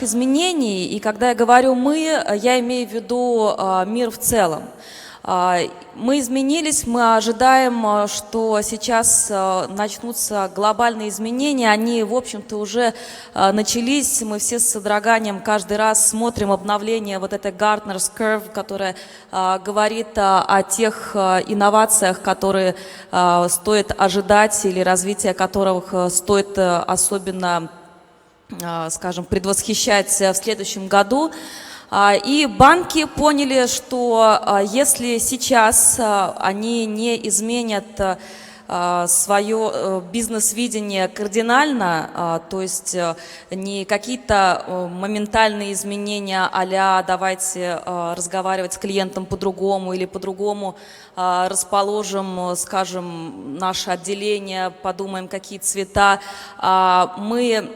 изменений, и когда я говорю «мы», я имею в виду мир в целом. Мы изменились, мы ожидаем, что сейчас начнутся глобальные изменения, они, в общем-то, уже начались, мы все с содроганием каждый раз смотрим обновление вот этой Gartner's Curve, которая говорит о тех инновациях, которые стоит ожидать или развитие которых стоит особенно, скажем, предвосхищать в следующем году. И банки поняли, что если сейчас они не изменят свое бизнес-видение кардинально, то есть не какие-то моментальные изменения а-ля давайте разговаривать с клиентом по-другому или по-другому расположим, скажем, наше отделение, подумаем, какие цвета, мы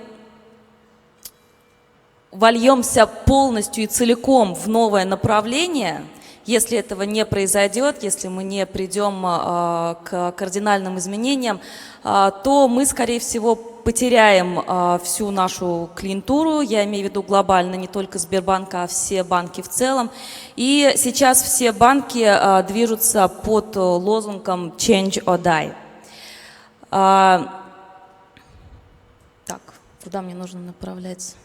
вольемся полностью и целиком в новое направление. Если этого не произойдет, если мы не придем к кардинальным изменениям, то мы, скорее всего, потеряем всю нашу клиентуру, я имею в виду глобально, не только Сбербанк, а все банки в целом. И сейчас все банки движутся под лозунгом «Change or Die». Так, куда мне нужно направлять,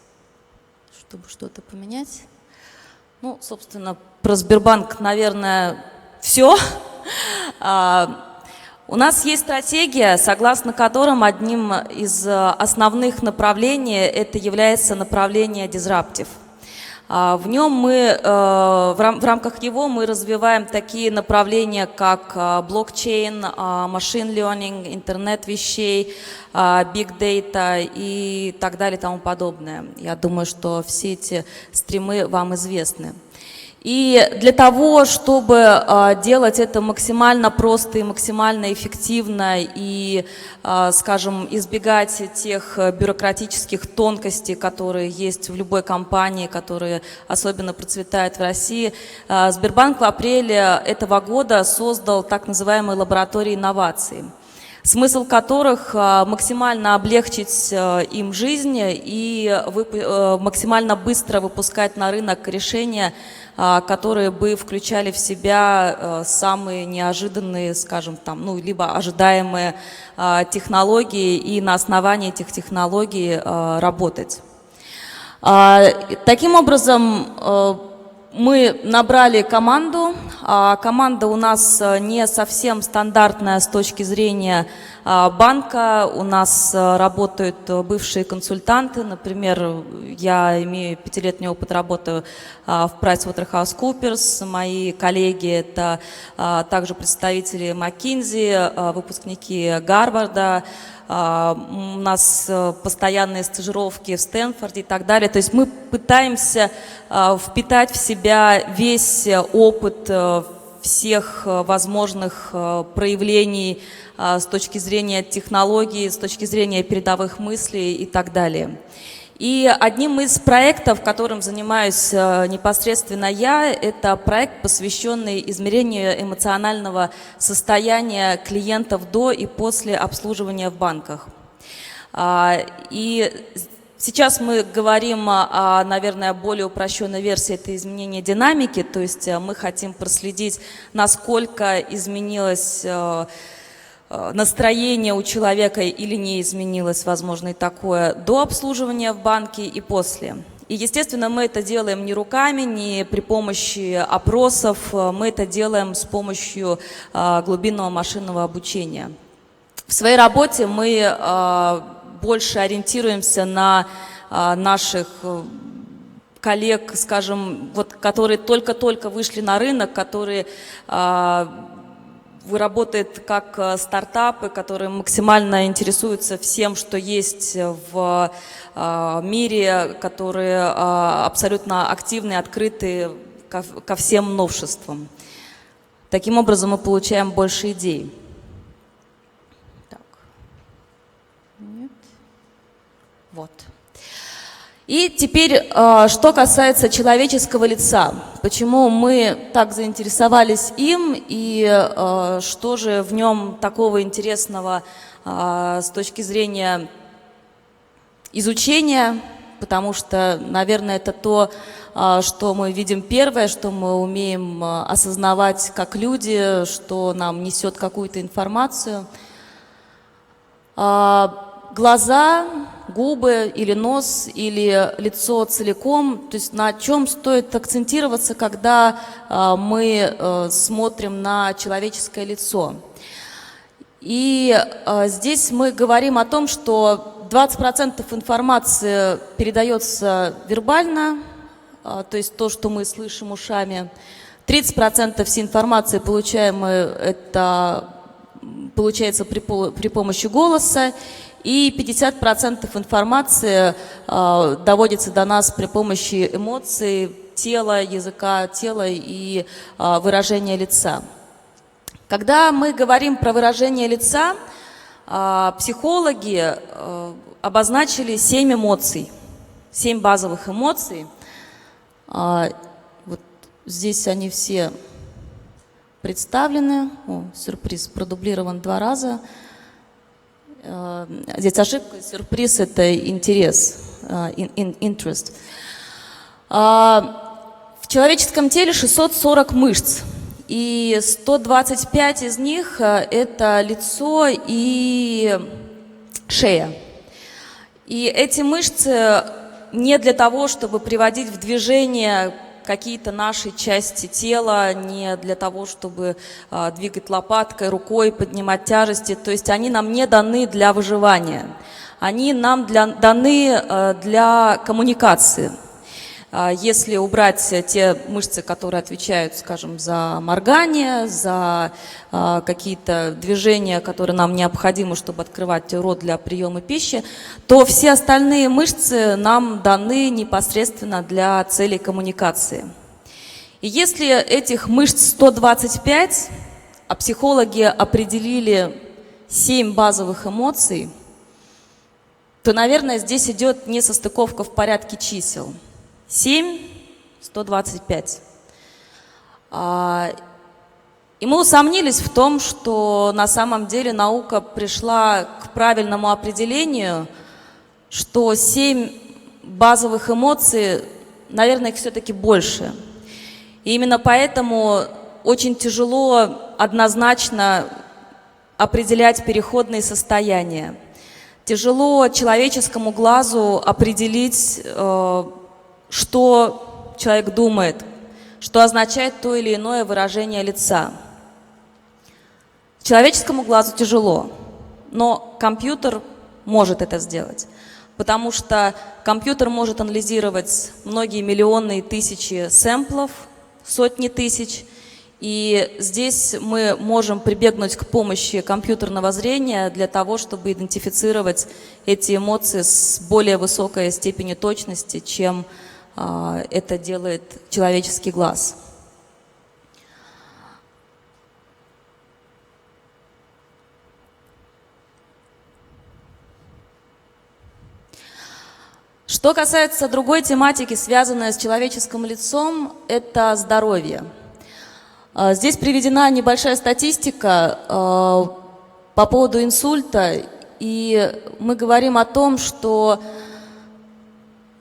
чтобы что-то поменять? Ну, собственно, про Сбербанк, наверное, все. У нас есть стратегия, согласно которым одним из основных направлений это является направление Disruptive. В нем мы, в рамках него мы развиваем такие направления, как блокчейн, машин learning, интернет вещей, big data и так далее и тому подобное. Я думаю, что все эти стримы вам известны. И для того, чтобы делать это максимально просто и максимально эффективно и, скажем, избегать тех бюрократических тонкостей, которые есть в любой компании, которые особенно процветают в России, Сбербанк в апреле этого года создал так называемые лаборатории инноваций, смысл которых максимально облегчить им жизнь и максимально быстро выпускать на рынок решения, которые бы включали в себя самые неожиданные, скажем, там, ну, либо ожидаемые технологии и на основании этих технологий работать. Таким образом, мы набрали команду. Команда у нас не совсем стандартная с точки зрения банка. У нас работают бывшие консультанты. Например, я имею 5-летний опыт работы в PricewaterhouseCoopers. Мои коллеги – это также представители McKinsey, выпускники Гарварда. У нас постоянные стажировки в Стэнфорде и так далее. То есть мы пытаемся впитать в себя весь опыт всех возможных проявлений с точки зрения технологий, с точки зрения передовых мыслей и так далее. И одним из проектов, которым занимаюсь непосредственно я, это проект, посвященный измерению эмоционального состояния клиентов до и после обслуживания в банках. И сейчас мы говорим о, наверное, более упрощенной версии, это изменение динамики, то есть мы хотим проследить, насколько изменилось настроение у человека или не изменилось, возможно, и такое, до обслуживания в банке и после. И, естественно, мы это делаем не руками, не при помощи опросов, мы это делаем с помощью глубинного машинного обучения. В своей работе мы больше ориентируемся на наших коллег, скажем, вот, которые только-только вышли на рынок, которые работают как стартапы, которые максимально интересуются всем, что есть в мире, которые абсолютно активны и открыты ко всем новшествам. Таким образом мы получаем больше идей. Так. Нет. Вот. И теперь, что касается человеческого лица. Почему мы так заинтересовались им и что же в нем такого интересного с точки зрения изучения, потому что, наверное, это то, что мы видим первое, что мы умеем осознавать как люди, что нам несет какую-то информацию. Глаза, губы или нос, или лицо целиком, то есть на чем стоит акцентироваться, когда мы смотрим на человеческое лицо. И здесь мы говорим о том, что 20% информации передается вербально, то есть то, что мы слышим ушами. 30% всей информации получаемой это получается при помощи голоса, и 50% информации доводится до нас при помощи эмоций, тела, языка тела и выражения лица. Когда мы говорим про выражение лица, психологи обозначили 7 эмоций, 7 базовых эмоций. Вот здесь они все представлены. О, сюрприз продублирован 2 раза. Здесь ошибка. Сюрприз – это интерес, interest. В человеческом теле 640 мышц. И 125 из них – это лицо и шея. И эти мышцы не для того, чтобы приводить в движение какие-то наши части тела, не для того, чтобы двигать лопаткой, рукой, поднимать тяжести. То есть они нам не даны для выживания. Они нам даны для коммуникации. Если убрать те мышцы, которые отвечают, скажем, за моргание, за какие-то движения, которые нам необходимы, чтобы открывать рот для приема пищи, то все остальные мышцы нам даны непосредственно для целей коммуникации. И если этих мышц 125, а психологи определили 7 базовых эмоций, то, наверное, здесь идет несостыковка в порядке чисел. 7, 125. И мы усомнились в том, что на самом деле наука пришла к правильному определению, что 7 базовых эмоций, наверное, их все-таки больше. И именно поэтому очень тяжело однозначно определять переходные состояния. Тяжело человеческому глазу определить, что человек думает, что означает то или иное выражение лица. Человеческому глазу тяжело, но компьютер может это сделать, потому что компьютер может анализировать многие миллионы и тысячи сэмплов, сотни тысяч, и здесь мы можем прибегнуть к помощи компьютерного зрения для того, чтобы идентифицировать эти эмоции с более высокой степенью точности, чем это делает человеческий глаз. Что касается другой тематики, связанной с человеческим лицом, это здоровье. Здесь приведена небольшая статистика по поводу инсульта, и мы говорим о том, что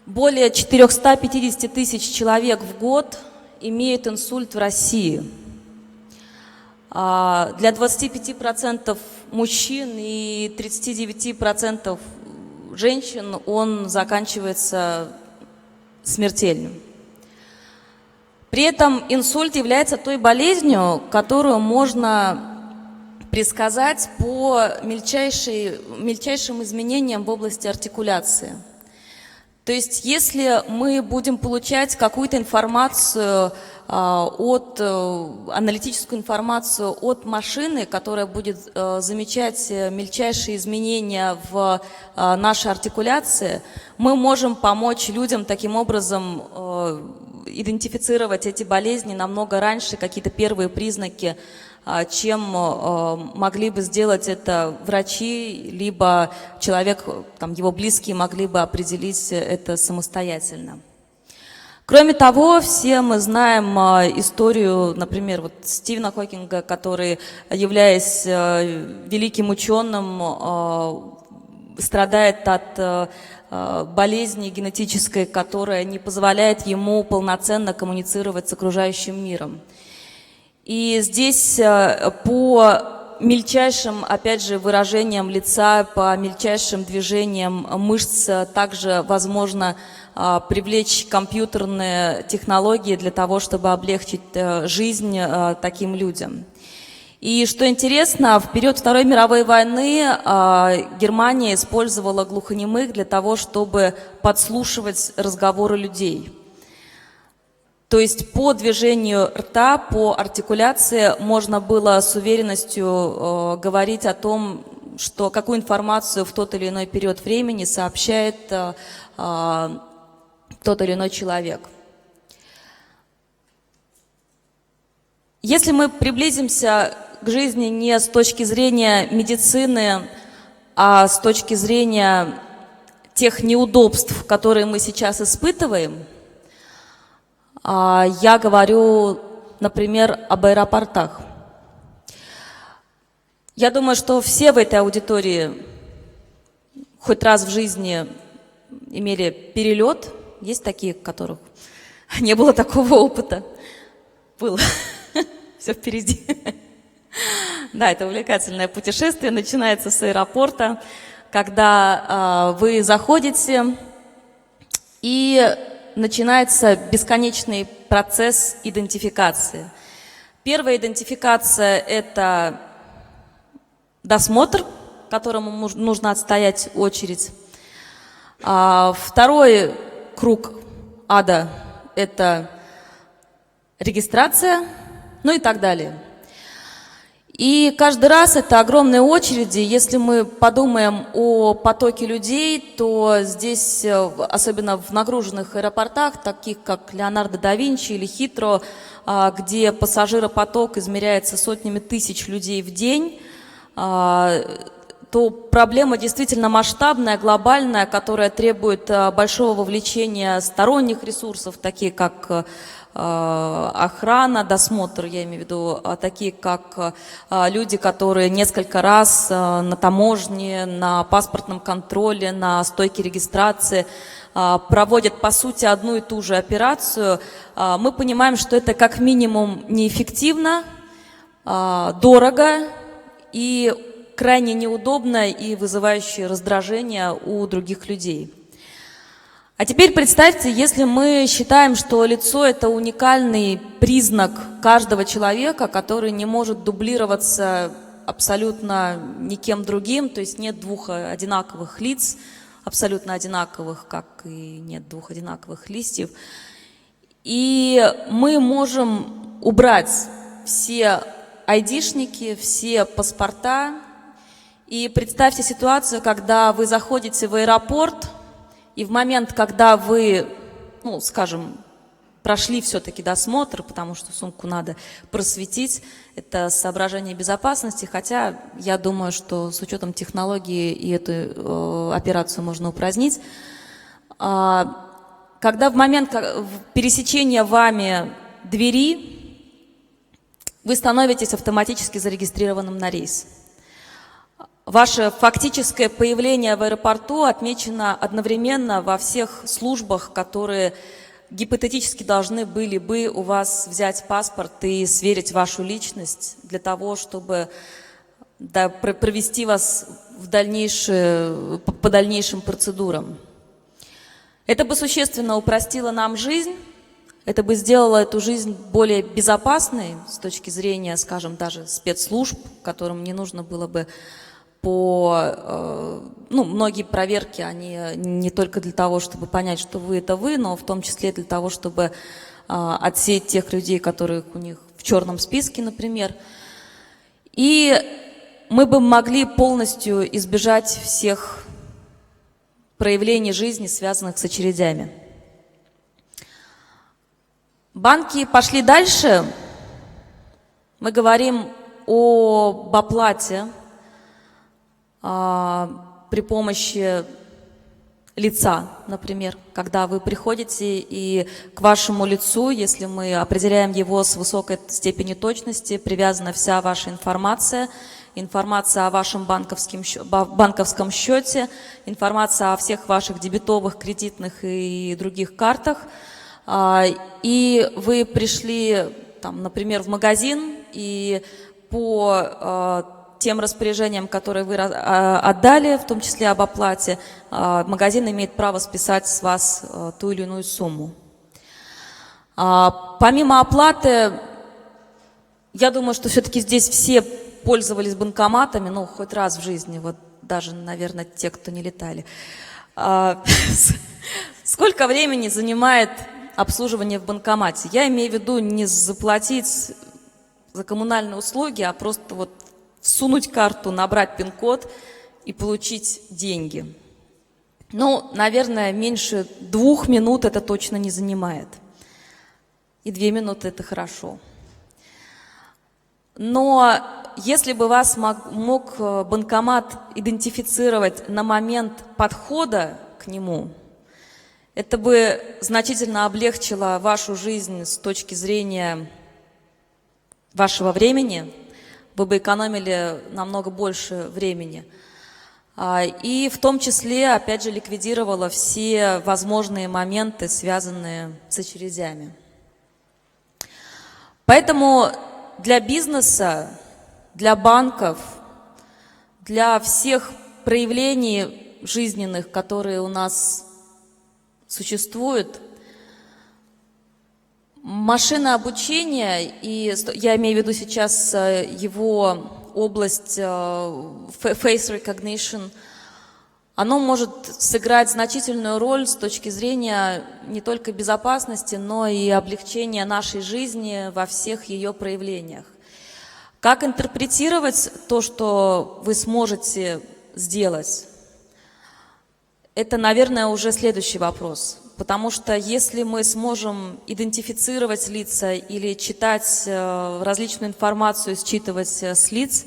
более 450 тысяч человек в год имеют инсульт в России. Для 25% мужчин и 39% женщин он заканчивается смертельным. При этом инсульт является той болезнью, которую можно предсказать по мельчайшим изменениям в области артикуляции. То есть, если мы будем получать какую-то информацию, аналитическую информацию от машины, которая будет замечать мельчайшие изменения в нашей артикуляции, мы можем помочь людям таким образом идентифицировать эти болезни намного раньше, какие-то первые признаки, чем могли бы сделать это врачи, либо человек, там, его близкие могли бы определить это самостоятельно. Кроме того, все мы знаем историю, например, вот Стивена Хокинга, который, являясь великим ученым, страдает от болезни генетической, которая не позволяет ему полноценно коммуницировать с окружающим миром. И здесь по мельчайшим, опять же, выражениям лица, по мельчайшим движениям мышц также возможно привлечь компьютерные технологии для того, чтобы облегчить жизнь таким людям. И что интересно, в период Второй мировой войны Германия использовала глухонемых для того, чтобы подслушивать разговоры людей. То есть по движению рта, по артикуляции можно было с уверенностью говорить о том, что какую информацию в тот или иной период времени сообщает тот или иной человек. Если мы приблизимся к жизни не с точки зрения медицины, а с точки зрения тех неудобств, которые мы сейчас испытываем, я говорю, например, об аэропортах. Я думаю, что все в этой аудитории хоть раз в жизни имели перелет. Есть такие, у которых не было такого опыта? Было. Все впереди. Да, это увлекательное путешествие. Начинается с аэропорта, когда вы заходите, и начинается бесконечный процесс идентификации. Первая идентификация – это досмотр, которому нужно отстоять очередь. Второй круг ада – это регистрация, ну и так далее. И каждый раз это огромные очереди. Если мы подумаем о потоке людей, то здесь, особенно в нагруженных аэропортах, таких как Леонардо да Винчи или Хитро, где пассажиропоток измеряется сотнями тысяч людей в день, то проблема действительно масштабная, глобальная, которая требует большого вовлечения сторонних ресурсов, такие как охрана, досмотр, я имею в виду, такие как люди, которые несколько раз на таможне, на паспортном контроле, на стойке регистрации проводят, по сути, одну и ту же операцию. Мы понимаем, что это как минимум неэффективно, дорого и крайне неудобно и вызывающее раздражение у других людей. А теперь представьте, если мы считаем, что лицо – это уникальный признак каждого человека, который не может дублироваться абсолютно никем другим, то есть нет двух одинаковых лиц, абсолютно одинаковых, как и нет двух одинаковых листьев. И мы можем убрать все айдишники, все паспорта. И представьте ситуацию, когда вы заходите в аэропорт, и в момент, когда вы, ну, скажем, прошли все-таки досмотр, потому что сумку надо просветить, это соображение безопасности, хотя я думаю, что с учетом технологии и эту операцию можно упразднить. Когда в момент пересечения вами двери, вы становитесь автоматически зарегистрированным на рейс. Ваше фактическое появление в аэропорту отмечено одновременно во всех службах, которые гипотетически должны были бы у вас взять паспорт и сверить вашу личность для того, чтобы провести вас по дальнейшим процедурам. Это бы существенно упростило нам жизнь, это бы сделало эту жизнь более безопасной с точки зрения, скажем, даже спецслужб, которым не нужно было бы многие проверки, они не только для того, чтобы понять, что вы – это вы, но в том числе для того, чтобы отсеять тех людей, которых у них в черном списке, например. И мы бы могли полностью избежать всех проявлений жизни, связанных с очередями. Банки пошли дальше. Мы говорим об оплате при помощи лица, например, когда вы приходите и к вашему лицу, если мы определяем его с высокой степенью точности, привязана вся ваша информация, информация о вашем банковском счете, информация о всех ваших дебетовых, кредитных и других картах. И вы пришли, там, например, в магазин, и по тем распоряжениям, которые вы отдали, в том числе об оплате, магазин имеет право списать с вас ту или иную сумму. Помимо оплаты, я думаю, что все-таки здесь все пользовались банкоматами, ну, хоть раз в жизни, вот даже, наверное, те, кто не летали. Сколько времени занимает обслуживание в банкомате? Я имею в виду не заплатить за коммунальные услуги, а просто вот всунуть карту, набрать пин-код и получить деньги. Ну, наверное, меньше 2 минут это точно не занимает. И 2 минуты это хорошо. Но если бы вас мог банкомат идентифицировать на момент подхода к нему, это бы значительно облегчило вашу жизнь с точки зрения вашего времени. Вы бы экономили намного больше времени. И в том числе, опять же, ликвидировало все возможные моменты, связанные с очередями. Поэтому для бизнеса, для банков, для всех проявлений жизненных, которые у нас существуют, машина обучения, и я имею в виду сейчас его область face recognition, оно может сыграть значительную роль с точки зрения не только безопасности, но и облегчения нашей жизни во всех ее проявлениях. Как интерпретировать то, что вы сможете сделать? Это, наверное, уже следующий вопрос. Потому что если мы сможем идентифицировать лица или читать различную информацию, считывать с лиц,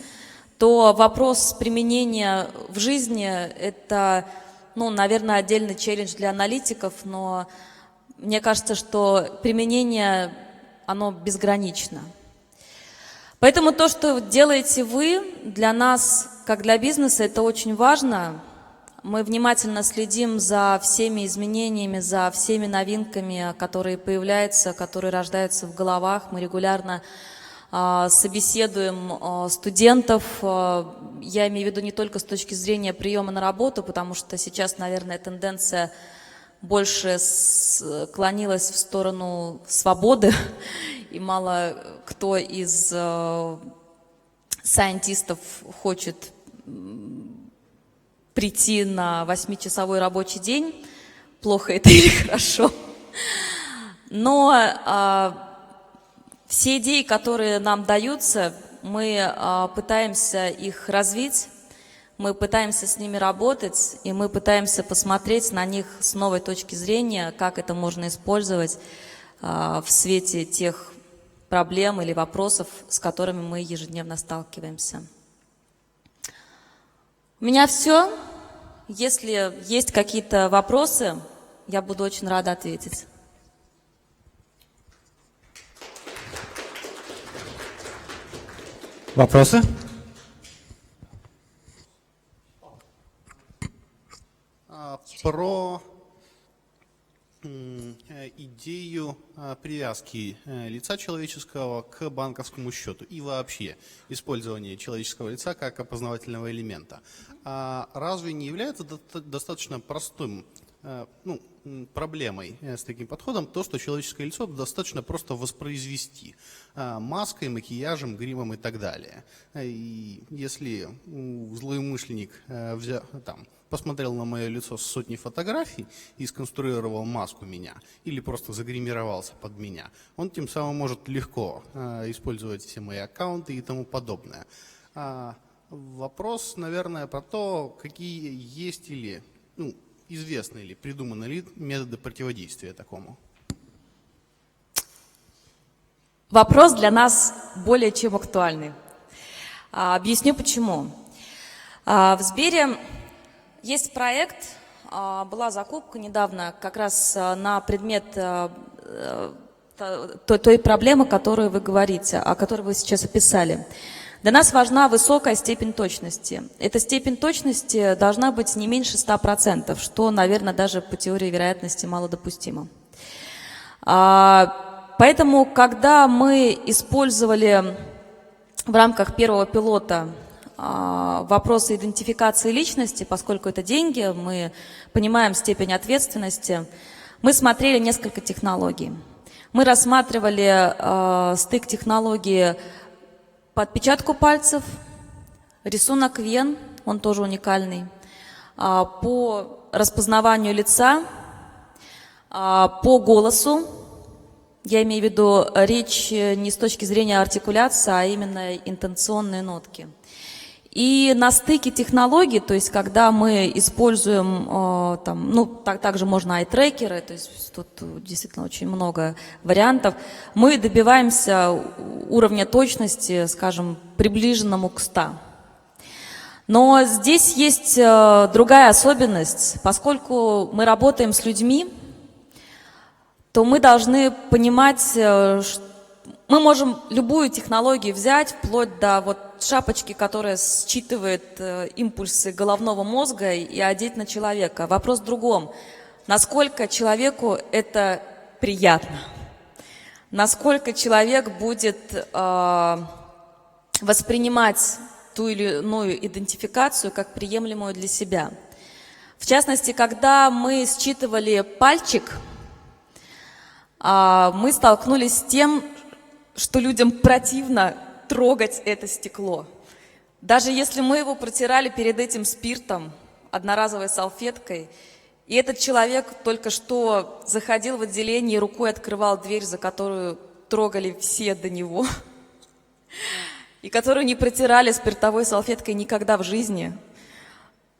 то вопрос применения в жизни – это, ну, наверное, отдельный челлендж для аналитиков, но мне кажется, что применение, оно безгранично. Поэтому то, что делаете вы, для нас, как для бизнеса, это очень важно. Мы внимательно следим за всеми изменениями, за всеми новинками, которые появляются, которые рождаются в головах. Мы регулярно собеседуем студентов. Я имею в виду не только с точки зрения приема на работу, потому что сейчас, наверное, тенденция больше склонилась в сторону свободы, и мало кто из сайентистов хочет прийти на 8-часовой рабочий день, плохо это или хорошо. Но все идеи, которые нам даются, мы пытаемся их развить, мы пытаемся с ними работать, и мы пытаемся посмотреть на них с новой точки зрения, как это можно использовать в свете тех проблем или вопросов, с которыми мы ежедневно сталкиваемся. У меня все. Если есть какие-то вопросы, я буду очень рада ответить. Вопросы? Про идею привязки лица человеческого к банковскому счету и вообще использование человеческого лица как опознавательного элемента. Разве не является достаточно простым проблемой с таким подходом то, что человеческое лицо достаточно просто воспроизвести маской, макияжем, гримом и так далее? И если злоумышленник посмотрел на мое лицо с сотни фотографий и сконструировал маску меня или просто загримировался под меня, он тем самым может легко использовать все мои аккаунты и тому подобное. Вопрос, наверное, про то, какие есть или известны ли, придуманы ли методы противодействия такому? Вопрос для нас более чем актуальный. Объясню почему. В Сбере есть проект, была закупка недавно как раз на предмет той проблемы, которую вы говорите, о которой вы сейчас описали. Для нас важна высокая степень точности. Эта степень точности должна быть не меньше 100%, что, наверное, даже по теории вероятности малодопустимо. Поэтому, когда мы использовали в рамках первого пилота вопросы идентификации личности, поскольку это деньги, мы понимаем степень ответственности, мы смотрели несколько технологий. Мы рассматривали стык технологии по отпечатку пальцев, рисунок вен, он тоже уникальный, по распознаванию лица, по голосу. Я имею в виду речь не с точки зрения артикуляции, а именно интонационные нотки. И на стыке технологий, то есть когда мы используем, также можно ай-трекеры, то есть тут действительно очень много вариантов, мы добиваемся уровня точности, скажем, приближенному к 100. Но здесь есть другая особенность, поскольку мы работаем с людьми, то мы должны понимать, что мы можем любую технологию взять, вплоть до вот шапочки, которая считывает импульсы головного мозга и одеть на человека. Вопрос в другом. Насколько человеку это приятно? Насколько человек будет воспринимать ту или иную идентификацию как приемлемую для себя? В частности, когда мы считывали пальчик, мы столкнулись с тем, что людям противно трогать это стекло. Даже если мы его протирали перед этим спиртом, одноразовой салфеткой, и этот человек только что заходил в отделение и рукой открывал дверь, за которую трогали все до него, и которую не протирали спиртовой салфеткой никогда в жизни.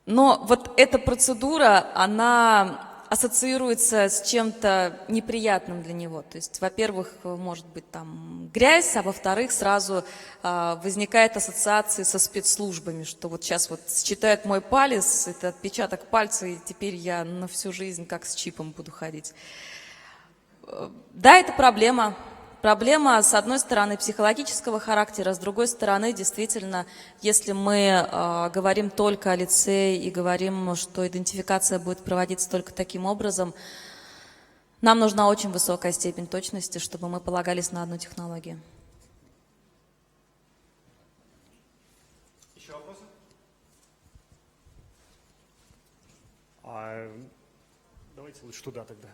Но вот эта процедура, она ассоциируется с чем-то неприятным для него. То есть, во-первых, может быть там грязь, а во-вторых, сразу возникает ассоциация со спецслужбами, что вот сейчас вот считают мой палец, это отпечаток пальца, и теперь я на всю жизнь как с чипом буду ходить. Да, это проблема. Проблема, с одной стороны, психологического характера, с другой стороны, действительно, если мы говорим только о лице и говорим, что идентификация будет проводиться только таким образом, нам нужна очень высокая степень точности, чтобы мы полагались на одну технологию. Еще вопросы? Давайте лучше туда тогда.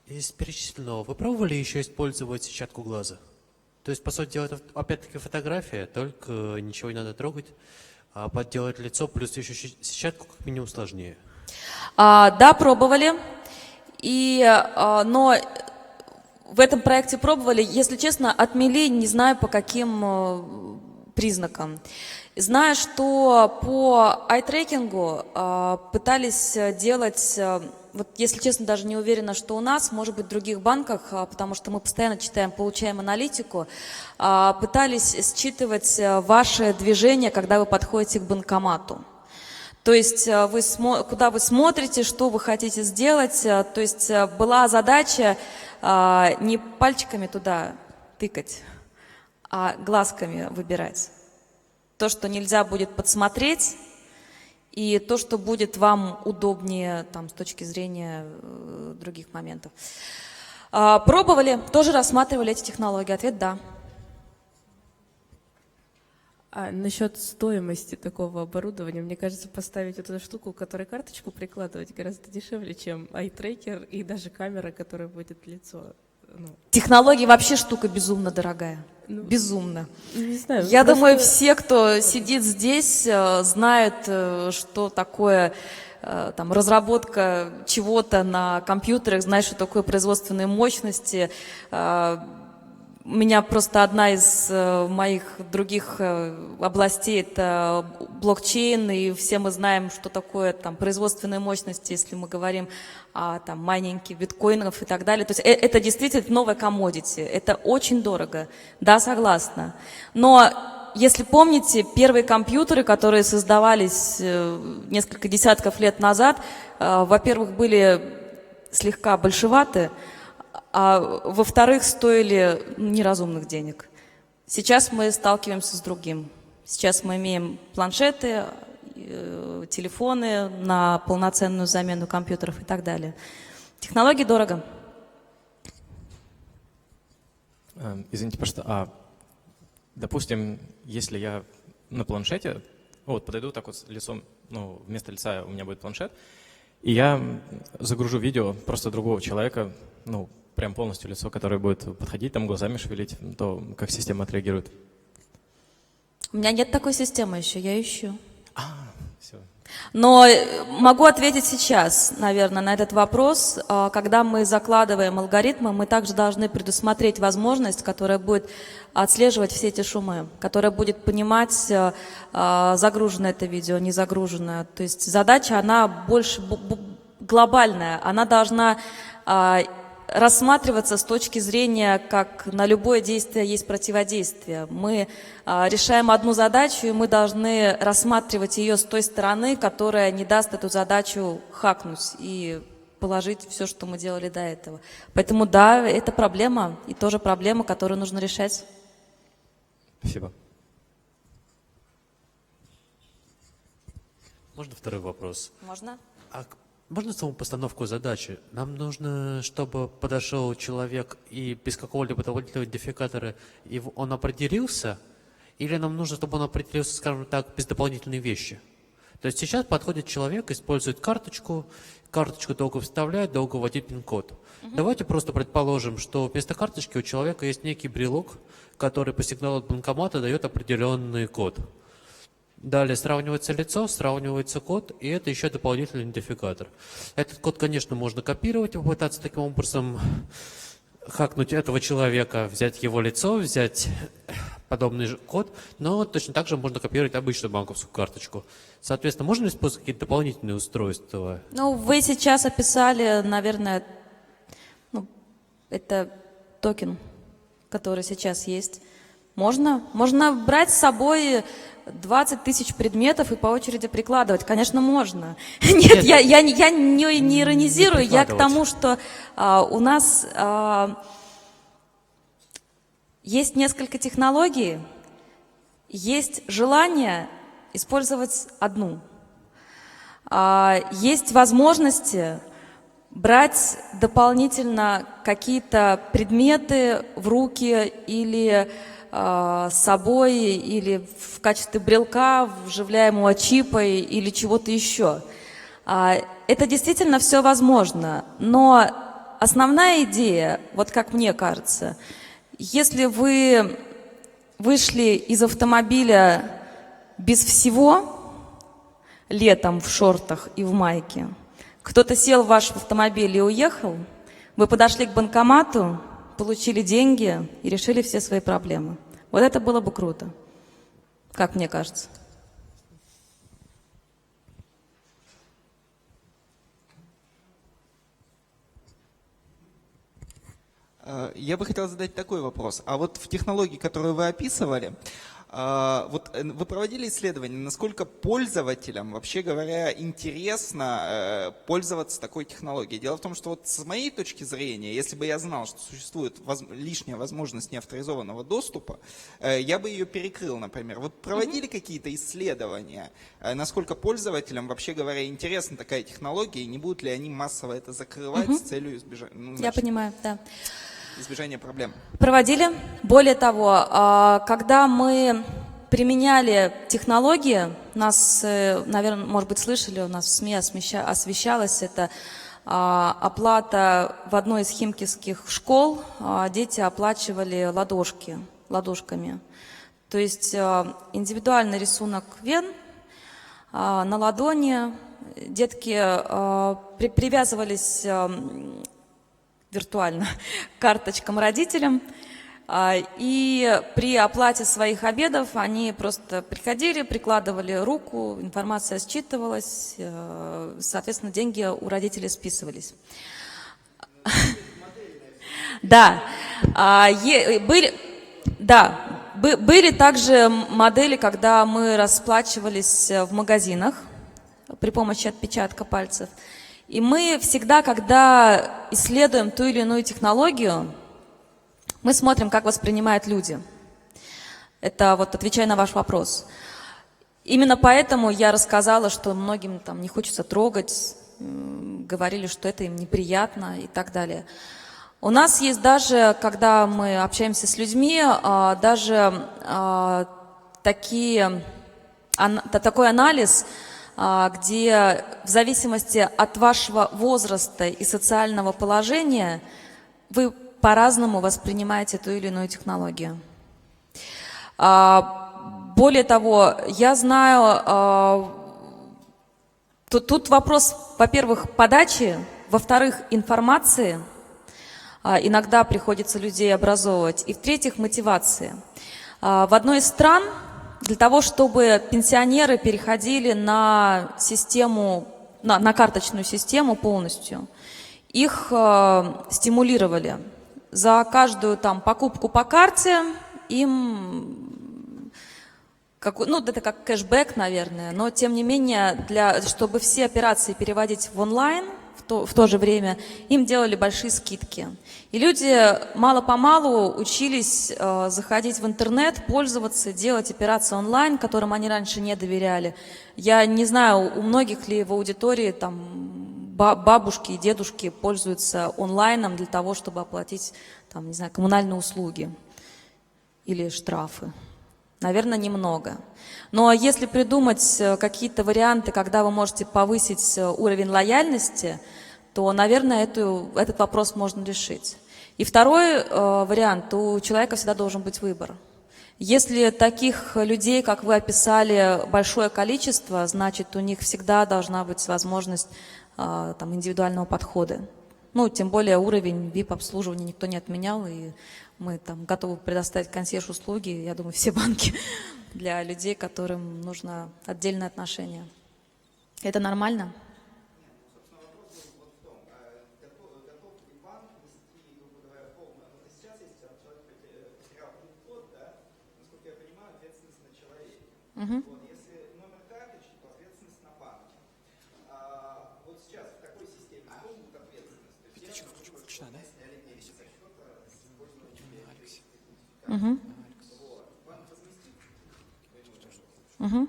Из перечисленного, вы пробовали еще использовать сетчатку глаза? То есть, по сути дела, это опять-таки фотография, только ничего не надо трогать, а подделать лицо, плюс еще сетчатку как минимум сложнее. Да, пробовали, но в этом проекте пробовали, если честно, отмели, не знаю по каким признакам. Знаю, что по ай-трекингу пытались делать... Вот, если честно, даже не уверена, что у нас, может быть, в других банках, потому что мы постоянно читаем, получаем аналитику, пытались считывать ваше движение, когда вы подходите к банкомату. То есть, куда вы смотрите, что вы хотите сделать. То есть, была задача не пальчиками туда тыкать, а глазками выбирать. То, что нельзя будет подсмотреть, и то, что будет вам удобнее там, с точки зрения других моментов. Пробовали, тоже рассматривали эти технологии. Ответ – да. Насчет стоимости такого оборудования, мне кажется, поставить эту штуку, к которой карточку прикладывать, гораздо дешевле, чем ай-трекер и даже камера, которая будет лицо. Технологии вообще штука безумно дорогая. Безумно. Не знаю, Я думаю, все, кто сидит здесь, знают, что такое там, разработка чего-то на компьютерах, знают, что такое производственные мощности. У меня просто одна из моих других областей – это блокчейн, и все мы знаем, что такое там, производственные мощности, если мы говорим о там, майнинге биткоинов и так далее. То есть это действительно новая commodity, это очень дорого, да, согласна. Но если помните, первые компьютеры, которые создавались несколько десятков лет назад, во-первых, были слегка большеваты, а во-вторых, стоили неразумных денег. Сейчас мы сталкиваемся с другим. Сейчас мы имеем планшеты, телефоны на полноценную замену компьютеров и так далее. Технологии дорого. Извините, пожалуйста, допустим, если я на планшете, вот подойду так вот с лицом, ну, вместо лица у меня будет планшет, и я загружу видео просто другого человека, ну, прям полностью лицо, которое будет подходить, там глазами шевелить, то как система отреагирует? У меня нет такой системы еще, я ищу. Все. Но могу ответить сейчас, наверное, на этот вопрос. Когда мы закладываем алгоритмы, мы также должны предусмотреть возможность, которая будет отслеживать все эти шумы, которая будет понимать, загружено это видео, не загружено. То есть задача, она больше глобальная, она должна рассматриваться с точки зрения, как на любое действие есть противодействие. Мы решаем одну задачу, и мы должны рассматривать ее с той стороны, которая не даст эту задачу хакнуть и положить все, что мы делали до этого. Поэтому да, это проблема, и тоже проблема, которую нужно решать. Спасибо. Можно второй вопрос? Можно? Можно саму постановку задачи? Нам нужно, чтобы подошел человек и без какого-либо дополнительного идентификатора он определился, или нам нужно, чтобы он определился, скажем так, без дополнительной вещи? То есть сейчас подходит человек, использует карточку долго вставляет, долго вводит пин-код. Давайте просто предположим, что вместо карточки у человека есть некий брелок, который по сигналу от банкомата дает определенный код. Далее сравнивается лицо, сравнивается код, и это еще дополнительный идентификатор. Этот код, конечно, можно копировать и попытаться таким образом хакнуть этого человека, взять его лицо, взять подобный же код, но точно так же можно копировать обычную банковскую карточку. Соответственно, можно ли использовать какие-то дополнительные устройства? Ну, вы сейчас описали, наверное, это токен, который сейчас есть. Можно брать с собой 20 тысяч предметов и по очереди прикладывать. Конечно, можно. Нет, я не иронизирую, я к тому, что у нас есть несколько технологий, есть желание использовать одну. Есть возможности брать дополнительно какие-то предметы в руки или с собой, или в качестве брелка, вживляемого чипа или чего-то еще. Это действительно все возможно, но основная идея, вот как мне кажется, если вы вышли из автомобиля без всего, летом в шортах и в майке, кто-то сел в ваш автомобиль и уехал, вы подошли к банкомату, получили деньги и решили все свои проблемы. Вот это было бы круто, как мне кажется. Я бы хотел задать такой вопрос. А вот в технологии, которую вы описывали, вот вы проводили исследование, насколько пользователям, вообще говоря, интересно пользоваться такой технологией? Дело в том, что вот с моей точки зрения, если бы я знал, что существует лишняя возможность неавторизованного доступа, я бы ее перекрыл, например. Вы проводили какие-то исследования, насколько пользователям, вообще говоря, интересна такая технология, и не будут ли они массово это закрывать с целью избежания? Я понимаю, да. Избежание проблем. Проводили. Более того, когда мы применяли технологии, нас, наверное, может быть, слышали, у нас в СМИ освещалось это оплата в одной из химкинских школ, дети оплачивали ладошками. То есть индивидуальный рисунок вен на ладони, детки привязывались виртуально к карточкам родителям, и при оплате своих обедов они просто приходили, прикладывали руку, информация считывалась, соответственно, деньги у родителей списывались. Да, были также модели, когда мы расплачивались в магазинах при помощи отпечатка пальцев. И мы всегда, когда исследуем ту или иную технологию, мы смотрим, как воспринимают люди. Это вот отвечая на ваш вопрос. Именно поэтому я рассказала, что многим там не хочется трогать, говорили, что это им неприятно и так далее. У нас есть даже, когда мы общаемся с людьми, даже такой анализ, где в зависимости от вашего возраста и социального положения вы по-разному воспринимаете ту или иную технологию. Более того, я знаю, тут вопрос, во-первых, подачи, во-вторых, информации, иногда приходится людей образовывать, и в-третьих, мотивации. В одной из стран для того, чтобы пенсионеры переходили на систему, на карточную систему полностью, их стимулировали. За каждую там покупку по карте им, это как кэшбэк, наверное, но тем не менее, чтобы все операции переводить в онлайн, в то же время им делали большие скидки. И люди мало-помалу учились заходить в интернет, пользоваться, делать операции онлайн, которым они раньше не доверяли. Я не знаю, у многих ли в аудитории там бабушки и дедушки пользуются онлайном для того, чтобы оплатить там, не знаю, коммунальные услуги или штрафы. Наверное, немного. Но если придумать какие-то варианты, когда вы можете повысить уровень лояльности, то, наверное, этот вопрос можно решить. И второй вариант, у человека всегда должен быть выбор. Если таких людей, как вы описали, большое количество, значит, у них всегда должна быть возможность там, индивидуального подхода. Тем более уровень VIP-обслуживания никто не отменял, и мы там готовы предоставить консьерж-услуги, я думаю, все банки, для людей, которым нужно отдельное отношение. Это нормально? Угу. Если номер карточки, то ответственность на банке. Вот сейчас в такой системе кто будет ответственность? То есть я сняли деньги за счет использования Угу.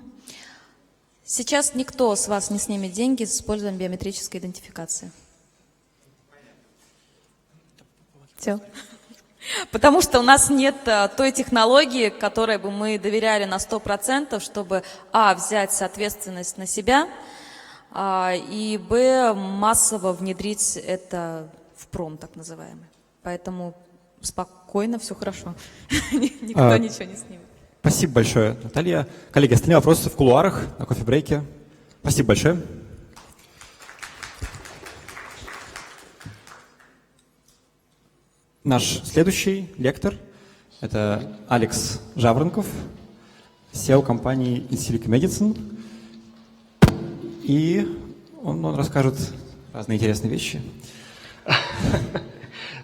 Сейчас никто с вас не снимет деньги с использованием биометрической идентификации. Все. Потому что у нас нет той технологии, которой бы мы доверяли на 100%, чтобы, взять ответственность на себя, и, массово внедрить это в пром, так называемый. Поэтому спокойно, все хорошо. Никто ничего не снимет. Спасибо большое, Наталья. Коллеги, остальные вопросы в кулуарах, на кофе-брейке. Спасибо большое. Наш следующий лектор – это Алекс Жаворонков, SEO компании Insilic Medicine. И он расскажет разные интересные вещи.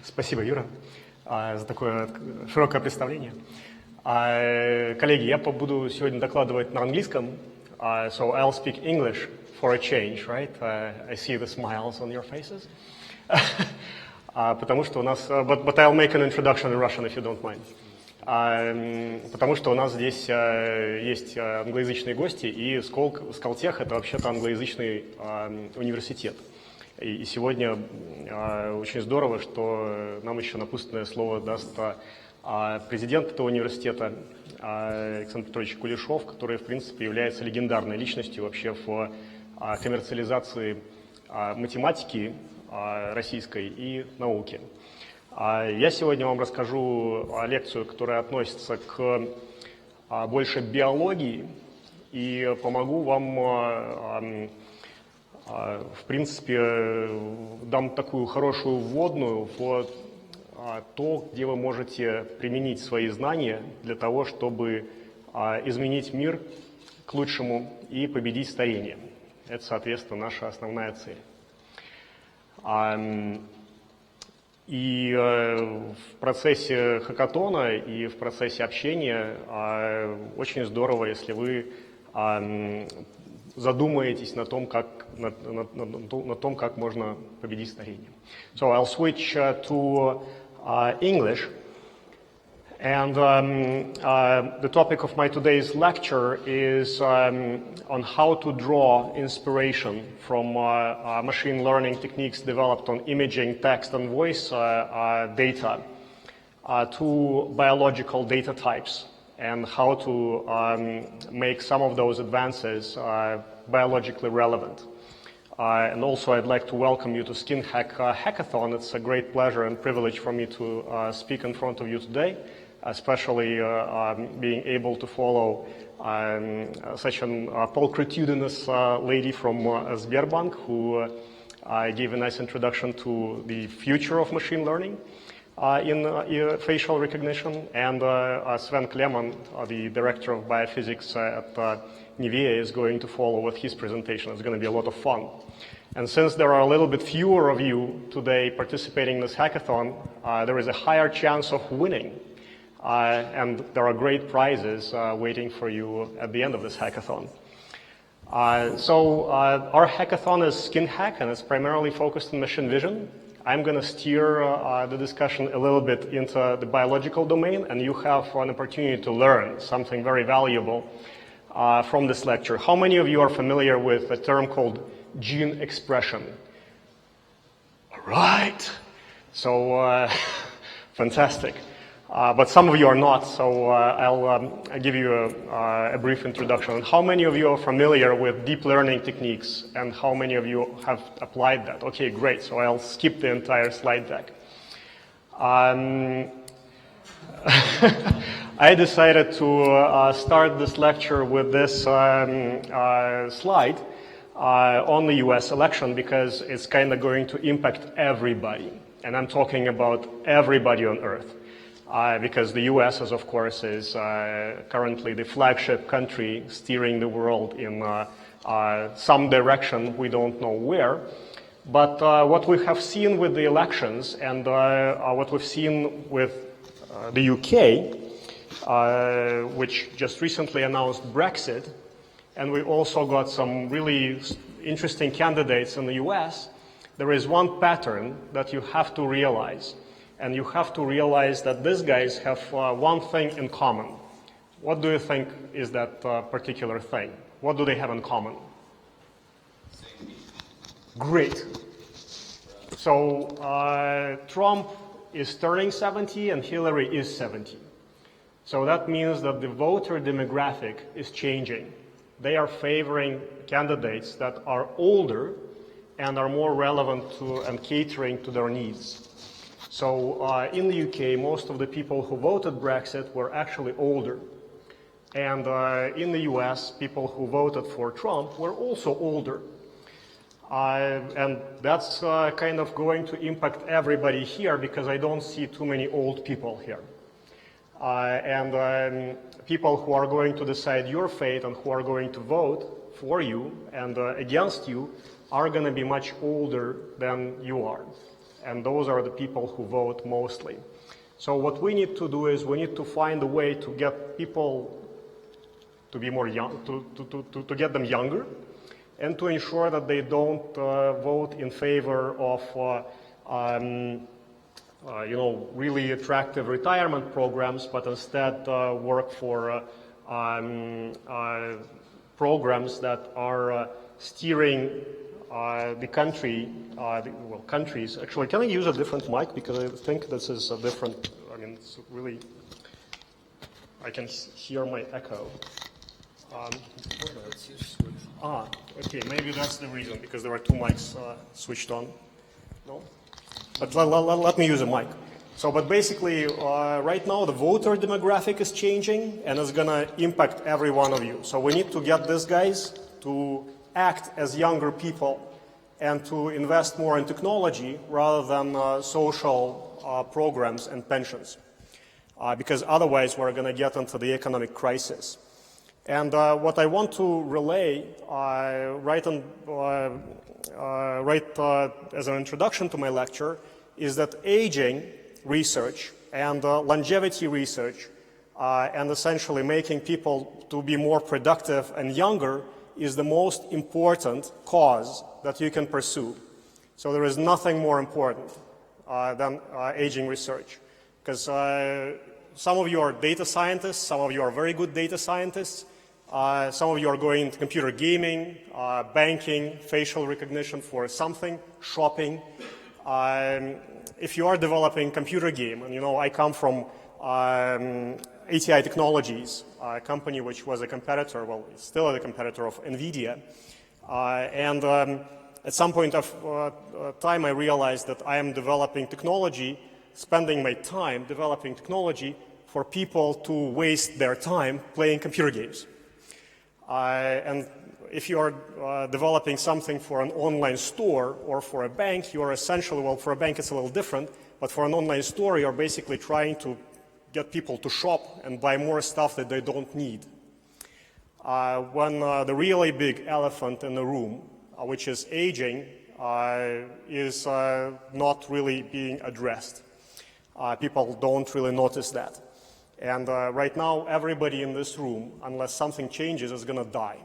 Спасибо, Юра, за такое широкое представление. Коллеги, я буду сегодня докладывать на английском. So I'll speak English for a change, right? I see the smiles on your faces. Потому что у нас... But I'll make an introduction in Russian, if you don't mind. Потому что у нас здесь есть англоязычные гости, и Скалтех — это вообще-то англоязычный университет. И сегодня очень здорово, что нам еще напутственное слово даст президент этого университета Александр Петрович Кулешов, который, в принципе, является легендарной личностью вообще в коммерциализации математики российской и науки. Я сегодня вам расскажу лекцию, которая относится к больше биологии, и помогу вам, в принципе, дам такую хорошую вводную в то, где вы можете применить свои знания для того, чтобы изменить мир к лучшему и победить старение. Это, соответственно, наша основная цель. И в процессе хакатона и в процессе общения очень здорово, если вы задумаетесь на том, как можно победить старение. So I'll switch to English. And the topic of my today's lecture is on how to draw inspiration from machine learning techniques developed on imaging, text, and voice data to biological data types, and how to make some of those advances biologically relevant. And also I'd like to welcome you to Skinhack Hackathon. It's a great pleasure and privilege for me to speak in front of you today, especially being able to follow such an pulchritudinous lady from Sberbank who gave a nice introduction to the future of machine learning in facial recognition, and Sven Kleman, the director of biophysics at Nivea, is going to follow with his presentation. It's going to be a lot of fun. And since there are a little bit fewer of you today participating in this hackathon, there is a higher chance of winning. And there are great prizes waiting for you at the end of this hackathon. So our hackathon is Skinhack, and it's primarily focused on machine vision. I'm going to steer the discussion a little bit into the biological domain, and you have an opportunity to learn something very valuable from this lecture. How many of you are familiar with a term called gene expression? All right. So fantastic. But some of you are not, so I'll give you a brief introduction. How many of you are familiar with deep learning techniques, and how many of you have applied that? Okay, great, so I'll skip the entire slide deck. I decided to start this lecture with this slide on the US election because it's kind of going to impact everybody, and I'm talking about everybody on Earth. Because the US, as of course, is currently the flagship country steering the world in some direction, we don't know where. But what we have seen with the elections and what we've seen with the UK, which just recently announced Brexit, and we also got some really interesting candidates in the US, there is one pattern that you have to realize. And you have to realize that these guys have one thing in common. What do you think is that particular thing? What do they have in common? Great. So Trump is turning 70 and Hillary is 70. So that means that the voter demographic is changing. They are favoring candidates that are older and are more relevant to and catering to their needs. So in the UK, most of the people who voted Brexit were actually older. And in the US, people who voted for Trump were also older. And that's kind of going to impact everybody here because I don't see too many old people here. And people who are going to decide your fate and who are going to vote for you and against you are going to be much older than you are. And those are the people who vote mostly. So what we need to do is we need to find a way to get people to be more young, to get them younger, and to ensure that they don't vote in favor of really attractive retirement programs, but instead work for programs that are steering the country, countries. Actually, can I use a different mic? Because I think this is a different, it's really, I can hear my echo. Okay, maybe that's the reason, because there are two mics switched on. No? But let me use a mic. So, but basically, right now the voter demographic is changing, and it's going to impact every one of you. So we need to get these guys to act as younger people and to invest more in technology rather than social programs and pensions. Because otherwise we're going to get into the economic crisis. And what I want to relay right as an introduction to my lecture is that aging research and longevity research and essentially making people to be more productive and younger is the most important cause that you can pursue. So there is nothing more important than aging research. Because some of you are data scientists, some of you are very good data scientists, some of you are going into computer gaming, banking, facial recognition for something, shopping. If you are developing computer game, and I come from ATI Technologies, a company which was a competitor, well, it's still a competitor of NVIDIA. At some point of time, I realized that I am developing technology, spending my time developing technology for people to waste their time playing computer games. And if you are developing something for an online store or for a bank, you are essentially, well, for a bank it's a little different, but for an online store, you're basically trying to get people to shop and buy more stuff that they don't need. When the really big elephant in the room, which is aging, is not really being addressed. People don't really notice that. And right now, everybody in this room, unless something changes, is going to die.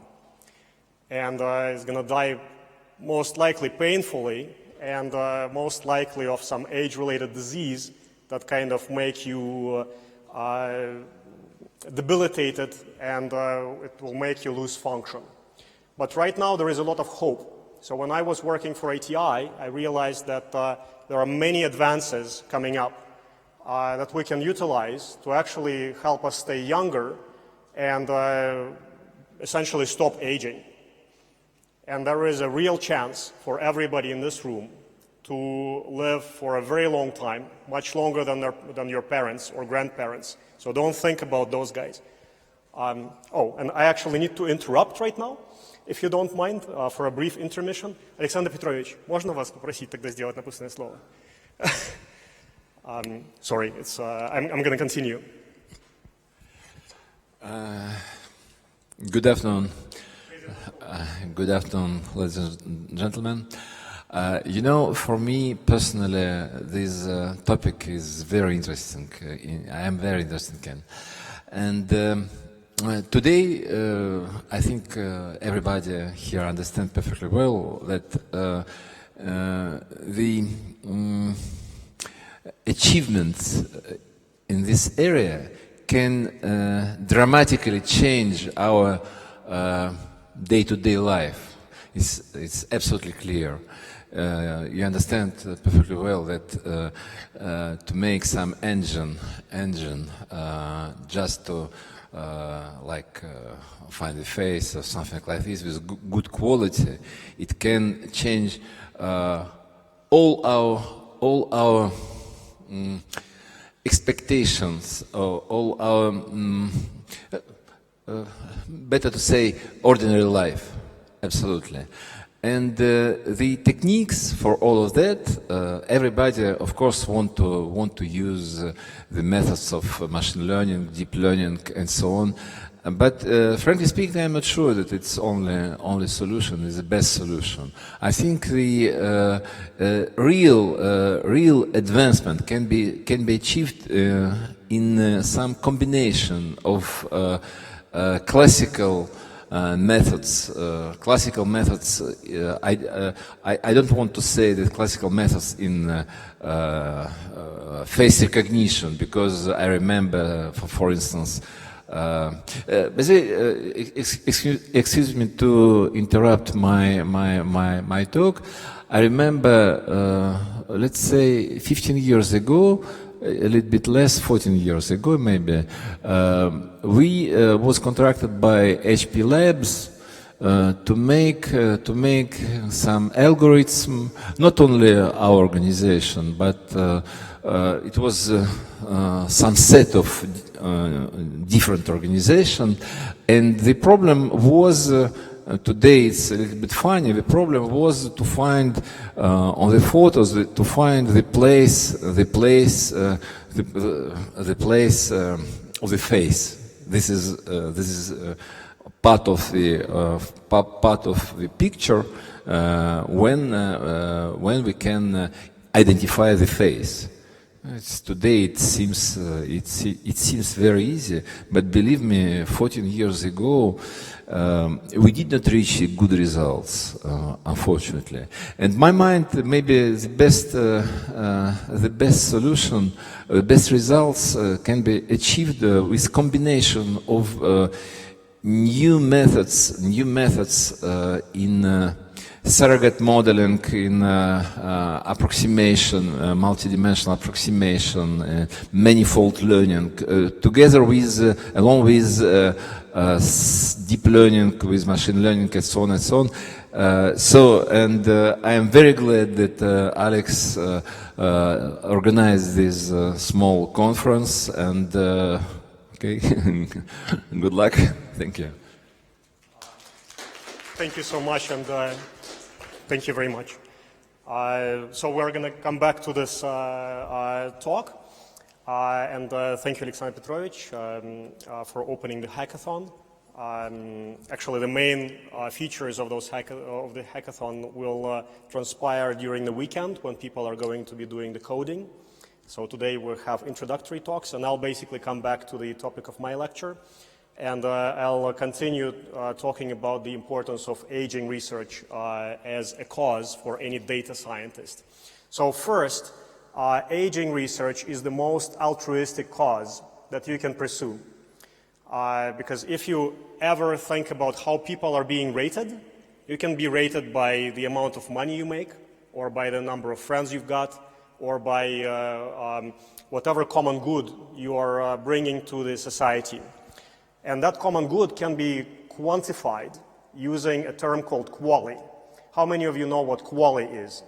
And is going to die most likely painfully and most likely of some age-related disease that kind of make you debilitated, and it will make you lose function. But right now there is a lot of hope. So when I was working for ATI, I realized that there are many advances coming up that we can utilize to actually help us stay younger and essentially stop aging. And there is a real chance for everybody in this room to live for a very long time, much longer than your parents or grandparents. So don't think about those guys. Oh, and I actually need to interrupt right now, if you don't mind, for a brief intermission. Александр Петрович, можно вас попросить тогда сделать напутственное слово? Sorry, I'm going to continue. Good afternoon. Good afternoon, ladies and gentlemen. For me personally, this topic is very interesting. I am very interested in. And today, I think everybody here understands perfectly well that the achievements in this area can dramatically change our day-to-day life. It's absolutely clear. You understand perfectly well that to make some engine just to find a face or something like this with good quality, it can change all our expectations, all our better to say ordinary life, absolutely. And the techniques for all of that, everybody, of course, want to use the methods of machine learning, deep learning, and so on. But frankly speaking, I'm not sure that it's only solution is the best solution. I think the real advancement can be achieved in some combination of classical methods. Classical methods. I don't want to say that classical methods in face recognition, because I remember, for instance. Excuse me to interrupt my talk. I remember, let's say, 15 years ago, a little bit less, 14 years ago maybe, we was contracted by HP Labs to make some algorithm, not only our organization, but it was some set of different organizations, and the problem was today it's a little bit funny. The problem was to find on the photos to find the place of the face. This is part of the picture when we can identify the face. Today it seems it seems very easy, but believe me, 14 years ago we did not reach good results, unfortunately. And my mind, maybe the best solution, the best results can be achieved with combination of new methods in surrogate modeling, in approximation, multidimensional approximation, manifold learning, together with, along with deep learning, with machine learning, and so on and so on. I am very glad that Alex organized this small conference, and okay, good luck. Thank you. Thank you so much, and thank you very much. So we're going to come back to this talk, and thank you, Alexander Petrovich, for opening the hackathon. Actually, the main features of the hackathon will transpire during the weekend when people are going to be doing the coding. So today we'll have introductory talks, and I'll basically come back to the topic of my lecture. And I'll continue talking about the importance of aging research as a cause for any data scientist. So first, aging research is the most altruistic cause that you can pursue. Because if you ever think about how people are being rated, you can be rated by the amount of money you make, or by the number of friends you've got, or by whatever common good you are bringing to the society. And that common good can be quantified using a term called QALY. How many of you know what QALY is?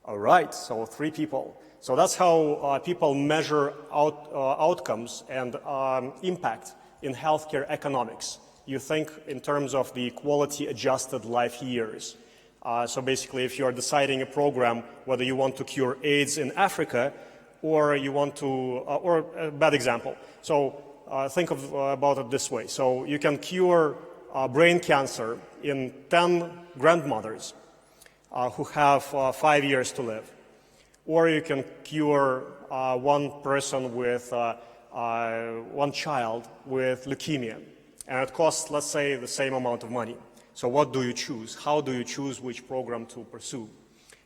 All right, so 3 people. So that's how people measure outcomes and impact in healthcare economics. You think in terms of the quality-adjusted life years. So basically, if you're deciding a program, whether you want to cure AIDS in Africa, or you want to, or a bad example. So think about it this way. So you can cure brain cancer in 10 grandmothers who have 5 years to live. Or you can cure one person with, one child with leukemia. And it costs, let's say, the same amount of money. So what do you choose? How do you choose which program to pursue?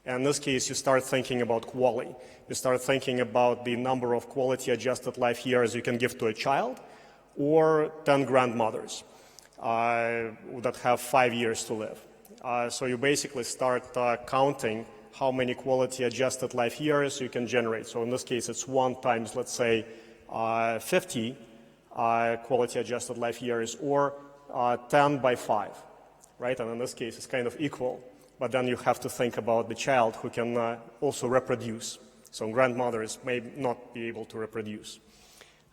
And in this case, you start thinking about QALY. You start thinking about the number of quality-adjusted life years you can give to a child, or 10 grandmothers that have 5 years to live. So you basically start counting how many quality-adjusted life years you can generate. So in this case, it's 1 times, let's say, 50 quality-adjusted life years, or 10 by 5, right? And in this case, it's kind of equal. But then you have to think about the child who can also reproduce. So grandmothers may not be able to reproduce.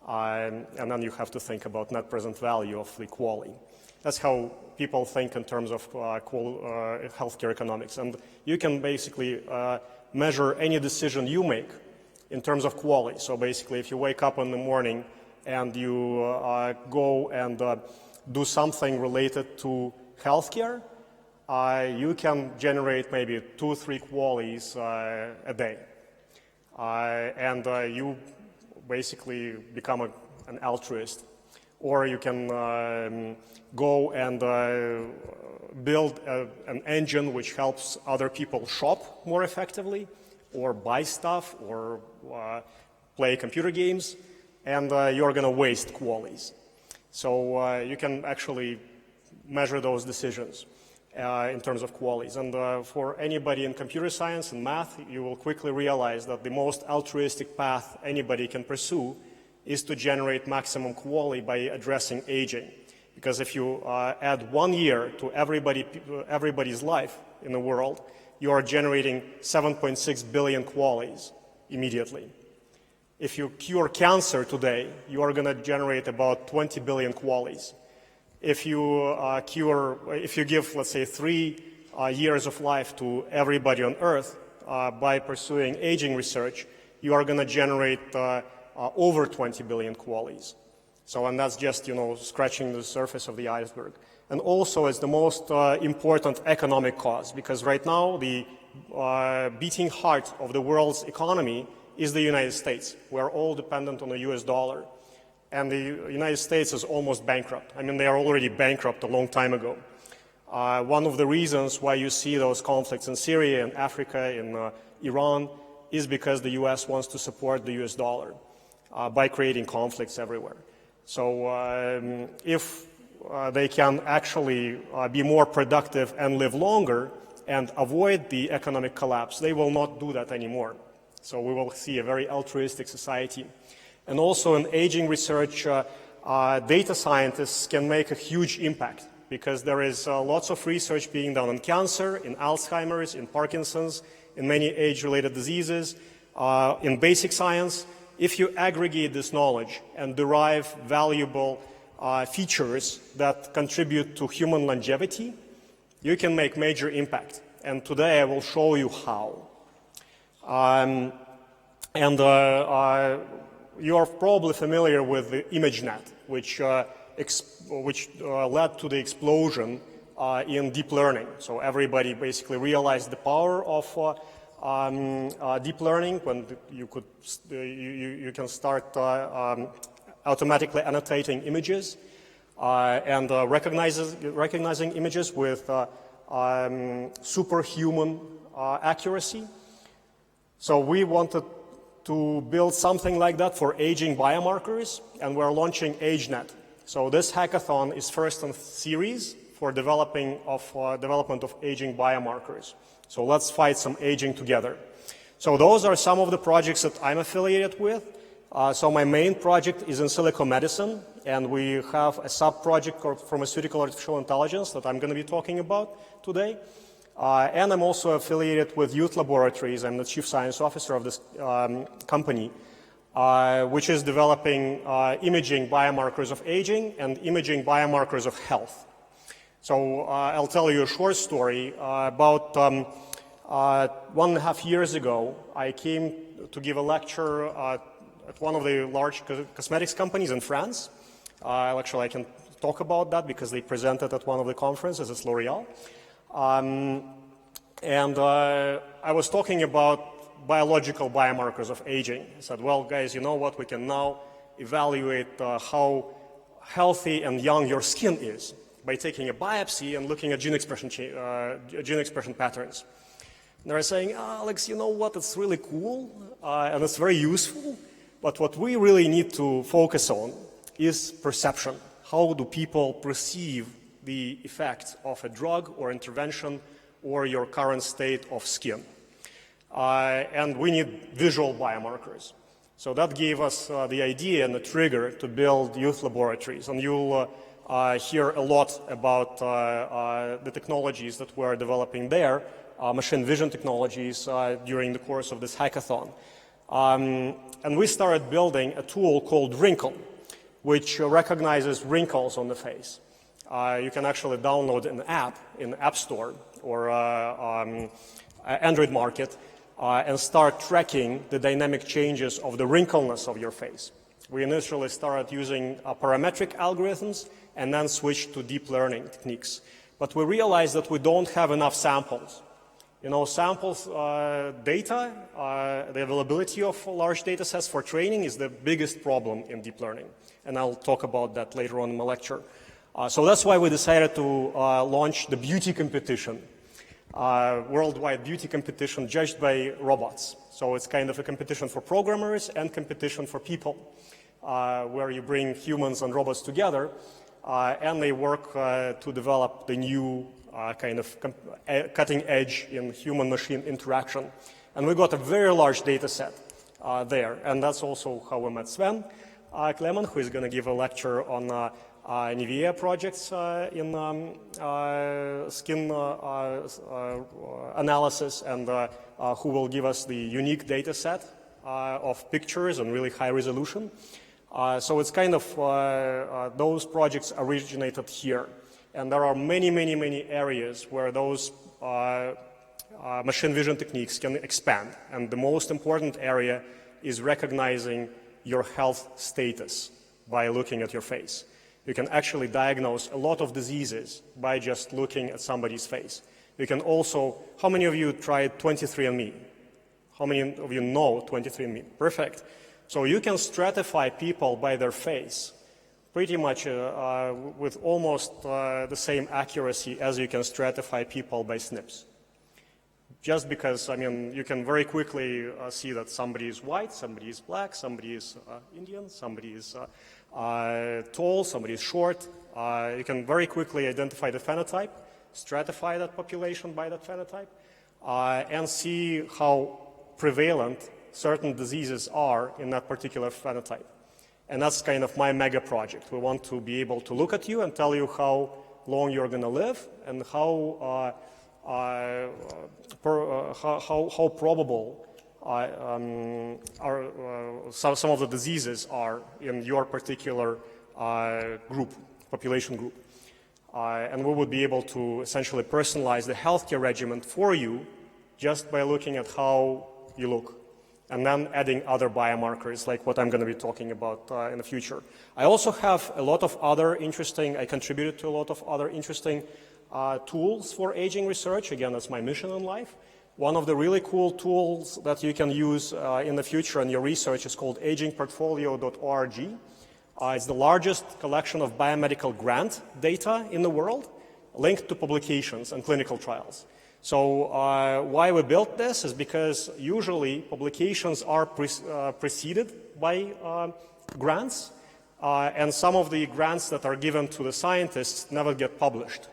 And then you have to think about net present value of the QALY. That's how people think in terms of healthcare economics. And you can basically measure any decision you make in terms of QALY. So basically, if you wake up in the morning and you go and do something related to healthcare, you can generate maybe 2-3 QALYs a day. And you basically become an altruist. Or you can go and build an engine which helps other people shop more effectively, or buy stuff, or play computer games, and you're going to waste QALYs. So you can actually measure those decisions in terms of QALYs. And for anybody in computer science and math, you will quickly realize that the most altruistic path anybody can pursue is to generate maximum QALY by addressing aging. Because if you add 1 year to everybody's life in the world, you are generating 7.6 billion QALYs immediately. If you cure cancer today, you are going to generate about 20 billion QALYs. If you give, let's say, 3 years of life to everybody on Earth by pursuing aging research, you are going to generate over 20 billion QALYs. So, and that's just, scratching the surface of the iceberg. And also it's the most important economic cause, because right now the beating heart of the world's economy is the United States. We're all dependent on the US dollar. And the United States is almost bankrupt. I mean, they are already bankrupt a long time ago. One of the reasons why you see those conflicts in Syria, in Africa, in Iran, is because the US wants to support the US dollar by creating conflicts everywhere. So if they can actually be more productive and live longer and avoid the economic collapse, they will not do that anymore. So we will see a very altruistic society. And also in aging research, data scientists can make a huge impact because there is lots of research being done on cancer, in Alzheimer's, in Parkinson's, in many age-related diseases, in basic science. If you aggregate this knowledge and derive valuable features that contribute to human longevity, you can make major impact. And today I will show you how. You are probably familiar with the ImageNet, which led to the explosion in deep learning. So everybody basically realized the power of deep learning when you can start automatically annotating images and recognizing images with superhuman accuracy. So we wanted to build something like that for aging biomarkers, and we're launching AgeNet. So this hackathon is first in series for development of aging biomarkers. So let's fight some aging together. So those are some of the projects that I'm affiliated with. So my main project is in silico medicine, and we have a sub-project called pharmaceutical artificial intelligence that I'm going to be talking about today. And I'm also affiliated with Youth Laboratories. I'm the chief science officer of this company, which is developing imaging biomarkers of aging and imaging biomarkers of health. So I'll tell you a short story. About 1.5 years ago, I came to give a lecture at one of the large cosmetics companies in France. Actually, I can talk about that because they presented at one of the conferences. It's L'Oreal. I was talking about biological biomarkers of aging. I said, well, guys, you know what? We can now evaluate how healthy and young your skin is by taking a biopsy and looking at gene expression patterns. And they're saying, Alex, you know what? It's really cool and it's very useful. But what we really need to focus on is perception. How do people perceive the effects of a drug or intervention or your current state of skin? And we need visual biomarkers. So that gave us the idea and the trigger to build youth laboratories. And you'll hear a lot about the technologies that we're developing there, machine vision technologies, during the course of this hackathon. And we started building a tool called Wrinkle, which recognizes wrinkles on the face. You can actually download an app in the App Store or Android market and start tracking the dynamic changes of the wrinkleness of your face. We initially started using parametric algorithms and then switched to deep learning techniques. But we realized that we don't have enough samples. You know, samples data, the availability of large data sets for training is the biggest problem in deep learning. And I'll talk about that later on in my lecture. So that's why we decided to launch the beauty competition, worldwide beauty competition judged by robots. So it's kind of a competition for programmers and competition for people, where you bring humans and robots together and they work to develop the new kind of cutting edge in human-machine interaction. And we got a very large data set there. And that's also how we met Sven Kleman, who is going to give a lecture on Nivea projects in skin analysis, and who will give us the unique data set of pictures and really high resolution. So it's kind of, those projects originated here. And there are many, many, many areas where those machine vision techniques can expand. And the most important area is recognizing your health status by looking at your face. You can actually diagnose a lot of diseases by just looking at somebody's face. You can also, how many of you tried 23andMe? How many of you know 23andMe? Perfect. So you can stratify people by their face pretty much with almost the same accuracy as you can stratify people by SNPs. Just because, I mean, you can very quickly see that somebody is white, somebody is black, somebody is Indian, somebody is tall, somebody is short. You can very quickly identify the phenotype, stratify that population by that phenotype, and see how prevalent certain diseases are in that particular phenotype. And that's kind of my mega project. We want to be able to look at you and tell you how long you're going to live and how probable some of the diseases are in your particular population group. And we would be able to essentially personalize the healthcare regimen for you just by looking at how you look, and then adding other biomarkers like what I'm going to be talking about in the future. I also have a lot of other interesting, I contributed to a lot of other interesting tools for aging research. Again, that's my mission in life. One of the really cool tools that you can use in the future in your research is called agingportfolio.org. It's the largest collection of biomedical grant data in the world, linked to publications and clinical trials. So why we built this is because usually publications are preceded by grants, and some of the grants that are given to the scientists never get published.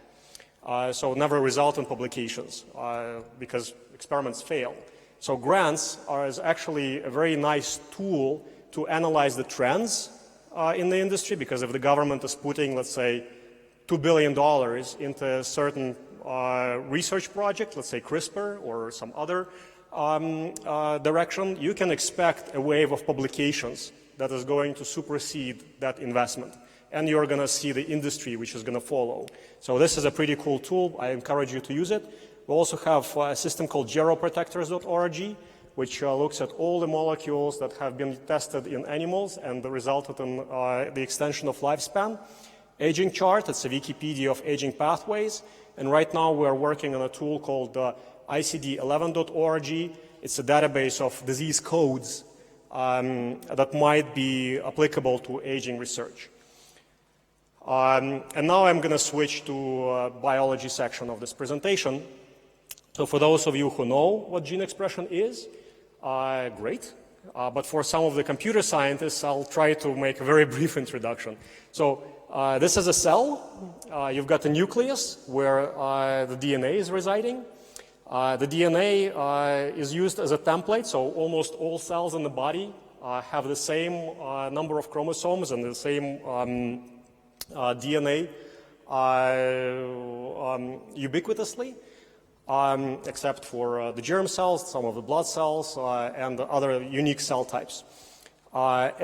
So never result in publications because experiments fail. So grants is actually a very nice tool to analyze the trends in the industry, because if the government is putting, let's say, $2 billion into a certain research project, let's say CRISPR or some other direction, you can expect a wave of publications that is going to supersede that investment. And you're going to see the industry which is going to follow. So this is a pretty cool tool. I encourage you to use it. We also have a system called geroprotectors.org, which looks at all the molecules that have been tested in animals and resulted in the extension of lifespan. Aging Chart, it's a Wikipedia of aging pathways. And right now we're working on a tool called ICD-11.org. It's a database of disease codes that might be applicable to aging research. And now I'm going to switch to biology section of this presentation. So for those of you who know what gene expression is, great. But for some of the computer scientists, I'll try to make a very brief introduction. So this is a cell. You've got a nucleus where the DNA is residing. The DNA is used as a template, so almost all cells in the body have the same number of chromosomes and the same DNA ubiquitously, except for the germ cells, some of the blood cells, and other unique cell types. What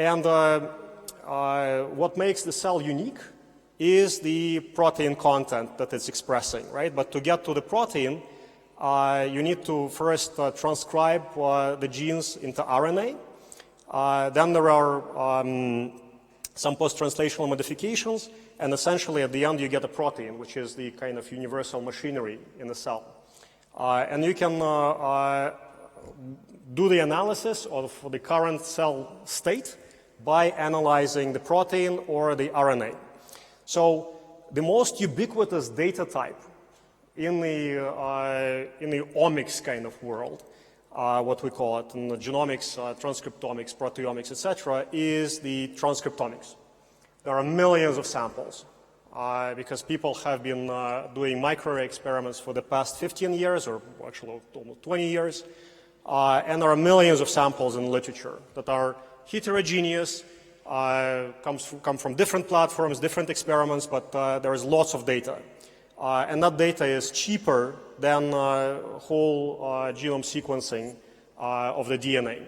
makes the cell unique is the protein content that it's expressing, right? But to get to the protein, you need to first transcribe the genes into RNA. Then there are some post-translational modifications, and essentially at the end you get a protein, which is the kind of universal machinery in the cell. And you can do the analysis of the current cell state by analyzing the protein or the RNA. So the most ubiquitous data type in the omics kind of world, what we call it in the genomics, transcriptomics, proteomics, etc., is the transcriptomics. There are millions of samples because people have been doing microarray experiments for the past 15 years, or actually almost 20 years, and there are millions of samples in literature that are heterogeneous, come from different platforms, different experiments, but there is lots of data. And that data is cheaper than whole genome sequencing of the DNA.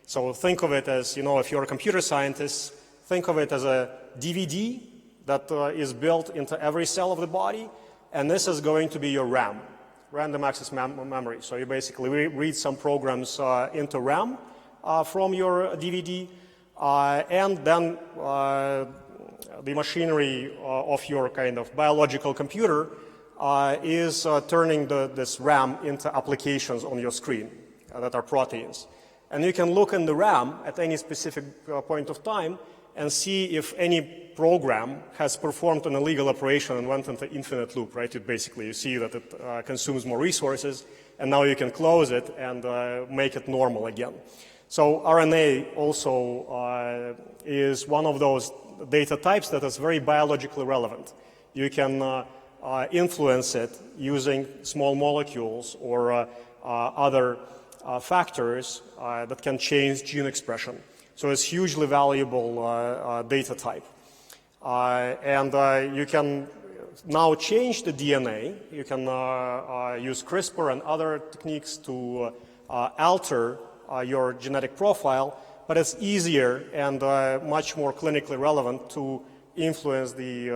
So think of it as, if you're a computer scientist, think of it as a DVD that is built into every cell of the body, and this is going to be your RAM, random access memory. So you basically read some programs into RAM from your DVD, and then the machinery of your kind of biological computer is turning this RAM into applications on your screen. that are proteins. And you can look in the RAM at any specific point of time and see if any program has performed an illegal operation and went into infinite loop, right? You see that it consumes more resources, and now you can close it and make it normal again. So RNA also is one of those data types that is very biologically relevant. You can influence it using small molecules or other factors that can change gene expression. So it's hugely valuable data type. And you can now change the DNA. You can use CRISPR and other techniques to alter your genetic profile, but it's easier and much more clinically relevant to influence the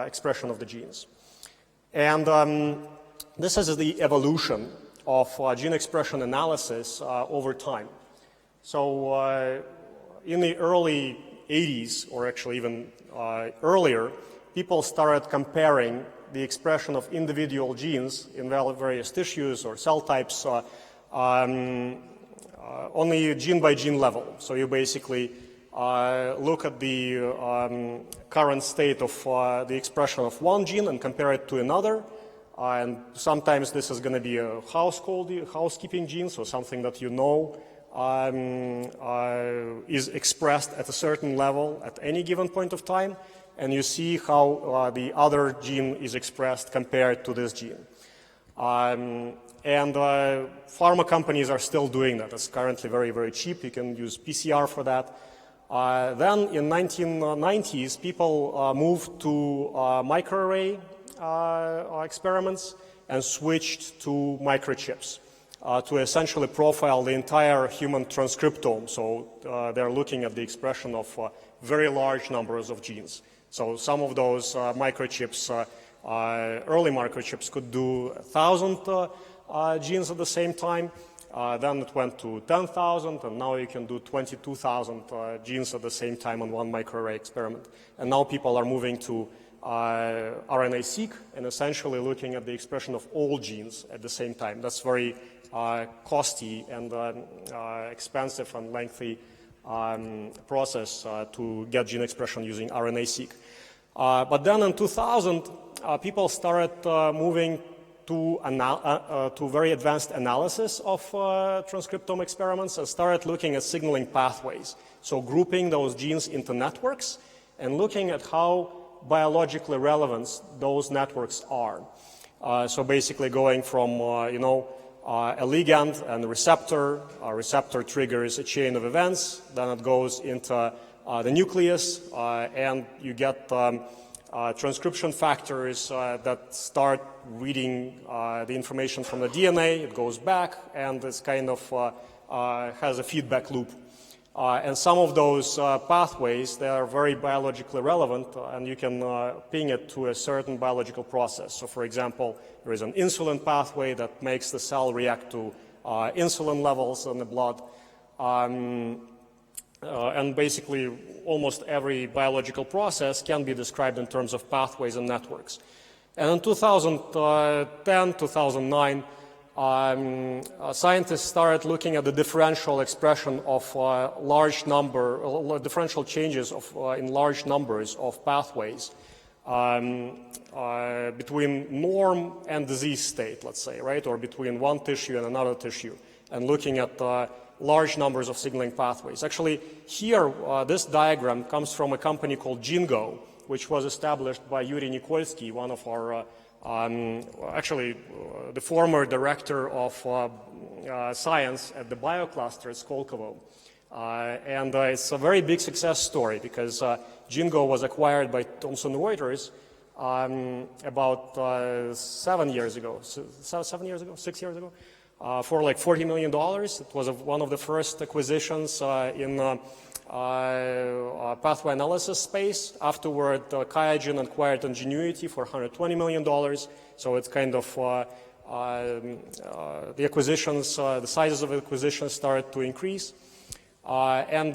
expression of the genes. And this is the evolution of gene expression analysis over time. So in the early 80s, or actually even earlier, people started comparing the expression of individual genes in various tissues or cell types only gene by gene level. So you basically look at the current state of the expression of one gene and compare it to another. And sometimes this is going to be a housekeeping gene, so something that you know is expressed at a certain level at any given point of time, and you see how the other gene is expressed compared to this gene. And pharma companies are still doing that. It's currently very, very cheap. You can use PCR for that. Then in 1990s, people moved to microarray experiments and switched to microchips to essentially profile the entire human transcriptome. So they're looking at the expression of very large numbers of genes. So some of those microchips, early microchips, could do 1,000 genes at the same time. Then it went to 10,000, and now you can do 22,000 genes at the same time on one microarray experiment. And now people are moving to RNA-seq and essentially looking at the expression of all genes at the same time. That's very costly and expensive and lengthy process to get gene expression using RNA-seq. But then in 2000, people started moving to very advanced analysis of transcriptome experiments and started looking at signaling pathways. So grouping those genes into networks and looking at how biologically relevant those networks are. So basically going from, a ligand and a receptor triggers a chain of events, then it goes into the nucleus, and you get transcription factors that start reading the information from the DNA. It goes back, and this kind of has a feedback loop. And some of those pathways, they are very biologically relevant, and you can ping it to a certain biological process. So, for example, there is an insulin pathway that makes the cell react to insulin levels in the blood. And basically, almost every biological process can be described in terms of pathways and networks. And in 2010, 2009, scientists started looking at the differential expression of differential changes in large numbers of pathways between norm and disease state, let's say, right, or between one tissue and another tissue, and looking at large numbers of signaling pathways. Actually, here, this diagram comes from a company called GeneGo, which was established by Yuri Nikolsky, one of our the former director of science at the biocluster at Skolkovo. And it's a very big success story because GeneGo was acquired by Thomson Reuters about 6 years ago, for like $40 million. It was one of the first acquisitions in pathway analysis space. Afterward, QIAGEN acquired Ingenuity for $120 million. So it's kind of the acquisitions, the sizes of acquisitions started to increase. And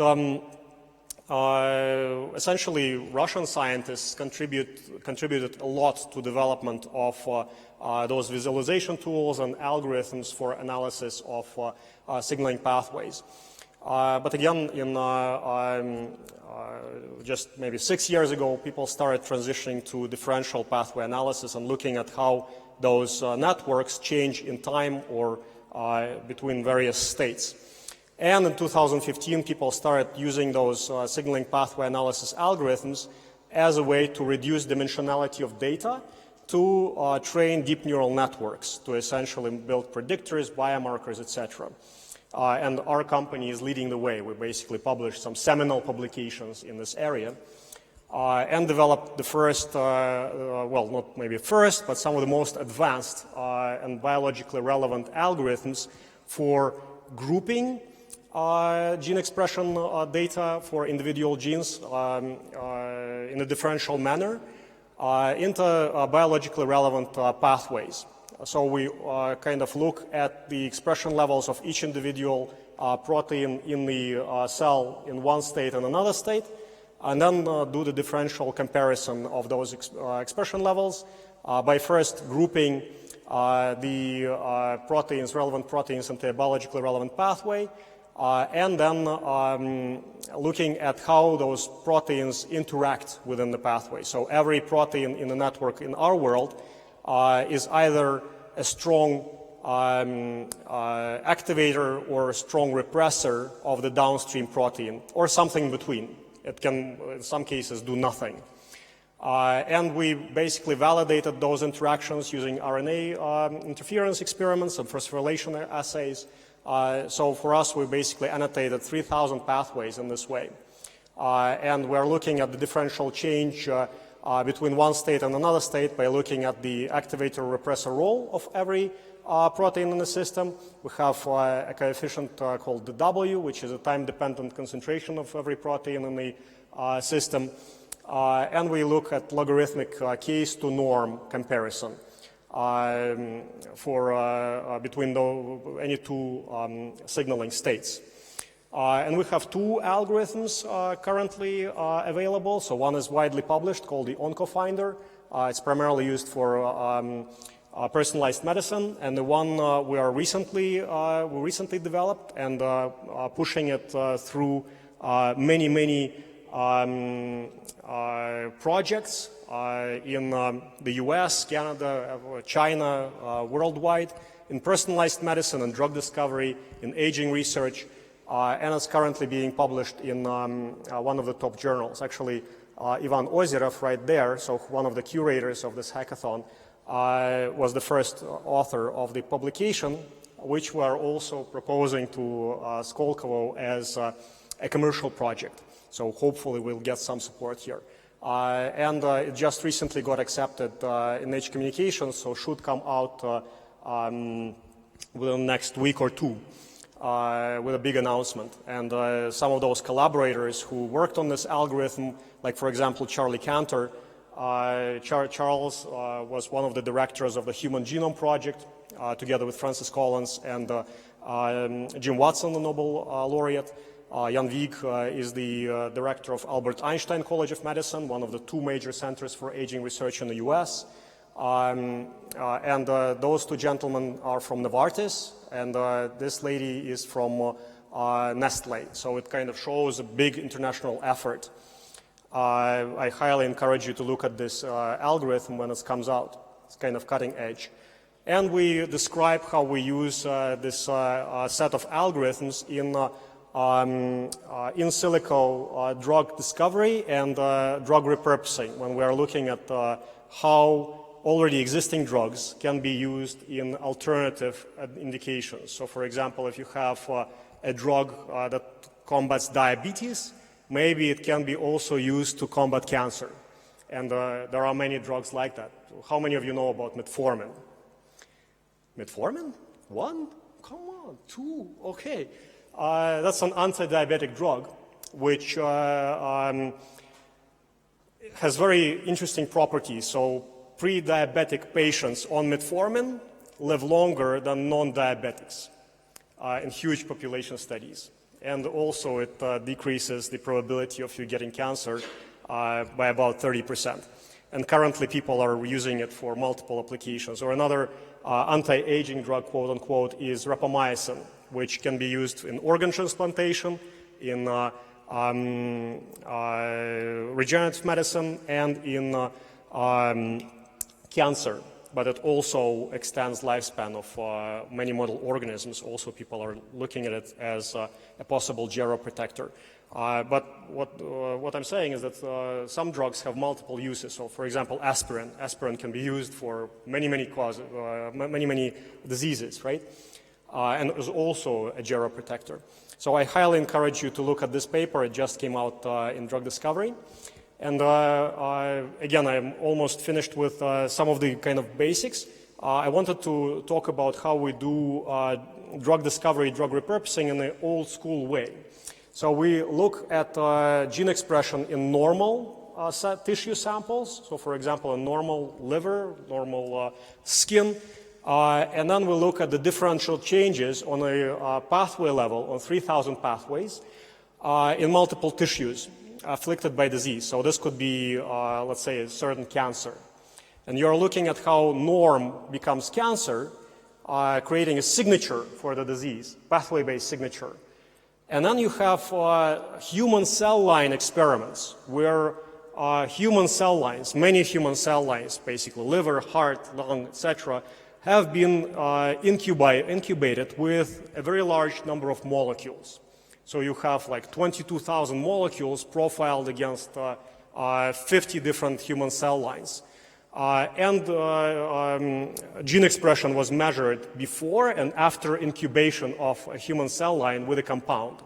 Essentially, Russian scientists contributed a lot to development of those visualization tools and algorithms for analysis of signaling pathways. But again, in just maybe 6 years ago, people started transitioning to differential pathway analysis and looking at how those networks change in time or between various states. And in 2015, people started using those signaling pathway analysis algorithms as a way to reduce dimensionality of data to train deep neural networks to essentially build predictors, biomarkers, etc. And our company is leading the way. We basically published some seminal publications in this area and developed the first, well, not maybe first, but some of the most advanced and biologically relevant algorithms for grouping gene expression data for individual genes in a differential manner into biologically relevant pathways. So we kind of look at the expression levels of each individual protein in the cell in one state and another state, and then do the differential comparison of those expression levels by first grouping the proteins, relevant proteins, into a biologically relevant pathway, and then looking at how those proteins interact within the pathway. So every protein in the network in our world is either a strong activator or a strong repressor of the downstream protein, or something in between. It can, in some cases, do nothing. And we basically validated those interactions using RNA interference experiments and phosphorylation assays. So for us, we basically annotated 3,000 pathways in this way. And we're looking at the differential change between one state and another state by looking at the activator-repressor role of every protein in the system. We have a coefficient called the W, which is a time-dependent concentration of every protein in the system. And we look at logarithmic case to norm comparison for between any two signaling states. And we have two algorithms currently available. So one is widely published, called the OncoFinder. It's primarily used for personalized medicine, and the one we recently developed and pushing it through many projects in the US, Canada, China, worldwide, in personalized medicine and drug discovery, in aging research, and it's currently being published in one of the top journals. Actually, Ivan Ozerov right there, so one of the curators of this hackathon, was the first author of the publication, which we are also proposing to Skolkovo as a commercial project. So hopefully we'll get some support here. And it just recently got accepted in Nature Communications, so should come out within the next week or two with a big announcement. And some of those collaborators who worked on this algorithm, like for example Charlie Cantor, Charles was one of the directors of the Human Genome Project, together with Francis Collins and Jim Watson, the Nobel laureate. Jan Wieg is the director of Albert Einstein College of Medicine, one of the two major centers for aging research in the US. And those two gentlemen are from Novartis, and this lady is from Nestle. So it kind of shows a big international effort. I highly encourage you to look at this algorithm when it comes out. It's kind of cutting edge. And we describe how we use this set of algorithms in silico drug discovery and drug repurposing, when we are looking at how already existing drugs can be used in alternative indications. So for example, if you have a drug that combats diabetes, maybe it can be also used to combat cancer. And there are many drugs like that. How many of you know about metformin? Metformin? One? Come on, two, okay. That's an anti-diabetic drug, which has very interesting properties. So pre-diabetic patients on metformin live longer than non-diabetics in huge population studies. and also it decreases the probability of you getting cancer by about 30%. And currently people are using it for multiple applications. Or another anti-aging drug, quote unquote, is rapamycin, which can be used in organ transplantation, in regenerative medicine, and in cancer. But it also extends lifespan of many model organisms. Also, people are looking at it as a possible geroprotector. But what I'm saying is that some drugs have multiple uses. So, for example, aspirin. Aspirin can be used for many causes, many diseases, right? And is also a geroprotector. So I highly encourage you to look at this paper. It just came out in Drug Discovery. And again, I'm almost finished with some of the kind of basics. I wanted to talk about how we do drug discovery, drug repurposing in an old school way. So we look at gene expression in normal tissue samples. So for example, a normal liver, normal skin. And then we look at the differential changes on a pathway level, on 3,000 pathways, in multiple tissues afflicted by disease. So this could be, let's say, a certain cancer. And you're looking at how norm becomes cancer, creating a signature for the disease, pathway-based signature. And then you have human cell line experiments where human cell lines, many human cell lines, basically liver, heart, lung, etc., have been incubated with a very large number of molecules. So you have like 22,000 molecules profiled against 50 different human cell lines. Gene expression was measured before and after incubation of a human cell line with a compound.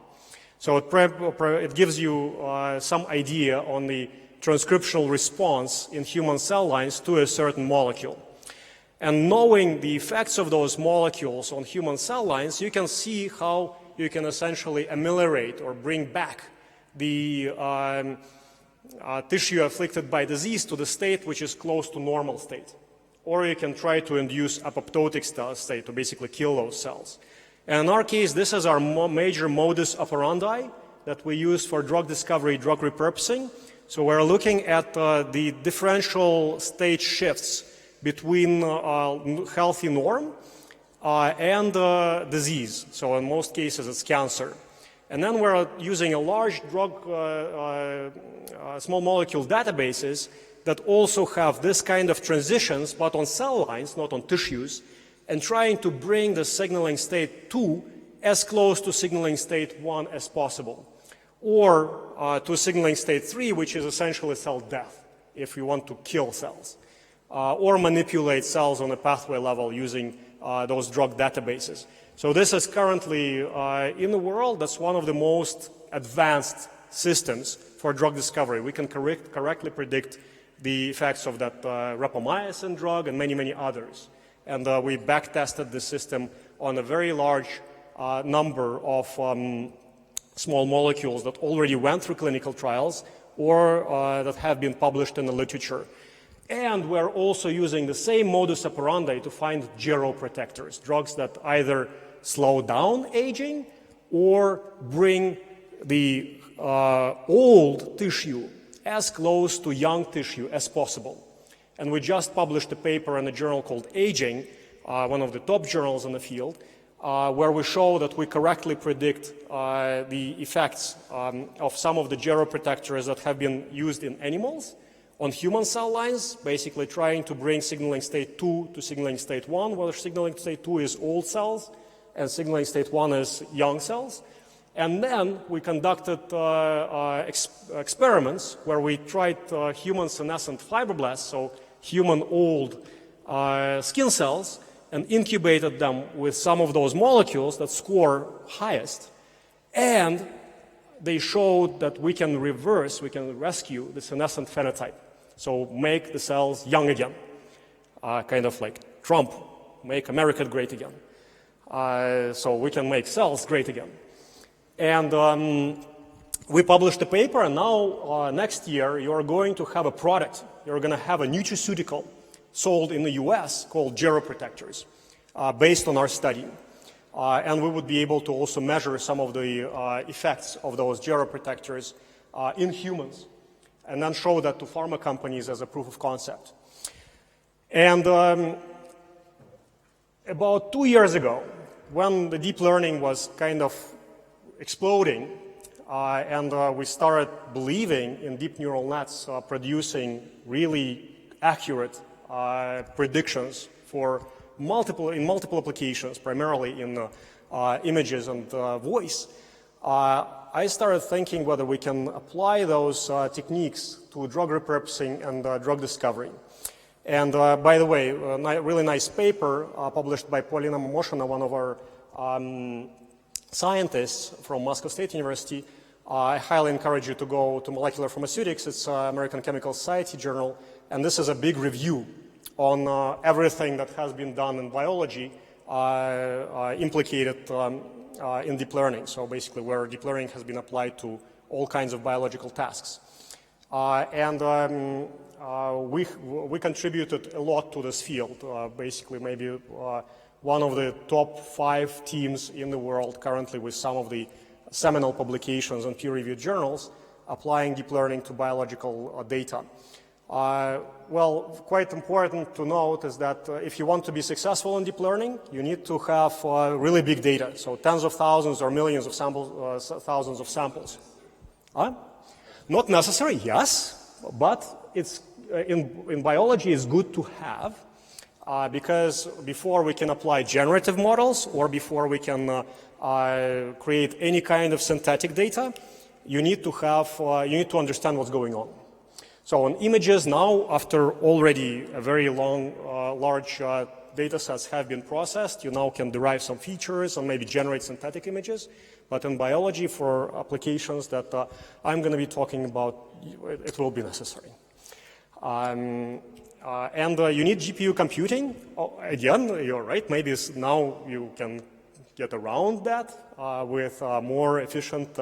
So it gives you some idea on the transcriptional response in human cell lines to a certain molecule. And knowing the effects of those molecules on human cell lines, you can see how you can essentially ameliorate or bring back the tissue afflicted by disease to the state which is close to normal state. Or you can try to induce apoptotic state to basically kill those cells. And in our case, this is our major modus operandi that we use for drug discovery, drug repurposing. So we're looking at the differential state shifts between healthy norm and disease. So in most cases, it's cancer. And then we're using a large drug, small molecule databases that also have this kind of transitions, but on cell lines, not on tissues, and trying to bring the signaling state 2 as close to signaling state 1 as possible, or to signaling state 3, which is essentially cell death, if you want to kill cells, or manipulate cells on a pathway level using those drug databases. So this is currently in the world, that's one of the most advanced systems for drug discovery. We can correctly predict the effects of that rapamycin drug and many others. And we back-tested the system on a very large number of small molecules that already went through clinical trials or that have been published in the literature. And we're also using the same modus operandi to find geroprotectors, drugs that either slow down aging or bring the old tissue as close to young tissue as possible. And we just published a paper in a journal called Aging, one of the top journals in the field, where we show that we correctly predict the effects of some of the geroprotectors that have been used in animals on human cell lines, basically trying to bring signaling state 2 to signaling state 1, where signaling state 2 is old cells and signaling state 1 is young cells. And then we conducted experiments where we tried human senescent fibroblasts, so human old skin cells, and incubated them with some of those molecules that score highest. And they showed that we can rescue the senescent phenotype. So make the cells young again, kind of like Trump, make America great again. So we can make cells great again. And we published a paper, and now next year you're going to have a product. You're going to have a nutraceutical sold in the US called geroprotectors, based on our study. and we would be able to also measure some of the effects of those gyroprotectors in humans, and then show that to pharma companies as a proof of concept. And about 2 years ago, when the deep learning was kind of exploding, and we started believing in deep neural nets producing really accurate predictions for multiple applications, primarily in images and voice, I started thinking whether we can apply those techniques to drug repurposing and drug discovery. And by the way, a really nice paper published by Paulina Momoshina, one of our scientists from Moscow State University. I highly encourage you to go to Molecular Pharmaceutics. It's American Chemical Society journal, and this is a big review on everything that has been done in biology implicated in deep learning. So basically where deep learning has been applied to all kinds of biological tasks. We contributed a lot to this field. Basically maybe one of the top 5 teams in the world currently with some of the seminal publications and peer-reviewed journals applying deep learning to biological data. Well, quite important to note is that if you want to be successful in deep learning, you need to have really big data, so tens of thousands or millions of samples, thousands of samples. Not necessary, yes, but it's in biology it's good to have because before we can apply generative models or before we can create any kind of synthetic data, you need to understand what's going on. So on images now, after already a very large data sets have been processed, you now can derive some features and maybe generate synthetic images. But in biology, for applications that I'm going to be talking about, it will be necessary. And you need GPU computing. Again, you're right. Maybe now you can get around that with more efficient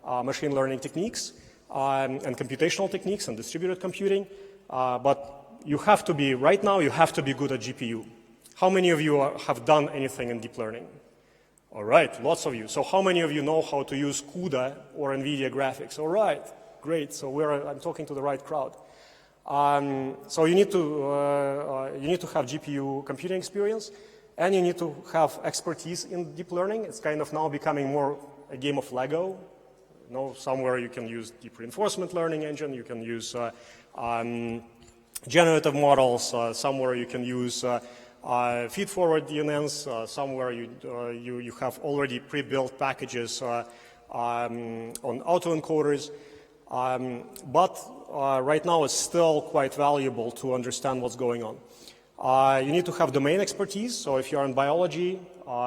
machine learning techniques. And computational techniques and distributed computing, but you have to be, right now you have to be good at GPU. How many of you have done anything in deep learning? All right, lots of you. So how many of you know how to use CUDA or NVIDIA graphics? All right, great, so I'm talking to the right crowd. So you need to have GPU computing experience, and you need to have expertise in deep learning. It's kind of now becoming more a game of Lego. Somewhere you can use deep reinforcement learning engine, you can use generative models, somewhere you can use feed-forward DNNs, somewhere you have already pre-built packages on autoencoders. But right now it's still quite valuable to understand what's going on. You need to have domain expertise, so if you're in biology,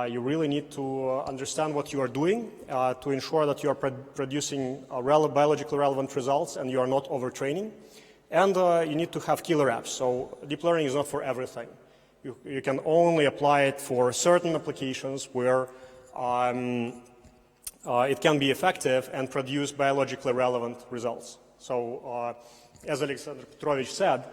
you really need to understand what you are doing to ensure that you are producing biologically relevant results and you are not overtraining. And you need to have killer apps. So deep learning is not for everything. You can only apply it for certain applications where it can be effective and produce biologically relevant results. So as Alexander Petrovich said,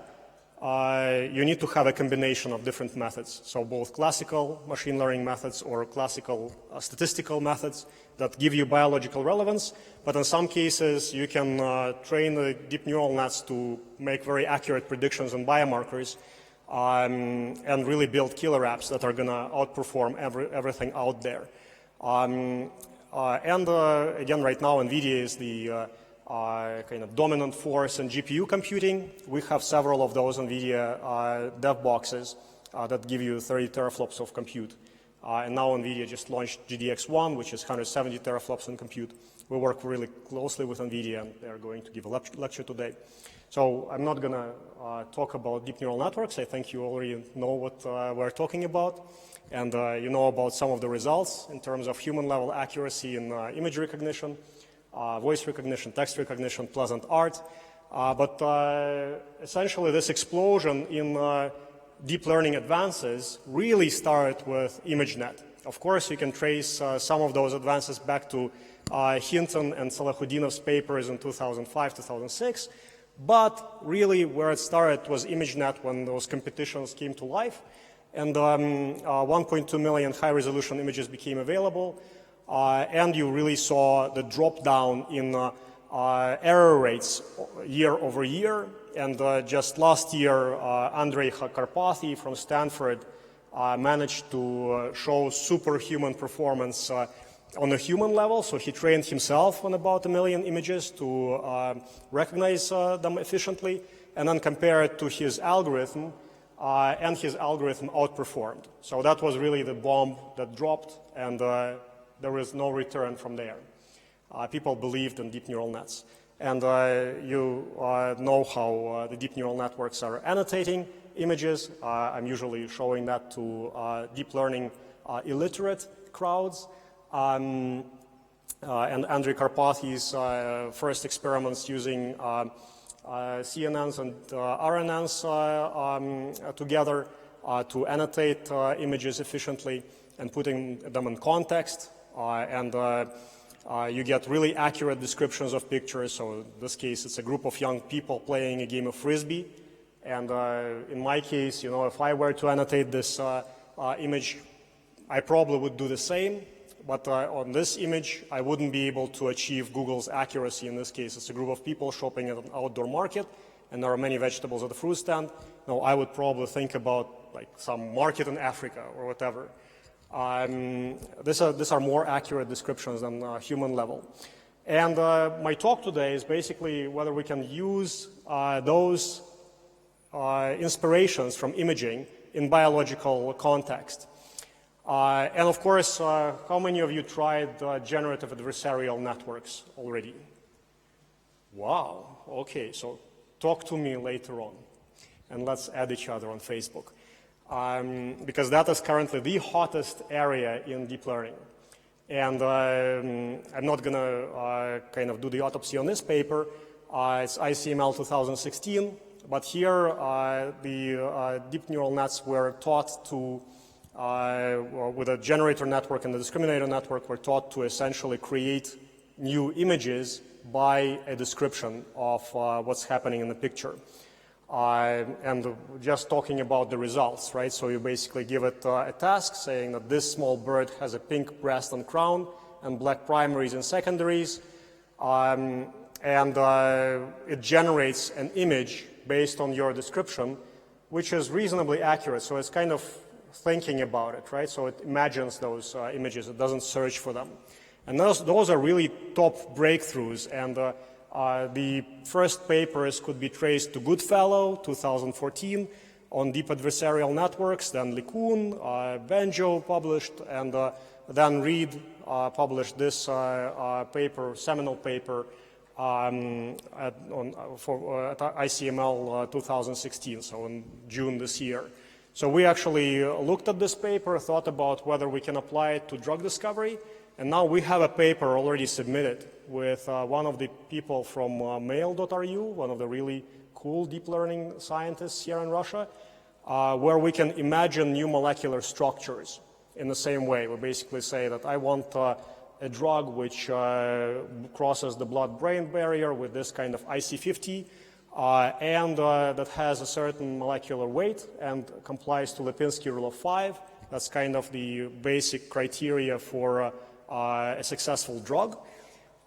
you need to have a combination of different methods. So both classical machine learning methods or classical statistical methods that give you biological relevance. But in some cases, you can train the deep neural nets to make very accurate predictions on biomarkers and really build killer apps that are going to outperform everything out there. Again, right now, NVIDIA is the kind of dominant force in GPU computing. We have several of those NVIDIA dev boxes that give you 30 teraflops of compute. And now NVIDIA just launched GDX1, which is 170 teraflops in compute. We work really closely with NVIDIA, and they're going to give a lecture today. So I'm not going to talk about deep neural networks. I think you already know what we're talking about. And you know about some of the results in terms of human-level accuracy in image recognition, voice recognition, text recognition, pleasant art. But essentially this explosion in deep learning advances really started with ImageNet. Of course, you can trace some of those advances back to Hinton and Salahudinov's papers in 2005, 2006. But really where it started was ImageNet when those competitions came to life. and 1.2 million high-resolution images became available, and you really saw the drop down in error rates year over year. And just last year, Andrei Karpathy from Stanford managed to show superhuman performance on a human level. So he trained himself on about 1 million images to recognize them efficiently, and then compare it to his algorithm, and his algorithm outperformed. So that was really the bomb that dropped, and there was no return from there. People believed in deep neural nets. And you know how the deep neural networks are annotating images. I'm usually showing that to deep learning illiterate crowds. And Andrei Karpathy's first experiments using CNNs and RNNs together to annotate images efficiently and putting them in context. You get really accurate descriptions of pictures. So in this case, it's a group of young people playing a game of Frisbee. And in my case, you know, if I were to annotate this image, I probably would do the same. But on this image, I wouldn't be able to achieve Google's accuracy. In this case, it's a group of people shopping at an outdoor market, and there are many vegetables at the fruit stand. No, I would probably think about like some market in Africa or whatever. These are more accurate descriptions than human level. And my talk today is basically whether we can use those inspirations from imaging in biological context. And of course, how many of you tried generative adversarial networks already? Wow, okay, so talk to me later on, and let's add each other on Facebook. Because that is currently the hottest area in deep learning. And I'm not going to kind of do the autopsy on this paper. It's ICML 2016, but here the deep neural nets were taught to, with a generator network and the discriminator network, were taught to essentially create new images by a description of what's happening in the picture. And just talking about the results, right? So you basically give it a task saying that this small bird has a pink breast and crown and black primaries and secondaries. And it generates an image based on your description, which is reasonably accurate. So it's kind of thinking about it, right? So it imagines those images. It doesn't search for them. And those are really top breakthroughs. And the first papers could be traced to Goodfellow, 2014, on deep adversarial networks, then LeCun, Benjo published, and then Reed published this paper, seminal paper, at ICML 2016, so in June this year. So we actually looked at this paper, thought about whether we can apply it to drug discovery, and now we have a paper already submitted with one of the people from Mail.ru, one of the really cool deep learning scientists here in Russia, where we can imagine new molecular structures in the same way. We basically say that I want a drug which crosses the blood-brain barrier with this kind of IC50 and that has a certain molecular weight and complies to Lipinski rule of 5. That's kind of the basic criteria for a successful drug.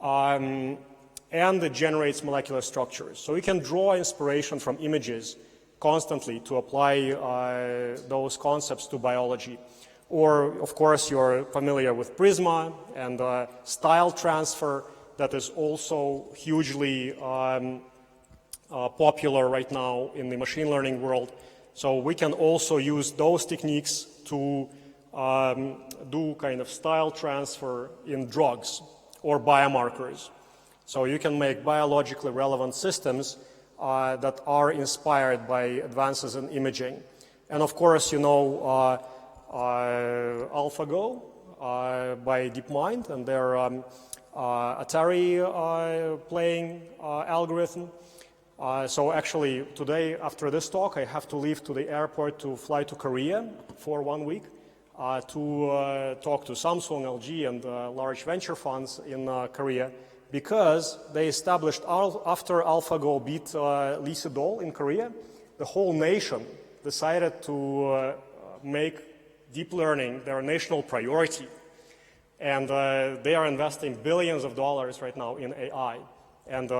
And it generates molecular structures. So we can draw inspiration from images constantly to apply those concepts to biology. Or, of course, you're familiar with Prisma and style transfer that is also hugely popular right now in the machine learning world. So we can also use those techniques to do kind of style transfer in drugs or biomarkers. So you can make biologically relevant systems that are inspired by advances in imaging. And of course, you know AlphaGo by DeepMind and their Atari playing algorithm. So actually today, after this talk, I have to leave to the airport to fly to Korea for 1 week to talk to Samsung, LG, and large venture funds in Korea, because they established, after AlphaGo beat Lee Sedol in Korea, the whole nation decided to make deep learning their national priority. And they are investing billions of dollars right now in AI. And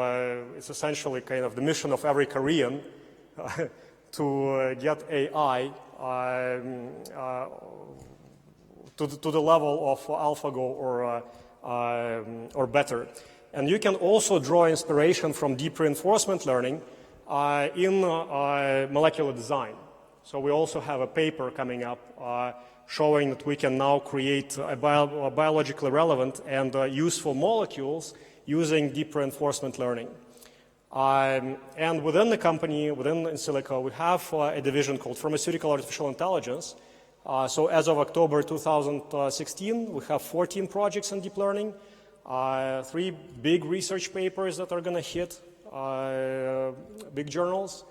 it's essentially kind of the mission of every Korean to get AI to the level of AlphaGo or better. And you can also draw inspiration from deep reinforcement learning in molecular design. So we also have a paper coming up showing that we can now create biologically relevant and useful molecules using deep reinforcement learning. And within the company, within InSilico, we have a division called Pharmaceutical Artificial Intelligence. So as of October 2016, we have 14 projects in deep learning, 3 big research papers that are going to hit big journals.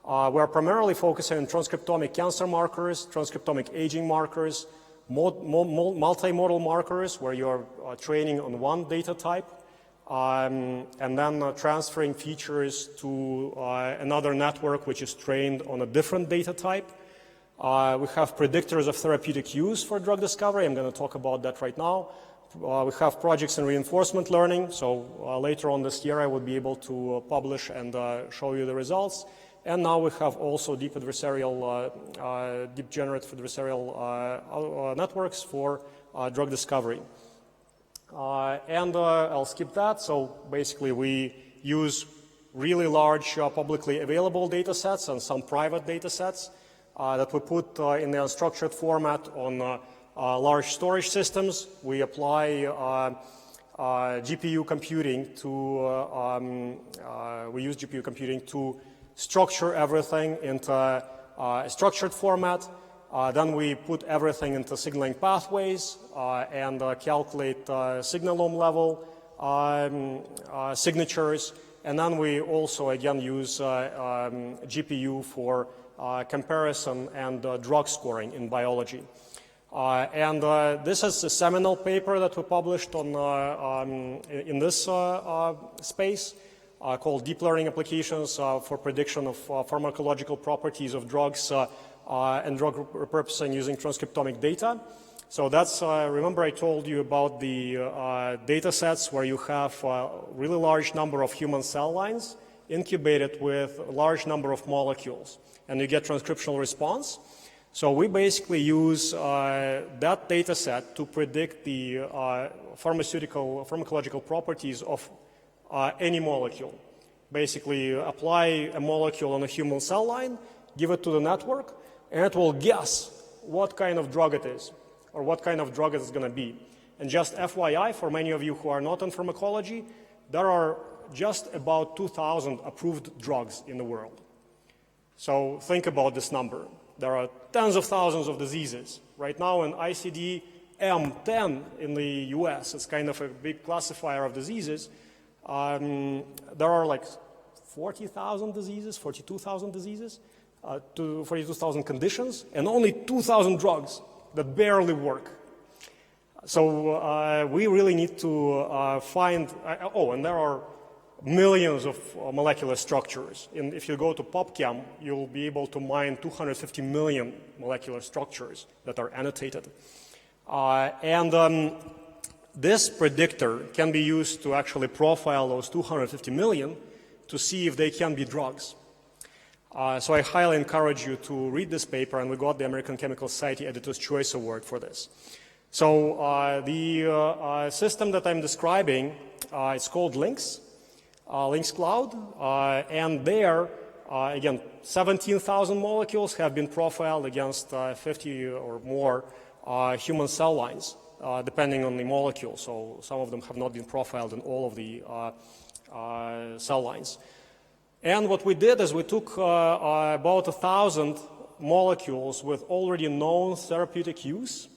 We're primarily focusing on transcriptomic cancer markers, transcriptomic aging markers, multimodal markers, where you're training on one data type, and then transferring features to another network which is trained on a different data type. We have predictors of therapeutic use for drug discovery. I'm going to talk about that right now. We have projects in reinforcement learning. So later on this year, I would be able to publish and show you the results. And now we have also deep adversarial, deep generative adversarial networks for drug discovery. And I'll skip that. So basically, we use really large publicly available data sets and some private data sets that we put in the unstructured format on large storage systems. We apply GPU computing to, we use GPU computing to structure everything into a structured format. Then we put everything into signaling pathways and calculate signalome level signatures. And then we also, again, use GPU for comparison and drug scoring in biology. And this is a seminal paper that we published on, in this space called Deep Learning Applications for Prediction of Pharmacological Properties of Drugs and Drug Repurposing Using Transcriptomic Data. So that's, remember I told you about the data sets where you have a really large number of human cell lines incubated with a large number of molecules, and you get transcriptional response. So we basically use that data set to predict the pharmacological properties of any molecule. Basically, apply a molecule on a human cell line, give it to the network, and it will guess what kind of drug it is, or what kind of drug it's going to be. And just FYI, for many of you who are not in pharmacology, there are just about 2,000 approved drugs in the world. So think about this number. There are tens of thousands of diseases. Right now in ICD-10 in the US, it's kind of a big classifier of diseases. There are like 40,000 diseases, 42,000 diseases, 42,000 conditions, and only 2,000 drugs that barely work. So we really need to find, and there are millions of molecular structures. And if you go to PubChem, you'll be able to mine 250 million molecular structures that are annotated. This predictor can be used to actually profile those 250 million to see if they can be drugs. So I highly encourage you to read this paper, and we got the American Chemical Society Editor's Choice Award for this. So the system that I'm describing is called LINX. Lynx Cloud, and there, again, 17,000 molecules have been profiled against 50 or more human cell lines, depending on the molecule. So some of them have not been profiled in all of the cell lines. And what we did is we took about 1,000 molecules with already known therapeutic use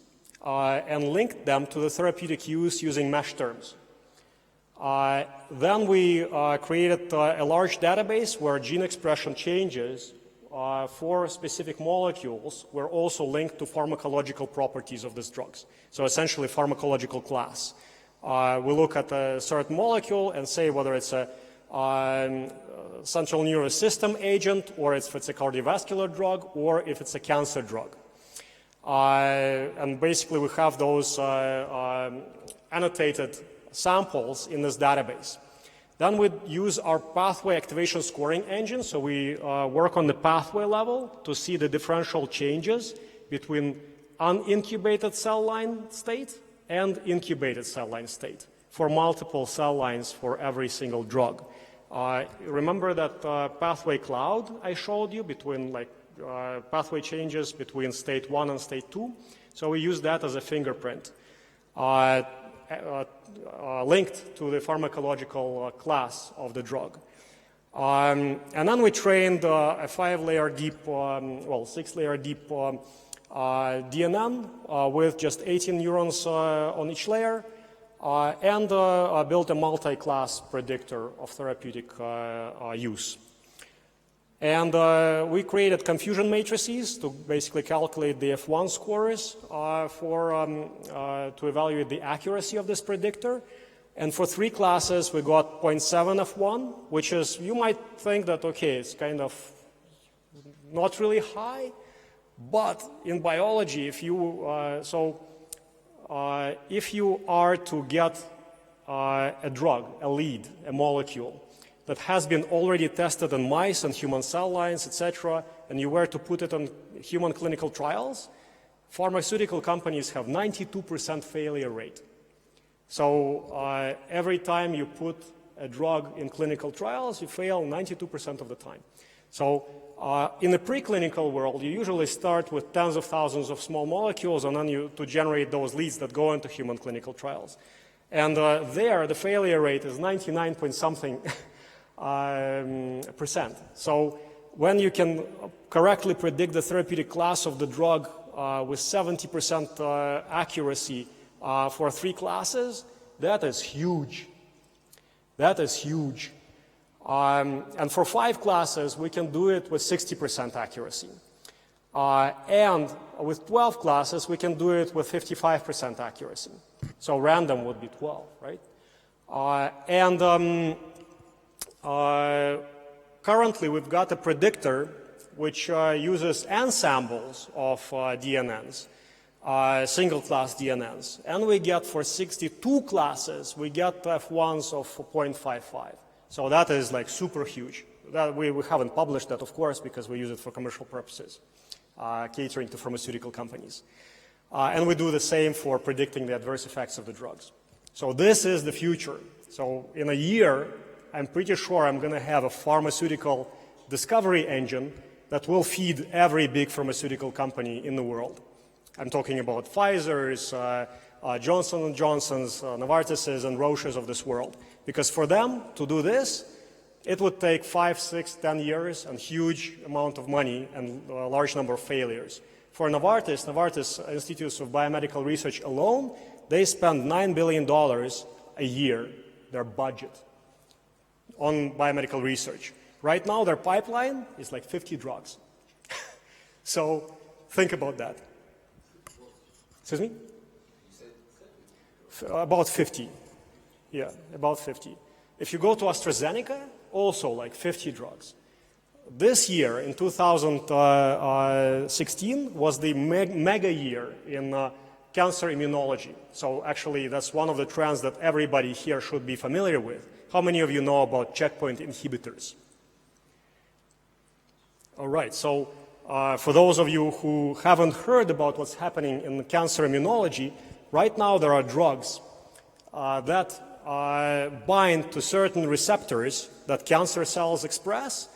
and linked them to the therapeutic use using mesh terms. Then we created a large database where gene expression changes for specific molecules were also linked to pharmacological properties of these drugs. So essentially pharmacological class. We look at a certain molecule and say whether it's a central nervous system agent, or if it's a cardiovascular drug, or if it's a cancer drug. And basically we have those annotated samples in this database. Then we use our pathway activation scoring engine, so we work on the pathway level to see the differential changes between unincubated cell line state and incubated cell line state for multiple cell lines for every single drug. Remember that pathway cloud I showed you between pathway changes between state 1 and state 2? So we use that as a fingerprint linked to the pharmacological class of the drug. And then we trained a 5-layer deep, 6-layer deep DNN with just 18 neurons on each layer, and built a multi-class predictor of therapeutic use. And we created confusion matrices to basically calculate the F1 scores to evaluate the accuracy of this predictor. And for 3 classes, we got 0.7 F1, which is, you might think that, okay, it's kind of not really high, but in biology, if you are to get a drug, a lead, a molecule, that has been already tested on mice and human cell lines, etc., and you were to put it on human clinical trials, pharmaceutical companies have 92% failure rate. So every time you put a drug in clinical trials, you fail 92% of the time. So in the preclinical world, you usually start with tens of thousands of small molecules and then to generate those leads that go into human clinical trials. And there, the failure rate is 99 point something %. So when you can correctly predict the therapeutic class of the drug with 70% accuracy for 3 classes, that is huge. That is huge. And for 5 classes, we can do it with 60% accuracy. And with 12 classes, we can do it with 55% accuracy. So random would be 12, right? Currently, we've got a predictor which uses ensembles of DNNs, single-class DNNs. And we get, for 62 classes, we get F1s of 0.55. So that is like super huge. That we haven't published that, of course, because we use it for commercial purposes, catering to pharmaceutical companies. And we do the same for predicting the adverse effects of the drugs. So this is the future. So in a year, I'm pretty sure I'm going to have a pharmaceutical discovery engine that will feed every big pharmaceutical company in the world. I'm talking about Pfizer's, Johnson & Johnson's, Novartis's, and Roche's of this world. Because for them to do this, it would take 5, 6, 10 years and huge amount of money and a large number of failures. For Novartis Institutes of Biomedical Research alone, they spend $9 billion a year, their budget, on biomedical research. Right now, their pipeline is like 50 drugs. So think about that. Excuse me? About 50. Yeah, about 50. If you go to AstraZeneca, also like 50 drugs. This year, in 2016, was the mega year in cancer immunology. So actually, that's one of the trends that everybody here should be familiar with. How many of you know about checkpoint inhibitors? All right, so for those of you who haven't heard about what's happening in cancer immunology, right now there are drugs that bind to certain receptors that cancer cells express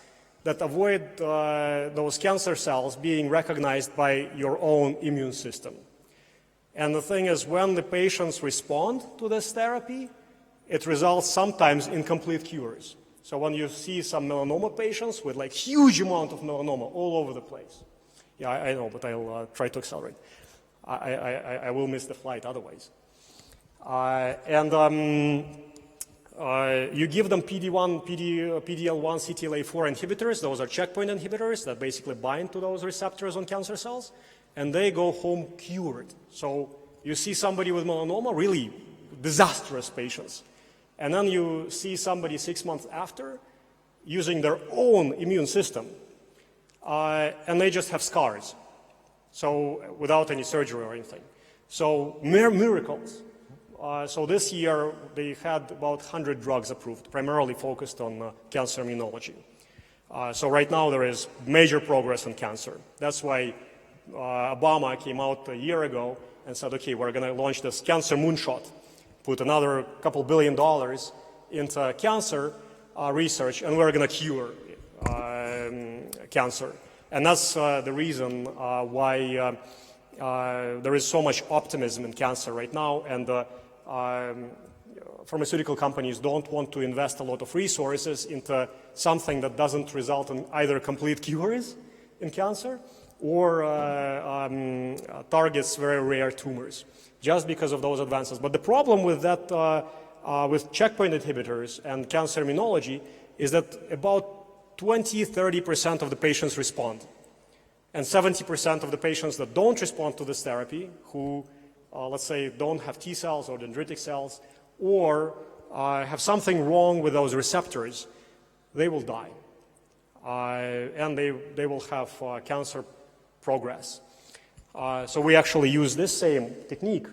that avoid those cancer cells being recognized by your own immune system. And the thing is, when the patients respond to this therapy, it results sometimes in complete cures. So when you see some melanoma patients with like huge amount of melanoma all over the place. Yeah, I know, but I'll try to accelerate. I will miss the flight otherwise. You give them PD-1, PD-L1, CTLA-4 inhibitors. Those are checkpoint inhibitors that basically bind to those receptors on cancer cells, and they go home cured. So you see somebody with melanoma, really disastrous patients. And then you see somebody 6 months after using their own immune system, and they just have scars. so without any surgery or anything. So mere miracles. So this year they had about 100 drugs approved, primarily focused on cancer immunology. So right now there is major progress in cancer. That's why Obama came out a year ago and said, okay, we're going to launch this cancer moonshot, put another couple $2 billion into cancer research, and we're going to cure cancer. And that's the reason why there is so much optimism in cancer right now, and pharmaceutical companies don't want to invest a lot of resources into something that doesn't result in either complete cures in cancer or targets very rare tumors, just because of those advances. But the problem with that, with checkpoint inhibitors and cancer immunology, is that about 20–30% of the patients respond. And 70% of the patients that don't respond to this therapy, who, let's say, don't have T cells or dendritic cells, or have something wrong with those receptors, they will die. And they will have cancer progress. So we actually use this same technique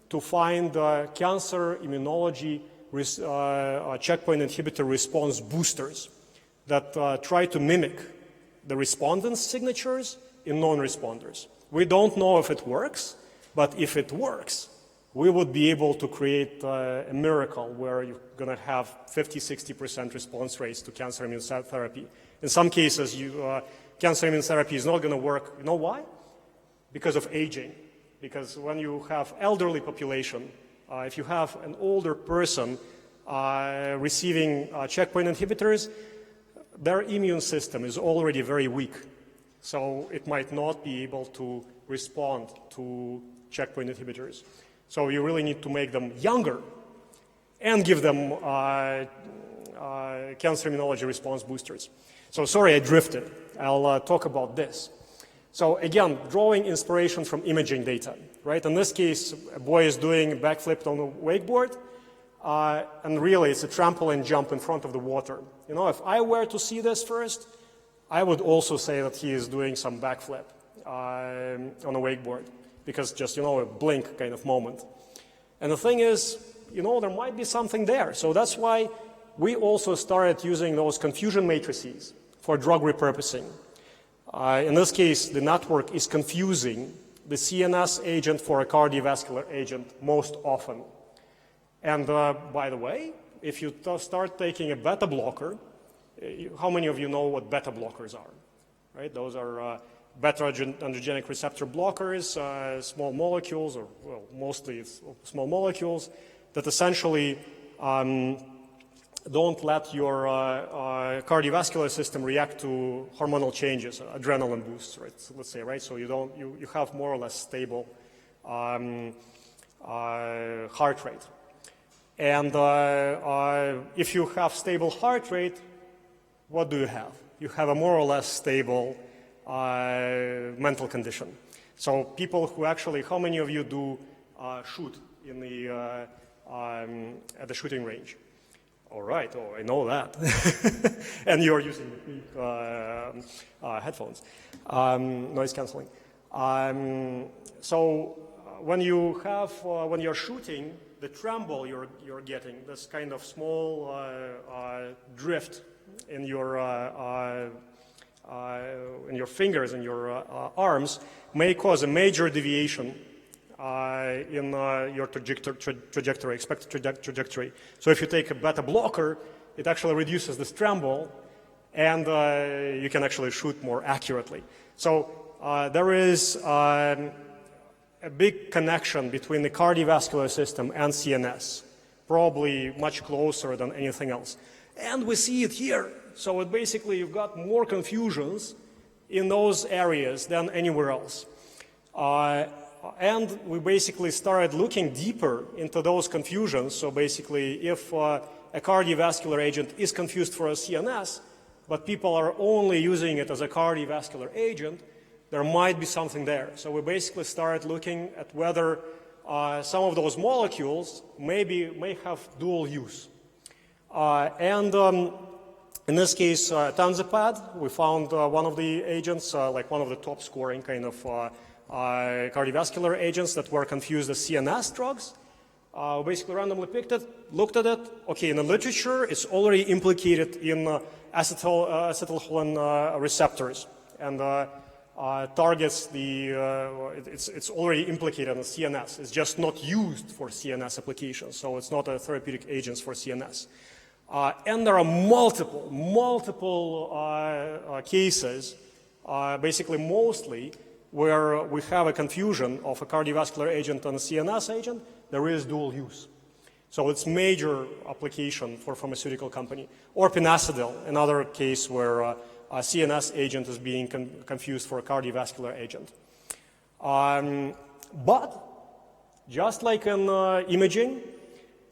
to find cancer immunology checkpoint inhibitor response boosters that try to mimic the respondents' signatures in non-responders. We don't know if it works, but if it works, we would be able to create a miracle where you're going to have 50–60% response rates to cancer immunotherapy. In some cases, cancer immunotherapy is not going to work. You know why? Because of aging. Because when you have elderly population, if you have an older person receiving checkpoint inhibitors, their immune system is already very weak. So it might not be able to respond to checkpoint inhibitors. So you really need to make them younger and give them cancer immunology response boosters. So sorry, I drifted. I'll talk about this. So again, drawing inspiration from imaging data, right? In this case, a boy is doing a backflip on a wakeboard, and really it's a trampoline jump in front of the water. You know, if I were to see this first, I would also say that he is doing some backflip on a wakeboard, because just, you know, a blink kind of moment. And the thing is, you know, there might be something there. So that's why we also started using those confusion matrices for drug repurposing. In this case, the network is confusing the CNS agent for a cardiovascular agent most often. And by the way, if you start taking a beta blocker, how many of you know what beta blockers are? Right? Those are beta-androgenic receptor blockers, small molecules, or well, mostly it's small molecules, that essentially don't let your cardiovascular system react to hormonal changes, adrenaline boosts, right? So let's say, right? So you have more or less stable heart rate. And if you have stable heart rate, what do you have? You have a more or less stable mental condition. So people who actually, how many of you do shoot in the at the shooting range? All right, I know that. And you're using headphones, noise canceling. So when you're shooting, the tremble you're getting, this kind of small drift in your fingers and your arms may cause a major deviation in your trajectory, expected trajectory. So if you take a beta blocker, it actually reduces this tremble, and you can actually shoot more accurately. So there is a big connection between the cardiovascular system and CNS, probably much closer than anything else. And we see it here. So it basically, you've got more confusions in those areas than anywhere else. And we basically started looking deeper into those confusions. So basically, if a cardiovascular agent is confused for a CNS, but people are only using it as a cardiovascular agent, there might be something there. So we basically started looking at whether some of those molecules may have dual use. In this case, tanzapad, we found one of the agents, like one of the top scoring kind of cardiovascular agents that were confused as CNS drugs. Basically randomly picked it, looked at it. Okay, in the literature, it's already implicated in acetylcholine receptors and targets the, it's already implicated in the CNS. It's just not used for CNS applications, so it's not a therapeutic agent for CNS. And there are multiple cases, basically mostly, where we have a confusion of a cardiovascular agent and a CNS agent. There is dual use. So it's major application for pharmaceutical company. Or pinacidil, another case where a CNS agent is being confused for a cardiovascular agent. But just like in imaging,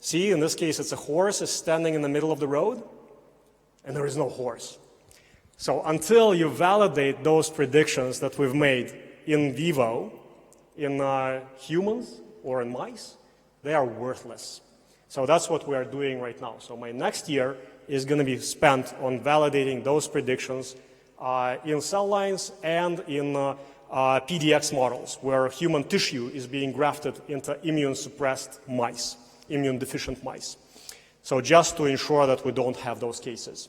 see, in this case, it's a horse is standing in the middle of the road, and there is no horse. So until you validate those predictions that we've made in vivo, in humans or in mice, they are worthless. So that's what we are doing right now. So my next year is going to be spent on validating those predictions in cell lines and in PDX models, where human tissue is being grafted into immune-suppressed mice, immune-deficient mice. So just to ensure that we don't have those cases.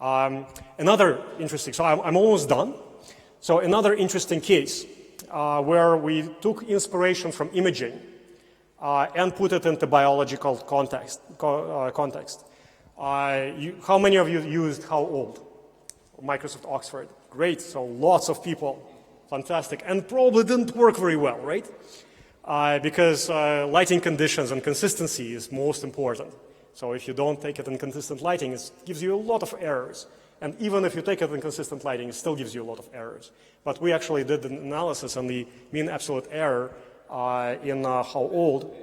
Another interesting, so I'm almost done. So another interesting case where we took inspiration from imaging and put it into biological context. How many of you used How Old? Microsoft Oxford. Great, so lots of people. Fantastic. And probably didn't work very well, right? Because lighting conditions and consistency is most important. So if you don't take it in consistent lighting, it gives you a lot of errors. And even if you take it in consistent lighting, it still gives you a lot of errors. But we actually did an analysis on the mean absolute error in How Old.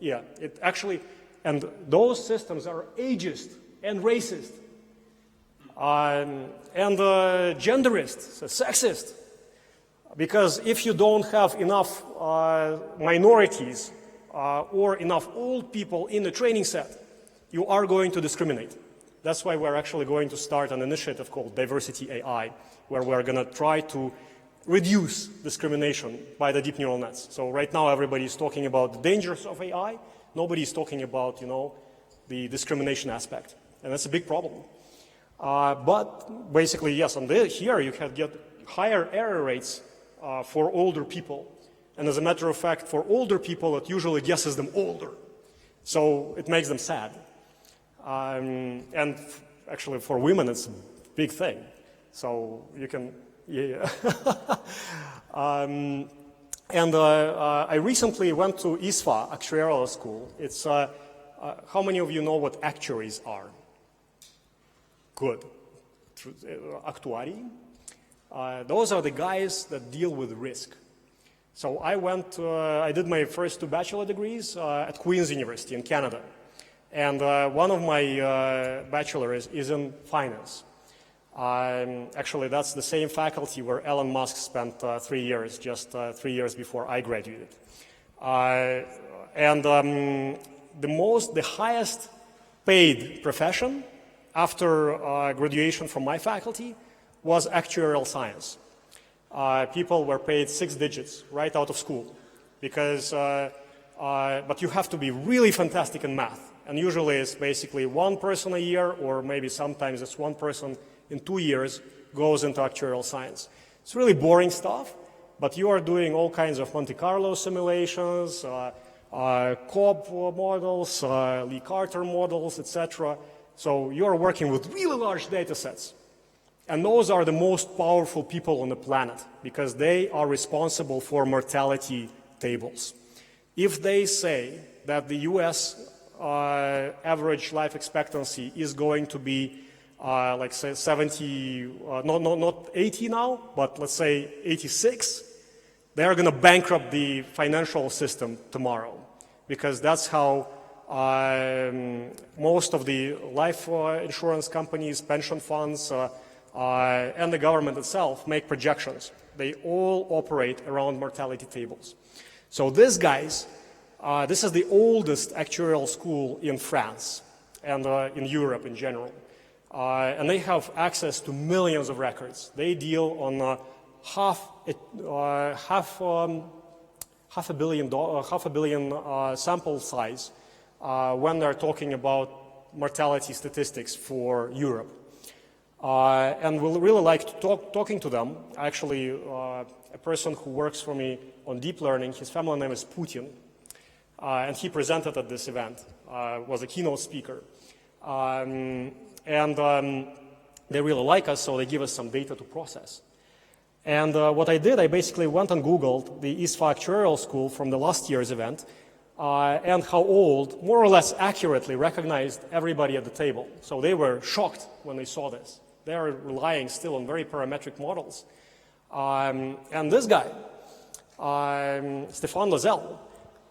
Yeah, it actually, and those systems are ageist and racist and genderist, so sexist. Because if you don't have enough minorities or enough old people in the training set, you are going to discriminate. That's why we're actually going to start an initiative called Diversity AI, where we're going to try to reduce discrimination by the deep neural nets. So right now everybody is talking about the dangers of AI. Nobody is talking about, the discrimination aspect. And that's a big problem. But basically, yes, here you can get higher error rates for older people. And as a matter of fact, for older people, it usually guesses them older. So it makes them sad. And actually for women, it's a big thing. So you can, yeah. And I recently went to ISFA, actuarial school. It's, how many of you know what actuaries are? Good. Actuary. Those are the guys that deal with risk. So I did my first 2 bachelor degrees at Queen's University in Canada. And one of my bachelors is in finance. Actually, that's the same faculty where Elon Musk spent 3 years, just 3 years before I graduated. And the highest paid profession after graduation from my faculty was actuarial science. People were paid 6 digits right out of school because, but you have to be really fantastic in math. And usually it's basically 1 person a year, or maybe sometimes it's 1 person in 2 years goes into actuarial science. It's really boring stuff, but you are doing all kinds of Monte Carlo simulations, Cobb models, Lee Carter models, etc. So you are working with really large data sets. And those are the most powerful people on the planet because they are responsible for mortality tables. If they say that the US average life expectancy is going to be like say 70, not 80 now, but let's say 86, they are going to bankrupt the financial system tomorrow because that's how most of the life insurance companies, pension funds, and the government itself make projections. They all operate around mortality tables. So these guys, this is the oldest actuarial school in France and in Europe in general. And they have access to millions of records. They deal on half a billion sample size when they're talking about mortality statistics for Europe. And we'll really like to talking to them. Actually, a person who works for me on deep learning, his family name is Putin, and he presented at this event, was a keynote speaker. They really like us, so they give us some data to process. And what I did, I basically went and Googled the ISFA actuarial school from the last year's event, and how old, more or less accurately recognized everybody at the table. So they were shocked when they saw this. They are relying still on very parametric models. And this guy, Stéphane Loisel,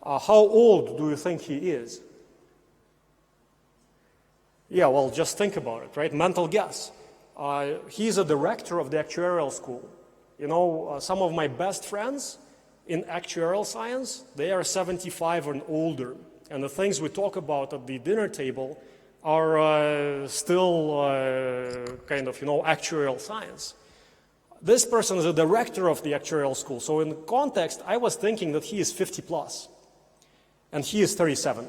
how old do you think he is? Yeah, well, just think about it, right? Mental guess. He's a director of the actuarial school. You know, some of my best friends in actuarial science, they are 75 and older. And the things we talk about at the dinner table are still kind of, you know, actuarial science. This person is a director of the actuarial school. So in context, I was thinking that he is 50 plus. And he is 37.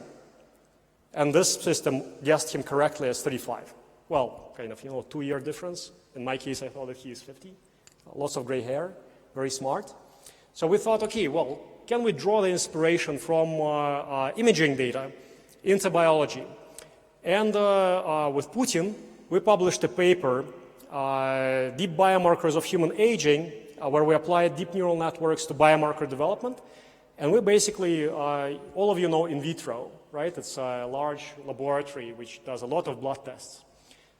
And this system guessed him correctly as 35. Well, kind of, you know, 2-year difference. In my case, I thought that he is 50. Lots of gray hair, very smart. So we thought, okay, well, can we draw the inspiration from imaging data into biology? And with Putin, we published a paper, Deep Biomarkers of Human Aging, where we applied deep neural networks to biomarker development. And we basically, all of you know in vitro, right? It's a large laboratory which does a lot of blood tests.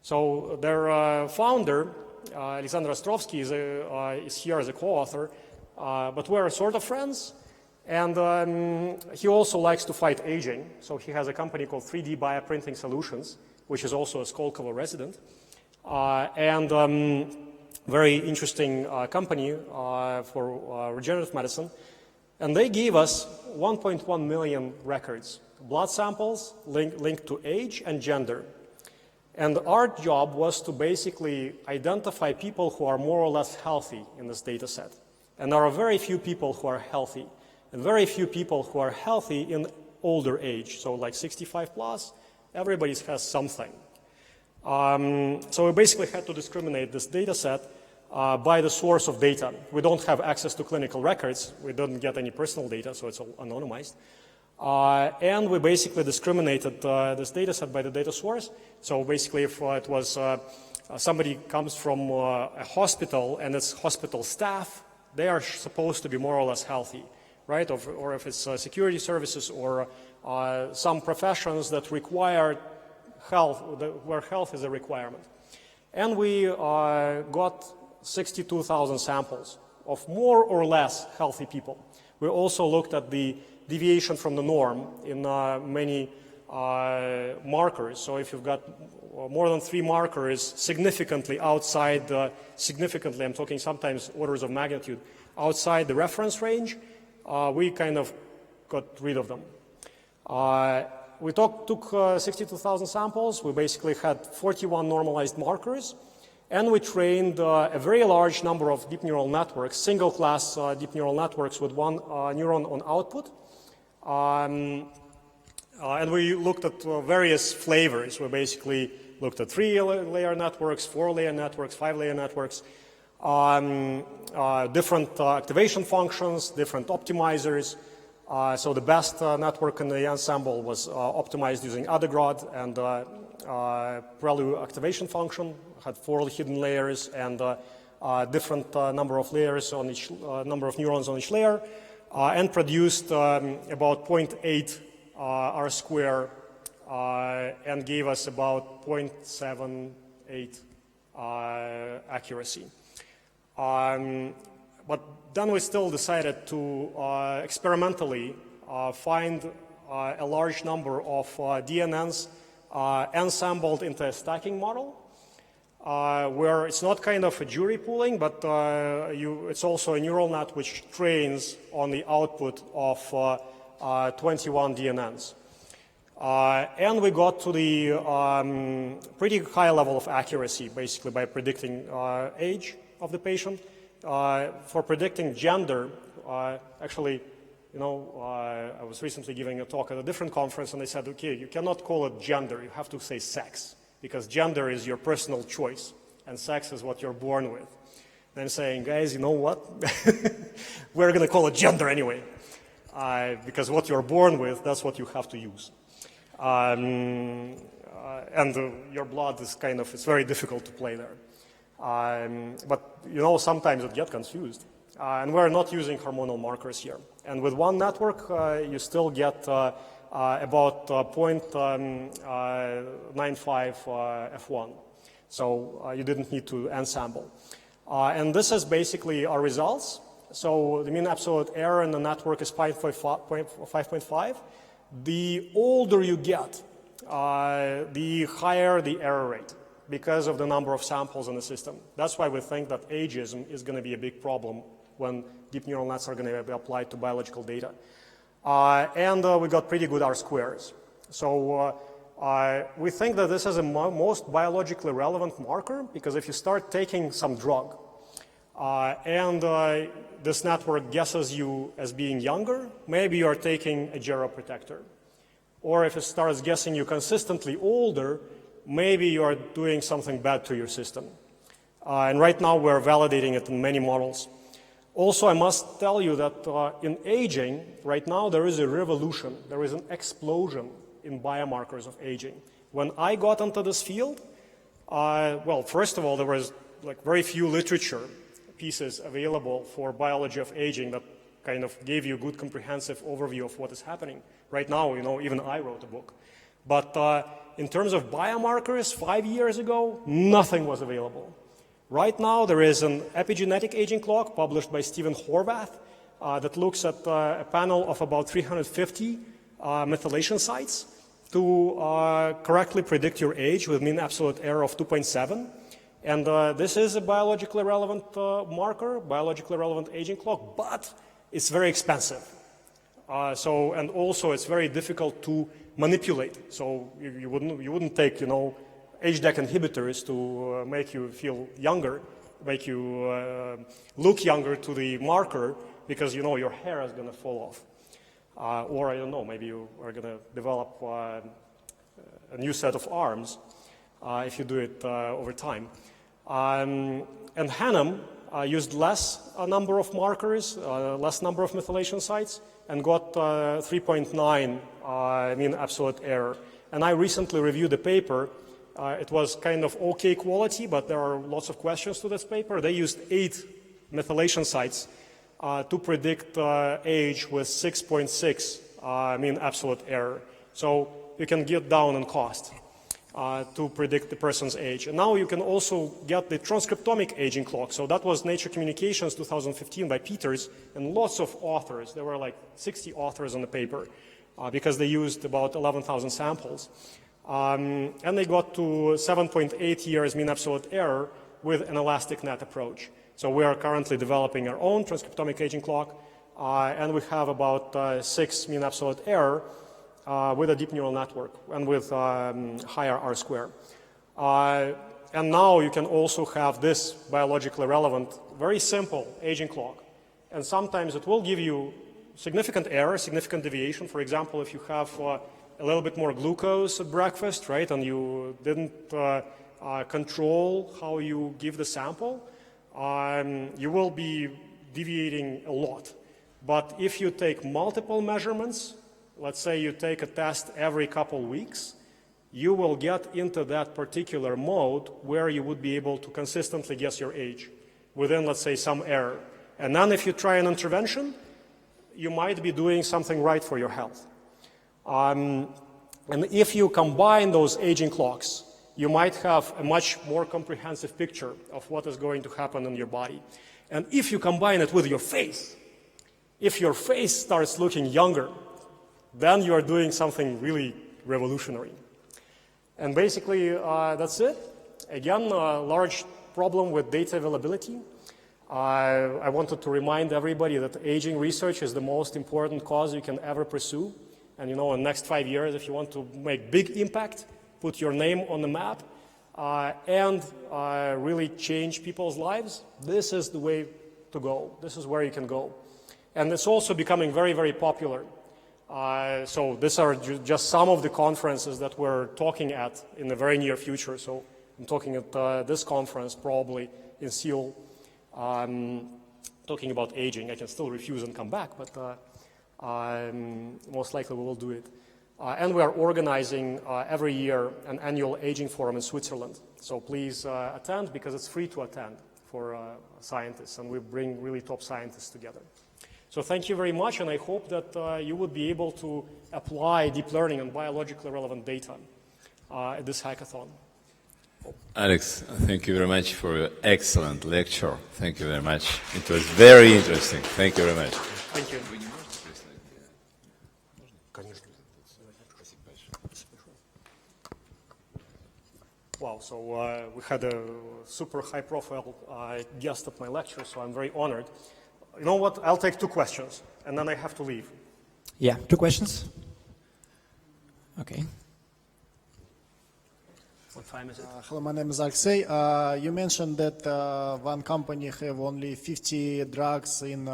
So their founder, Alexander Ostrovsky, is here as a co-author, but we're sort of friends. And he also likes to fight aging. So he has a company called 3D Bioprinting Solutions, which is also a Skolkovo resident. Very interesting company for regenerative medicine. And they gave us 1.1 million records, blood samples linked to age and gender. And our job was to basically identify people who are more or less healthy in this data set. And there are very few people who are healthy, and very few people who are healthy in older age. So like 65 plus, everybody has something. So we basically had to discriminate this data set by the source of data. We don't have access to clinical records. We don't get any personal data, so it's all anonymized. And we basically discriminated this data set by the data source. So basically, if it was somebody comes from a hospital and it's hospital staff, they are supposed to be more or less healthy, right? Or if it's security services or some professions that require health, where health is a requirement. And we got 62,000 samples of more or less healthy people. We also looked at the deviation from the norm in many markers. So if you've got more than 3 markers significantly outside, significantly, I'm talking sometimes orders of magnitude, outside the reference range, we kind of got rid of them. We took 62,000 samples. We basically had 41 normalized markers. And we trained a very large number of deep neural networks, single-class deep neural networks with 1 neuron on output. And we looked at various flavors. We basically looked at 3-layer networks, 4-layer networks, 5-layer networks, different activation functions, different optimizers. So the best network in the ensemble was optimized using Adegrad and Prelude activation function, had 4 hidden layers and different number of layers on each, number of neurons on each layer, and produced about 0.8 R square and gave us about 0.78 accuracy. But then we still decided to experimentally find a large number of DNNs ensembled into a stacking model, where it's not kind of a jury pooling, but it's also a neural net which trains on the output of 21 DNNs. And we got to the pretty high level of accuracy, basically by predicting age of the patient. for predicting gender, actually, I was recently giving a talk at a different conference, and they said, okay, you cannot call it gender, you have to say sex, because gender is your personal choice, and sex is what you're born with. And I'm saying, guys, you know what? We're going to call it gender anyway, because what you're born with, that's what you have to use. And your blood is it's very difficult to play there. But, sometimes it gets confused. And we're not using hormonal markers here. And with one network, you still get about 0.95 F1. So you didn't need to ensemble. And this is basically our results. So the mean absolute error in the network is 5.5. The older you get, the higher the error rate because of the number of samples in the system. That's why we think that ageism is going to be a big problem when deep neural nets are going to be applied to biological data. And we got pretty good R-squares. So we think that this is the most biologically relevant marker, because if you start taking some drug and this network guesses you as being younger, maybe you are taking a geroprotector. Or if it starts guessing you consistently older, maybe you are doing something bad to your system. And right now we're validating it in many models. Also, I must tell you that in aging, right now there is a revolution, there is an explosion in biomarkers of aging. When I got into this field, well, first of all, there was very few literature pieces available for biology of aging that kind of gave you a good comprehensive overview of what is happening. Right now, even I wrote a book. But in terms of biomarkers, 5 years ago, nothing was available. Right now, there is an epigenetic aging clock published by Stephen Horvath that looks at a panel of about 350 methylation sites to correctly predict your age with mean absolute error of 2.7. And this is a biologically relevant marker, biologically relevant aging clock, but it's very expensive. And also it's very difficult to manipulate. So you wouldn't take, age-deck inhibitors to make you feel younger, make you look younger to the marker, because your hair is going to fall off. Or I don't know, maybe you are going to develop a new set of arms if you do it over time. And Hannum used less number of markers, less number of methylation sites, and got 3.9 mean absolute error. And I recently reviewed the paper. It was kind of okay quality, but there are lots of questions to this paper. They used 8 methylation sites to predict age with 6.6 mean absolute error. So you can get down in cost to predict the person's age. And now you can also get the transcriptomic aging clock. So that was Nature Communications 2015 by Peters and lots of authors. There were 60 authors on the paper because they used about 11,000 samples. And they got to 7.8 years mean absolute error with an elastic net approach. So we are currently developing our own transcriptomic aging clock, and we have about 6 mean absolute error with a deep neural network and with higher R-square. And now you can also have this biologically relevant, very simple aging clock. And sometimes it will give you significant error, significant deviation. For example, if you have a little bit more glucose at breakfast, right, and you didn't control how you give the sample, you will be deviating a lot. But if you take multiple measurements, let's say you take a test every couple weeks, you will get into that particular mode where you would be able to consistently guess your age within, let's say, some error. And then if you try an intervention, you might be doing something right for your health. And if you combine those aging clocks, you might have a much more comprehensive picture of what is going to happen in your body. And if you combine it with your face, if your face starts looking younger, then you are doing something really revolutionary. And basically, that's it. Again, a large problem with data availability. I wanted to remind everybody that aging research is the most important cause you can ever pursue. And in the next 5 years, if you want to make big impact, put your name on the map, and really change people's lives, this is the way to go. This is where you can go. And it's also becoming very, very popular. So these are just some of the conferences that we're talking at in the very near future. So I'm talking at this conference probably in Seoul, talking about aging. I can still refuse and come back, but most likely we will do it. And we are organizing every year an annual aging forum in Switzerland. So please attend, because it's free to attend for scientists, and we bring really top scientists together. So thank you very much, and I hope that you would be able to apply deep learning and biologically relevant data at this hackathon. Alex, thank you very much for your excellent lecture. Thank you very much. It was very interesting. Thank you very much. Thank you. Wow, so we had a super high-profile guest at my lecture, so I'm very honored. You know what? I'll take 2 questions, and then I have to leave. Yeah, 2 questions. Okay. What time is it? Hello, my name is Alexei. You mentioned that one company have only 50 drugs in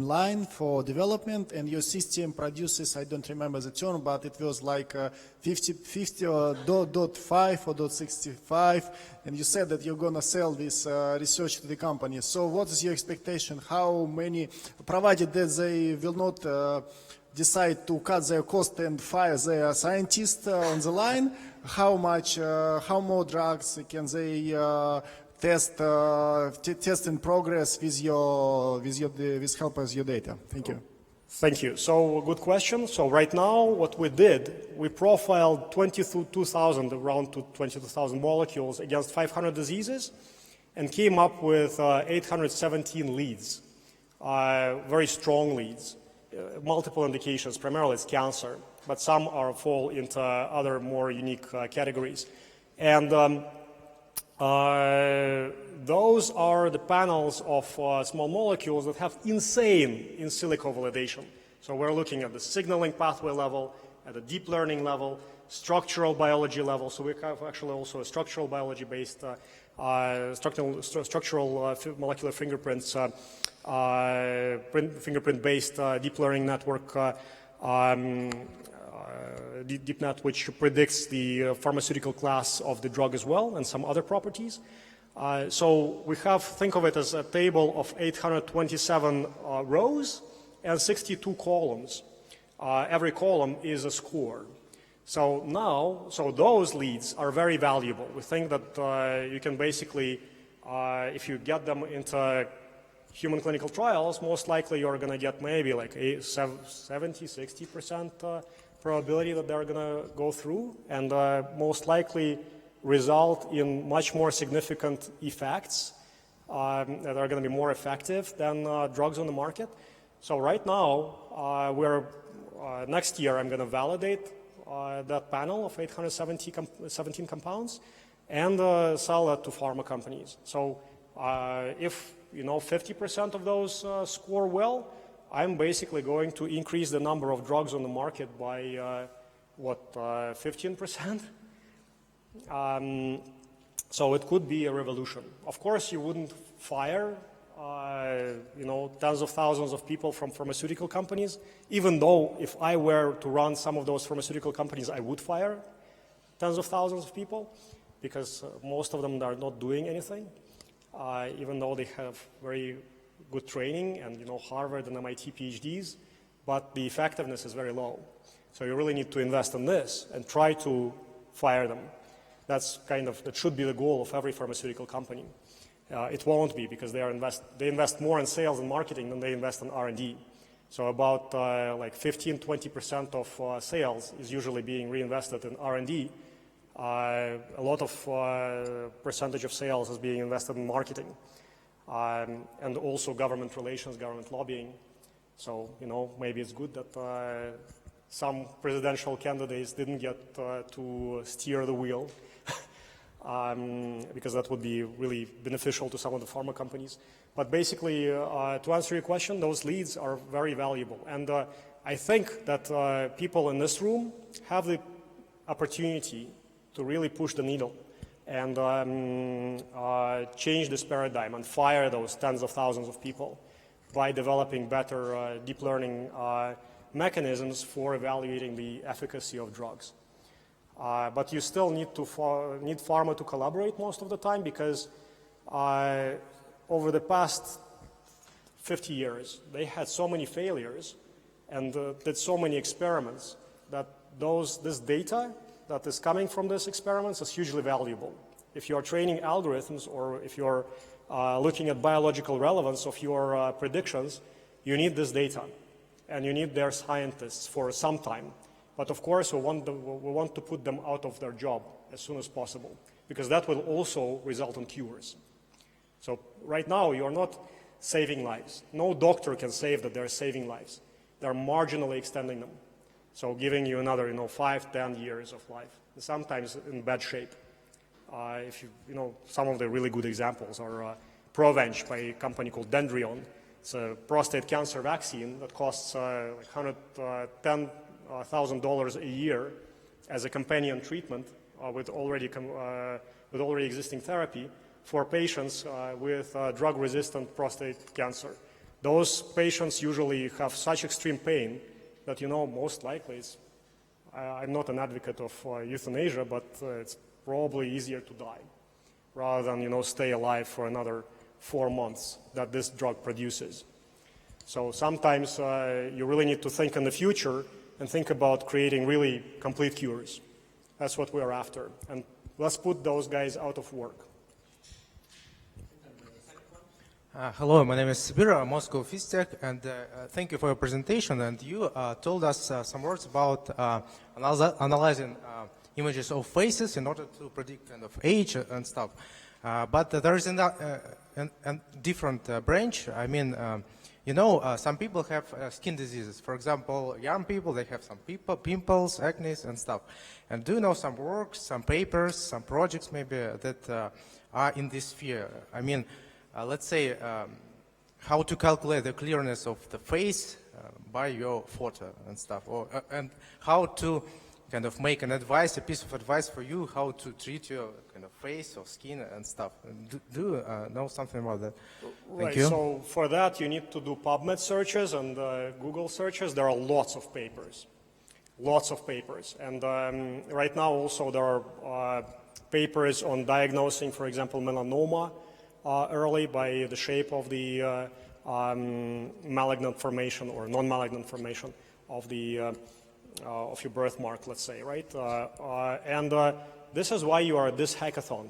line for development, and your system produces, I don't remember the term, but it was like 50 or .5 or .65, and you said that you're going to sell this research to the company. So what is your expectation? How many, provided that they will not decide to cut their cost and fire their scientists on the line, how more drugs can they test in progress with help of your data? Thank you. Thank you. So good question. So right now, what we did, we profiled 22,000, around 22,000 molecules against 500 diseases, and came up with 817 leads, very strong leads. Multiple indications, primarily it's cancer, but some fall into other more unique categories. And those are the panels of small molecules that have insane in silico validation. So we're looking at the signaling pathway level, at the deep learning level, structural biology level. So we have actually also a structural biology-based, structural molecular fingerprints, fingerprint-based deep learning network, DeepNet, which predicts the pharmaceutical class of the drug as well, and some other properties. So we have, think of it as a table of 827 rows and 62 columns. Every column is a score. So now, those leads are very valuable. We think that you can basically, if you get them into human clinical trials, most likely you're going to get maybe like 70-60% probability that they're going to go through, and most likely result in much more significant effects that are going to be more effective than drugs on the market. So right now, next year I'm going to validate that panel of 817 compounds and sell that to pharma companies. So if 50% of those score well, I'm basically going to increase the number of drugs on the market by 15%. So it could be a revolution. Of course, you wouldn't fire tens of thousands of people from pharmaceutical companies, even though if I were to run some of those pharmaceutical companies, I would fire tens of thousands of people, because most of them are not doing anything, even though they have very good training and Harvard and MIT PhDs, but the effectiveness is very low. So you really need to invest in this and try to fire them. That should be the goal of every pharmaceutical company. It won't be, because they invest more in sales and marketing than they invest in R&D. So about 15-20% of sales is usually being reinvested in R&D. A lot of percentage of sales is being invested in marketing, and also government relations, government lobbying. So maybe it's good that some presidential candidates didn't get to steer the wheel. Because that would be really beneficial to some of the pharma companies. But basically, to answer your question, those leads are very valuable. And I think that people in this room have the opportunity to really push the needle and change this paradigm and fire those tens of thousands of people by developing better deep learning mechanisms for evaluating the efficacy of drugs. But you still need pharma to collaborate most of the time, because over the past 50 years, they had so many failures and did so many experiments that this data that is coming from these experiments is hugely valuable. If you're training algorithms, or if you're looking at biological relevance of your predictions, you need this data, and you need their scientists for some time. But of course, we want to put them out of their job as soon as possible, because that will also result in cures. So right now, you're not saving lives. No doctor can say that they're saving lives. They're marginally extending them. So giving you another, 5, 10 years of life, sometimes in bad shape. If some of the really good examples are Provenge by a company called Dendrion. It's a prostate cancer vaccine that costs $110,000 a year as a companion treatment with already existing therapy for patients with drug-resistant prostate cancer. Those patients usually have such extreme pain that, most likely I'm not an advocate of euthanasia, but it's probably easier to die rather than, stay alive for another 4 months that this drug produces. So sometimes you really need to think in the future and think about creating really complete cures. That's what we're after. And let's put those guys out of work. Hello, my name is Sibira, Moscow Fistech, and thank you for your presentation. And you told us some words about analyzing images of faces in order to predict kind of age and stuff. But there is a different branch. I mean, some people have skin diseases. For example, young people, they have some pimples, acne, and stuff. And do you know some works, some papers, some projects maybe that are in this sphere? I mean, let's say how to calculate the clearness of the face by your photo and stuff, and how to kind of make a piece of advice for you how to treat your kind of face or skin and stuff. Do you know something about that? Right, Thank you. so for that you need to do PubMed searches and Google searches. There are lots of papers. And right now also there are papers on diagnosing, for example, melanoma early by the shape of the malignant formation or non-malignant formation of the of your birthmark, let's say, right? And this is why you are at this hackathon.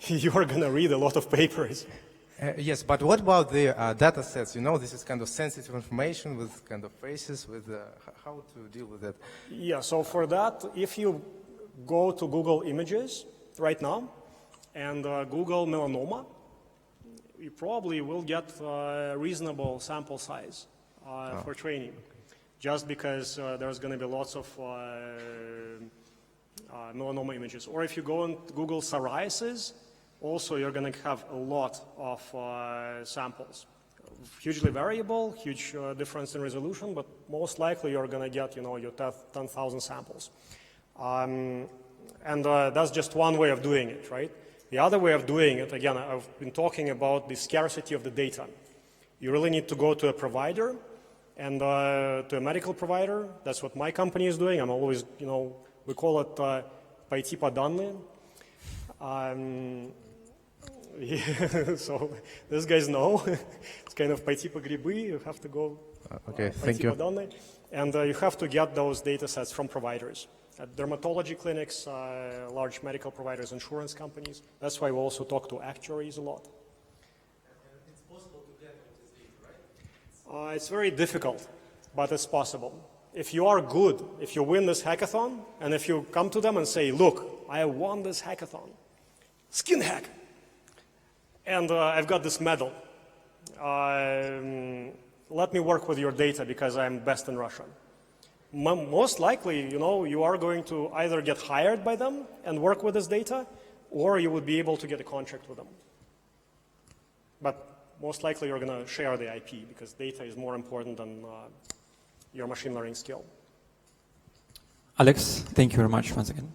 You are going to read a lot of papers. Yes, but what about the data sets? This is kind of sensitive information with kind of faces, with how to deal with that? Yeah, so for that, if you go to Google Images right now and Google melanoma, you probably will get a reasonable sample size for training. Just because there's going to be lots of melanoma images. Or if you go and Google psoriasis, also you're going to have a lot of samples. Hugely variable, huge difference in resolution, but most likely you're going to get, your 10,000 samples. And that's just one way of doing it, right? The other way of doing it, again, I've been talking about the scarcity of the data. You really need to go to a provider and to a medical provider. That's what my company is doing. I'm always, we call it пойти по данные. So these guys know. It's kind of пойти по грибы. You have to go okay, thank you. по данные. And you have to get those data sets from providers. At dermatology clinics, large medical providers, insurance companies. That's why we also talk to actuaries a lot. It's very difficult, but it's possible. If you are good, if you win this hackathon, and if you come to them and say, look, I won this hackathon, Skinhack, and I've got this medal, let me work with your data because I'm best in Russia. Most likely, you are going to either get hired by them and work with this data, or you would be able to get a contract with them. But most likely you're going to share the IP because data is more important than your machine learning skill. Alex, thank you very much once again.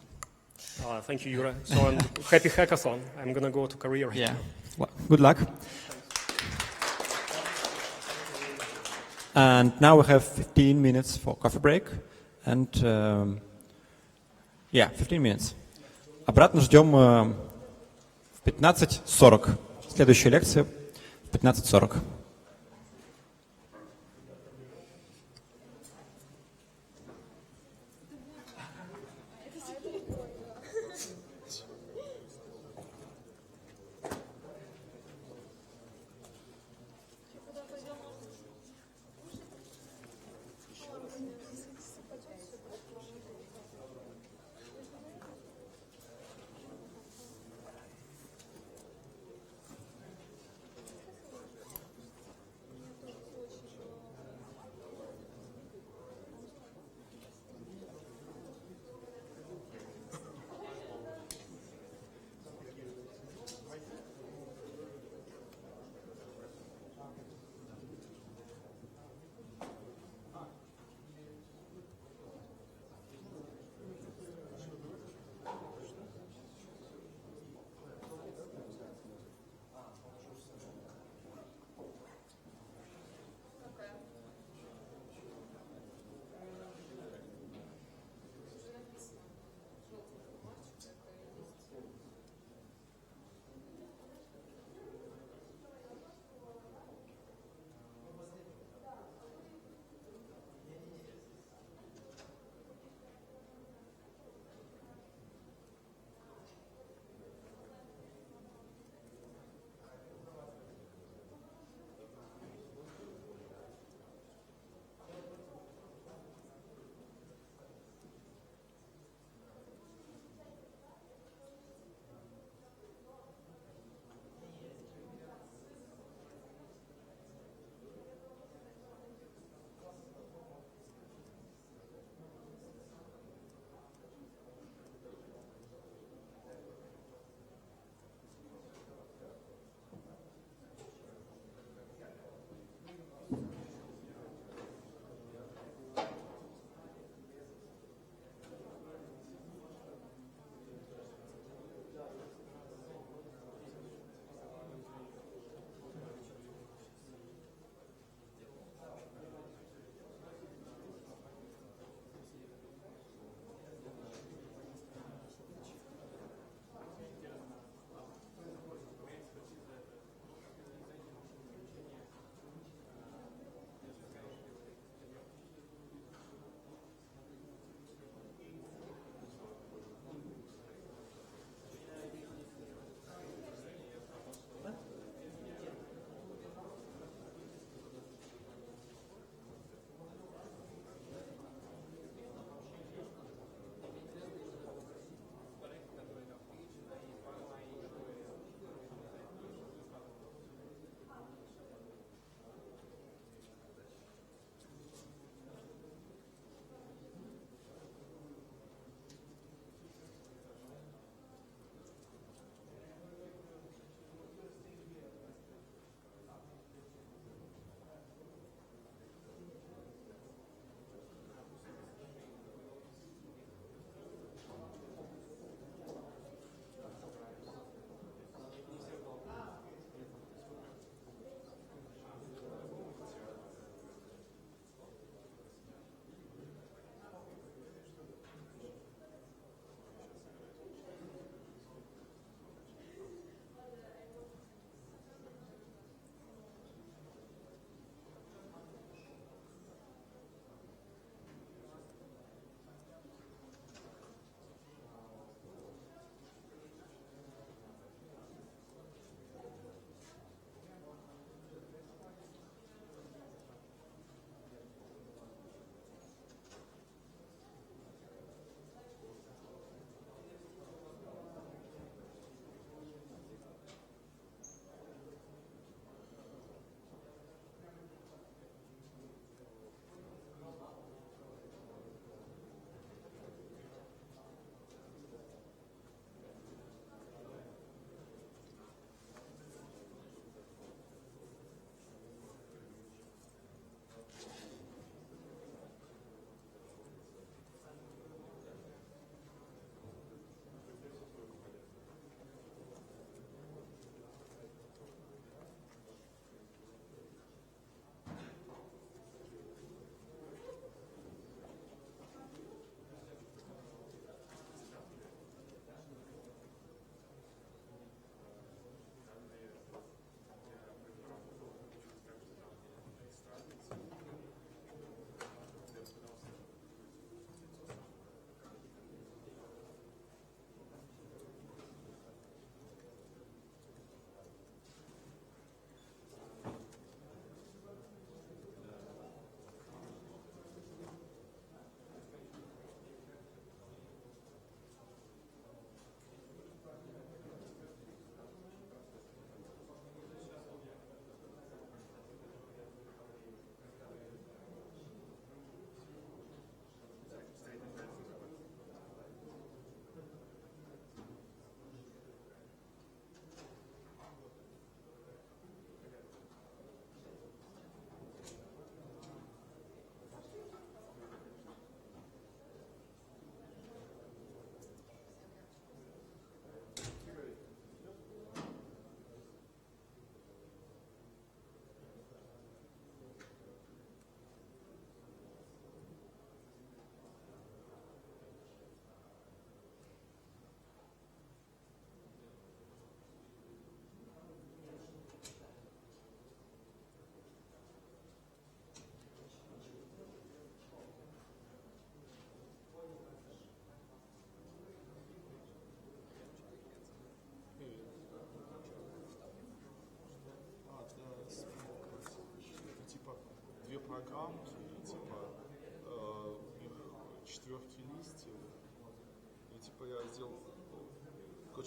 Thank you, Yura. So, and happy hackathon. I'm going to go to Korea right Yeah. now. Well, good luck. And now we have 15 minutes for coffee break. And 15 minutes. Обратно ждем в 15:40. Следующая лекция в 15:40.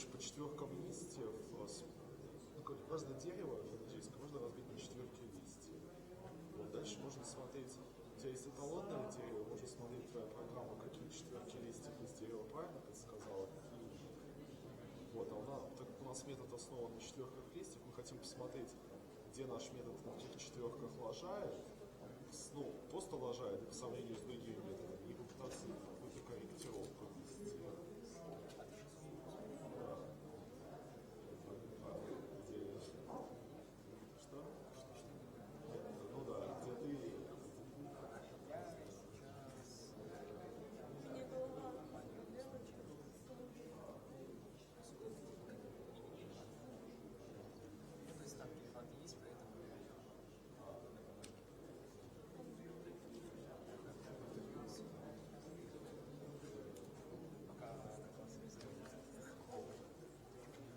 короче, по четверкам листьев, каждое дерево физическое можно разбить на четверки листьев. Вот, дальше можно смотреть, у тебя есть эталонное дерево, можно смотреть твоя программа, какие четверки листьев из дерева правильно предсказала, какие нет. Вот, так как у нас метод основан на четверках листьев, мы хотим посмотреть, где наш метод на каких четверках лажает, ну, просто лажает по сравнению с другими методами, и попытаться какую-то корректировку ввести. Что? Ну да, где ты...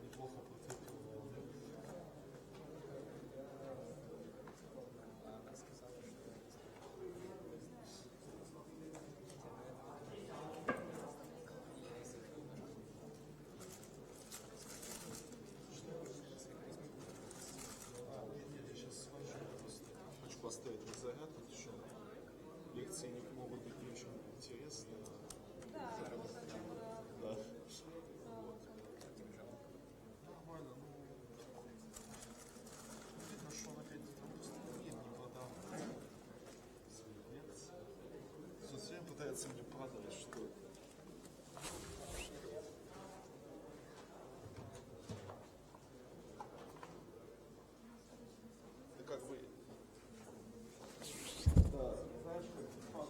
Неплохо подтвердил. Нет, я сейчас схожу, просто хочу поставить на зарядку, потому что лекции не могут быть не очень интересные. Да. Вот. Нормально, ну, видно, что он опять просто не продал свои лекции. Он все время пытается мне продать, что это как бы... Да, знаешь, как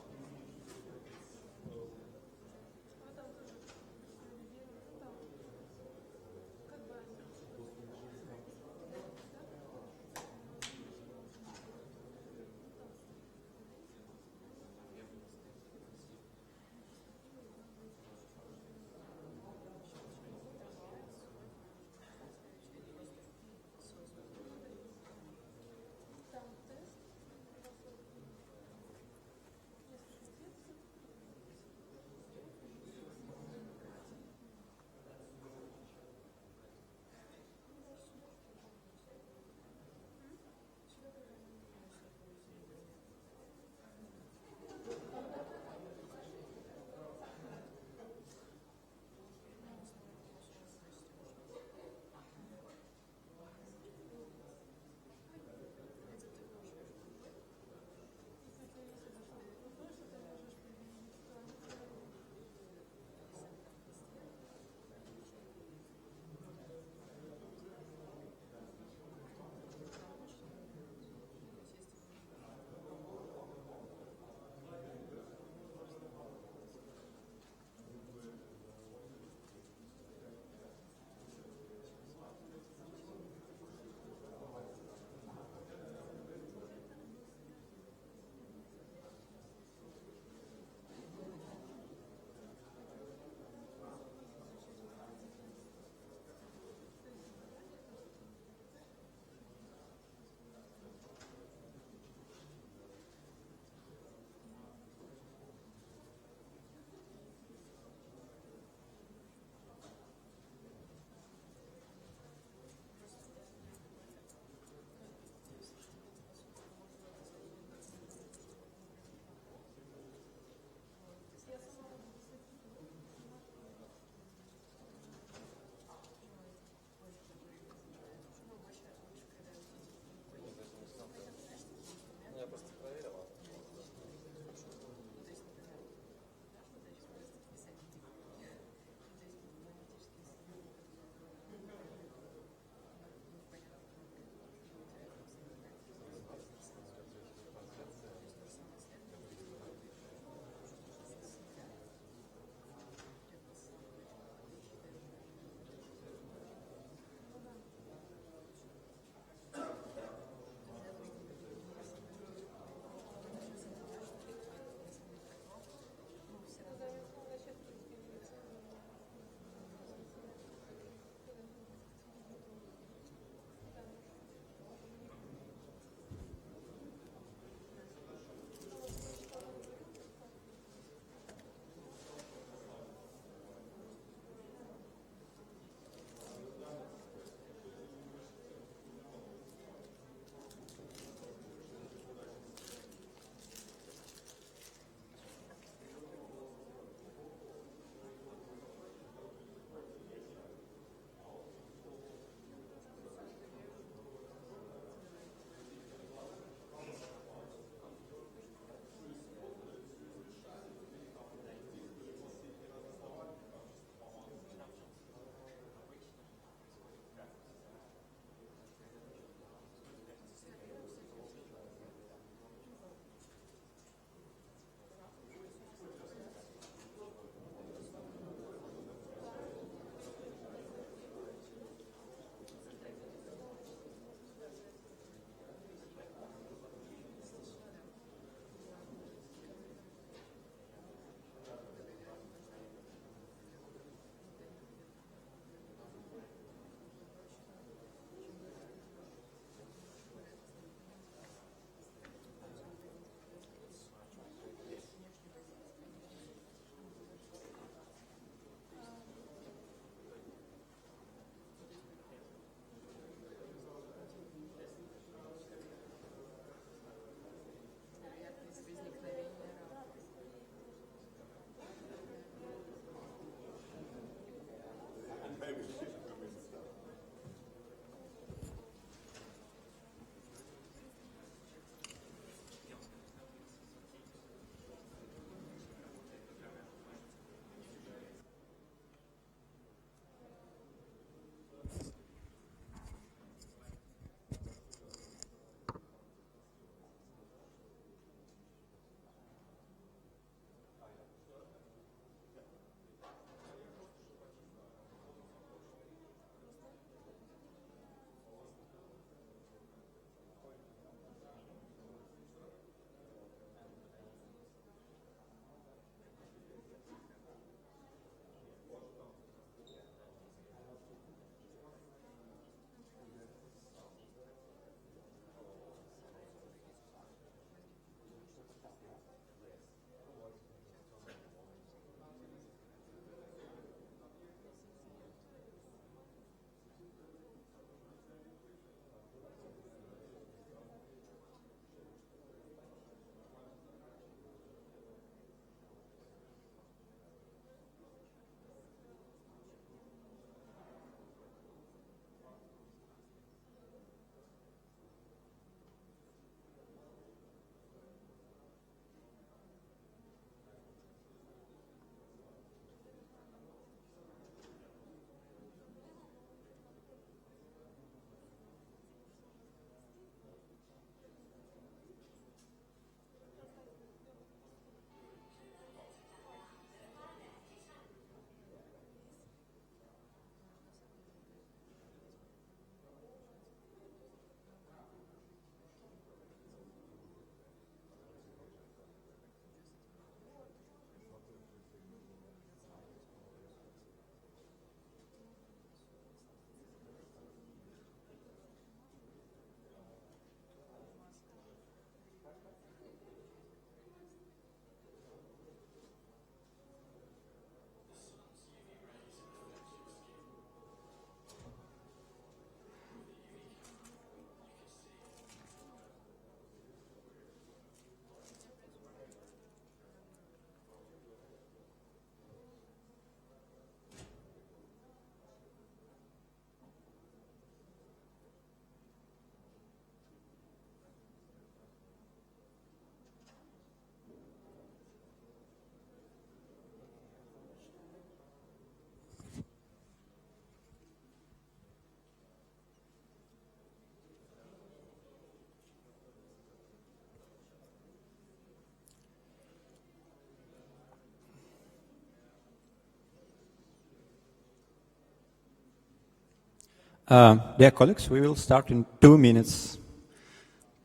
Dear colleagues, we will start in 2 minutes.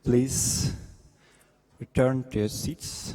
Please return to your seats.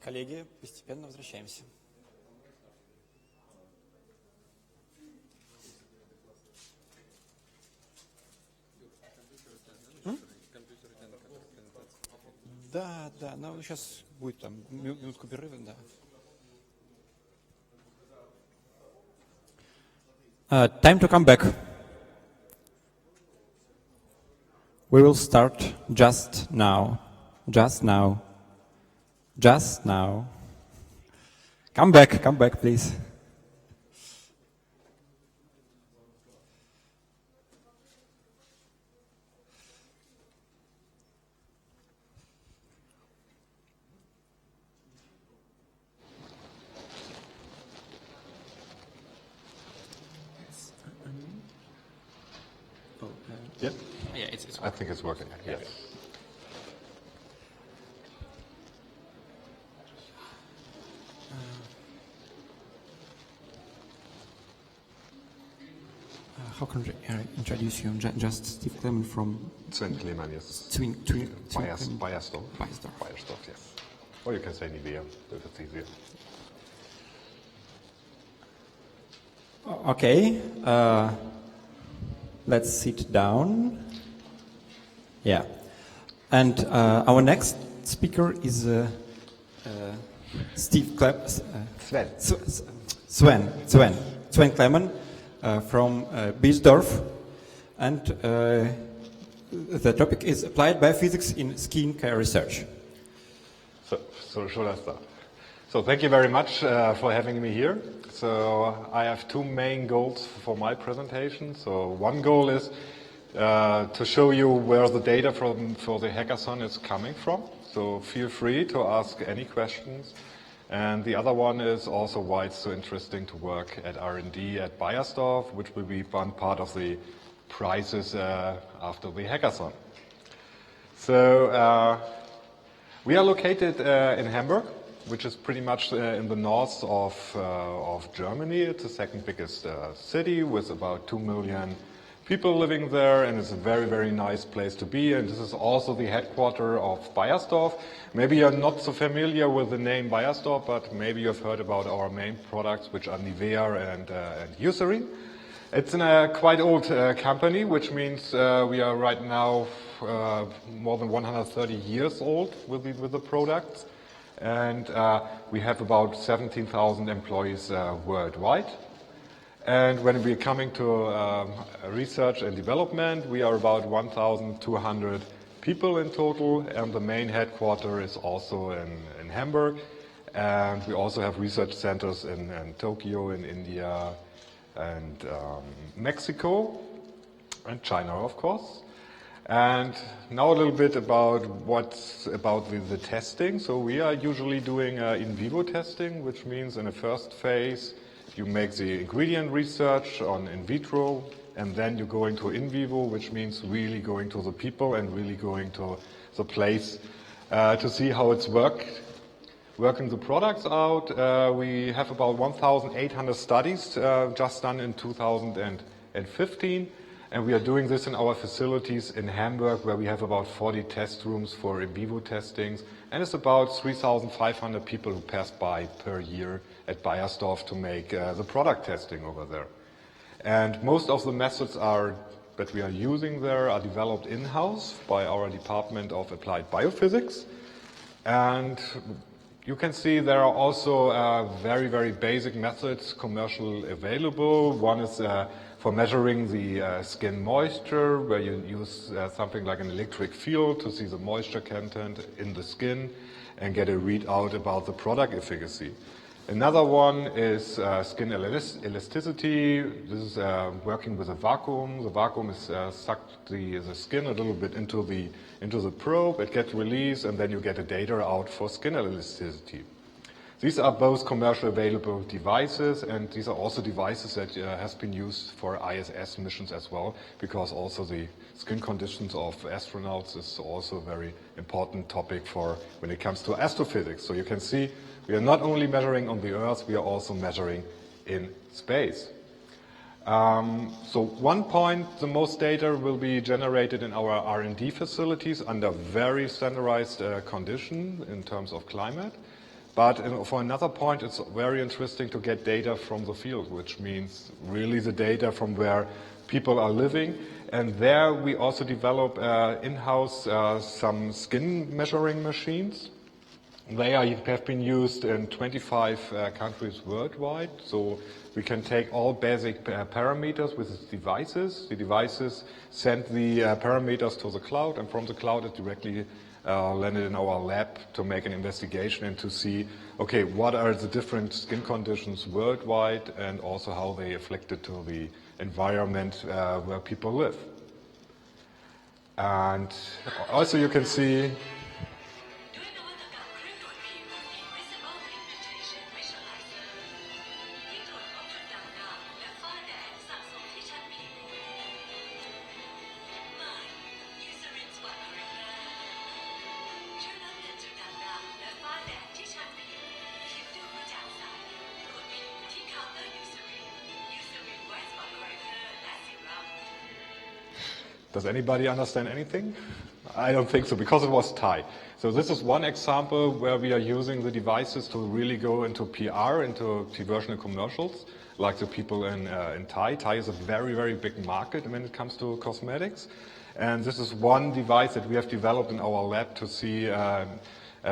Коллеги, постепенно возвращаемся. Да, да, но сейчас будет там минутку перерыва, да. Time to come back. We will start just now. Just now. Just now. Come back, please. Yeah? Yeah, it's I think it's working. Yes. How can I introduce you? Just Steve Clement from... Sven Kleman, yes. Bayersdorf. Bayersdorf, yes. Or you can say Nivea, if it's easier. Okay. Let's sit down. Yeah. And our next speaker is Steve Clement. Sven Clement from Bayersdorf. And the topic is applied biophysics in skin care research. So should I start? So thank you very much for having me here. So I have two main goals for my presentation. So one goal is to show you where the data for the hackathon is coming from. So feel free to ask any questions. And the other one is also why it's so interesting to work at R&D at Bayersdorf, which will be one part of the prizes after the hackathon. So we are located in Hamburg, which is pretty much in the north of Germany. It's the second biggest city with about 2 million people living there, and it's a very, very nice place to be. And this is also the headquarters of Bayersdorf. Maybe you're not so familiar with the name Bayersdorf, but maybe you've heard about our main products, which are Nivea and Eucerin. It's a quite old company, which means we are right now more than 130 years old with the products. And we have about 17,000 employees worldwide. And when we're coming to research and development, we are about 1,200 people in total, and the main headquarters is also in Hamburg. And we also have research centers in Tokyo, in India, and Mexico, and China, of course. And now a little bit about the testing. So we are usually doing in vivo testing, which means in the first phase you make the ingredient research on in vitro, and then you go into in vivo, which means really going to the people and really going to the place to see how it's working the products out. We have about 1,800 studies just done in 2015. And we are doing this in our facilities in Hamburg, where we have about 40 test rooms for in vivo testings. And it's about 3,500 people who pass by per year at Bayersdorf to make the product testing over there. And most of the methods that we are using there are developed in-house by our Department of Applied Biophysics. And you can see there are also very, very basic methods commercially available. One is for measuring the skin moisture, where you use something like an electric field to see the moisture content in the skin and get a readout about the product efficacy. Another one is skin elasticity. This is working with a vacuum. The vacuum is sucked the skin a little bit into the probe. It gets released, and then you get a data out for skin elasticity. These are both commercially available devices, and these are also devices that has been used for ISS missions as well, because also the skin conditions of astronauts is also a very important topic for when it comes to astrophysics. So you can see we are not only measuring on the Earth, we are also measuring in space. So one point, the most data will be generated in our R&D facilities under very standardized conditions in terms of climate. But for another point, it's very interesting to get data from the field, which means really the data from where people are living. And there we also develop in-house some skin measuring machines. They have been used in 25 countries worldwide. So we can take all basic parameters with these devices. The devices send the parameters to the cloud, and from the cloud it directly landed in our lab to make an investigation and to see, okay, what are the different skin conditions worldwide and also how they affected to the environment where people live. And also you can see Does anybody understand anything? I don't think so, because it was Thai. So this is one example where we are using the devices to really go into PR, into diversional commercials, like the people in Thai. Thai is a very, very big market when it comes to cosmetics. And this is one device that we have developed in our lab to see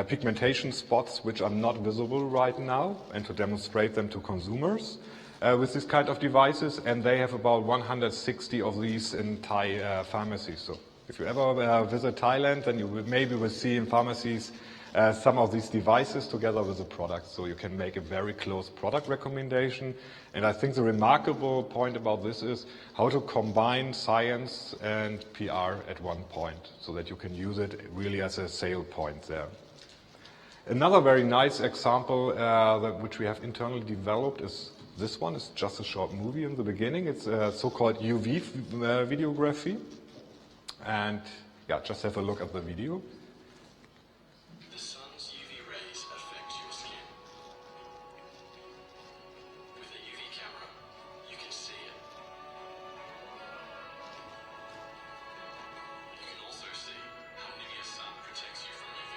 pigmentation spots which are not visible right now and to demonstrate them to consumers. With this kind of devices, and they have about 160 of these in Thai pharmacies. So if you ever visit Thailand, then you maybe will see in pharmacies some of these devices together with the product, so you can make a very close product recommendation. And I think the remarkable point about this is how to combine science and PR at one point, so that you can use it really as a sale point there. Another very nice example which we have internally developed is this one. Is just a short movie in the beginning. It's so-called UV videography. And yeah, just have a look at the video. The sun's UV rays affect your skin. With a UV camera, you can see it. You can also see how Nivea sun protects you from UV.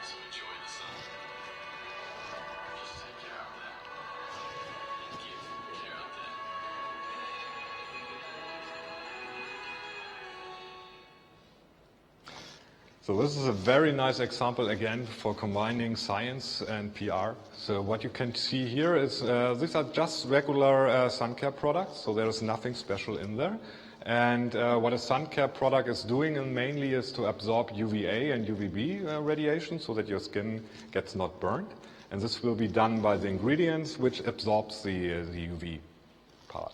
So enjoy the sun. Just take care out there. And give care out there. So this is a very nice example again for combining science and PR. So what you can see here is these are just regular sun care products, so there is nothing special in there. And what a sun care product is doing mainly is to absorb UVA and UVB radiation so that your skin gets not burned. And this will be done by the ingredients which absorbs the UV part.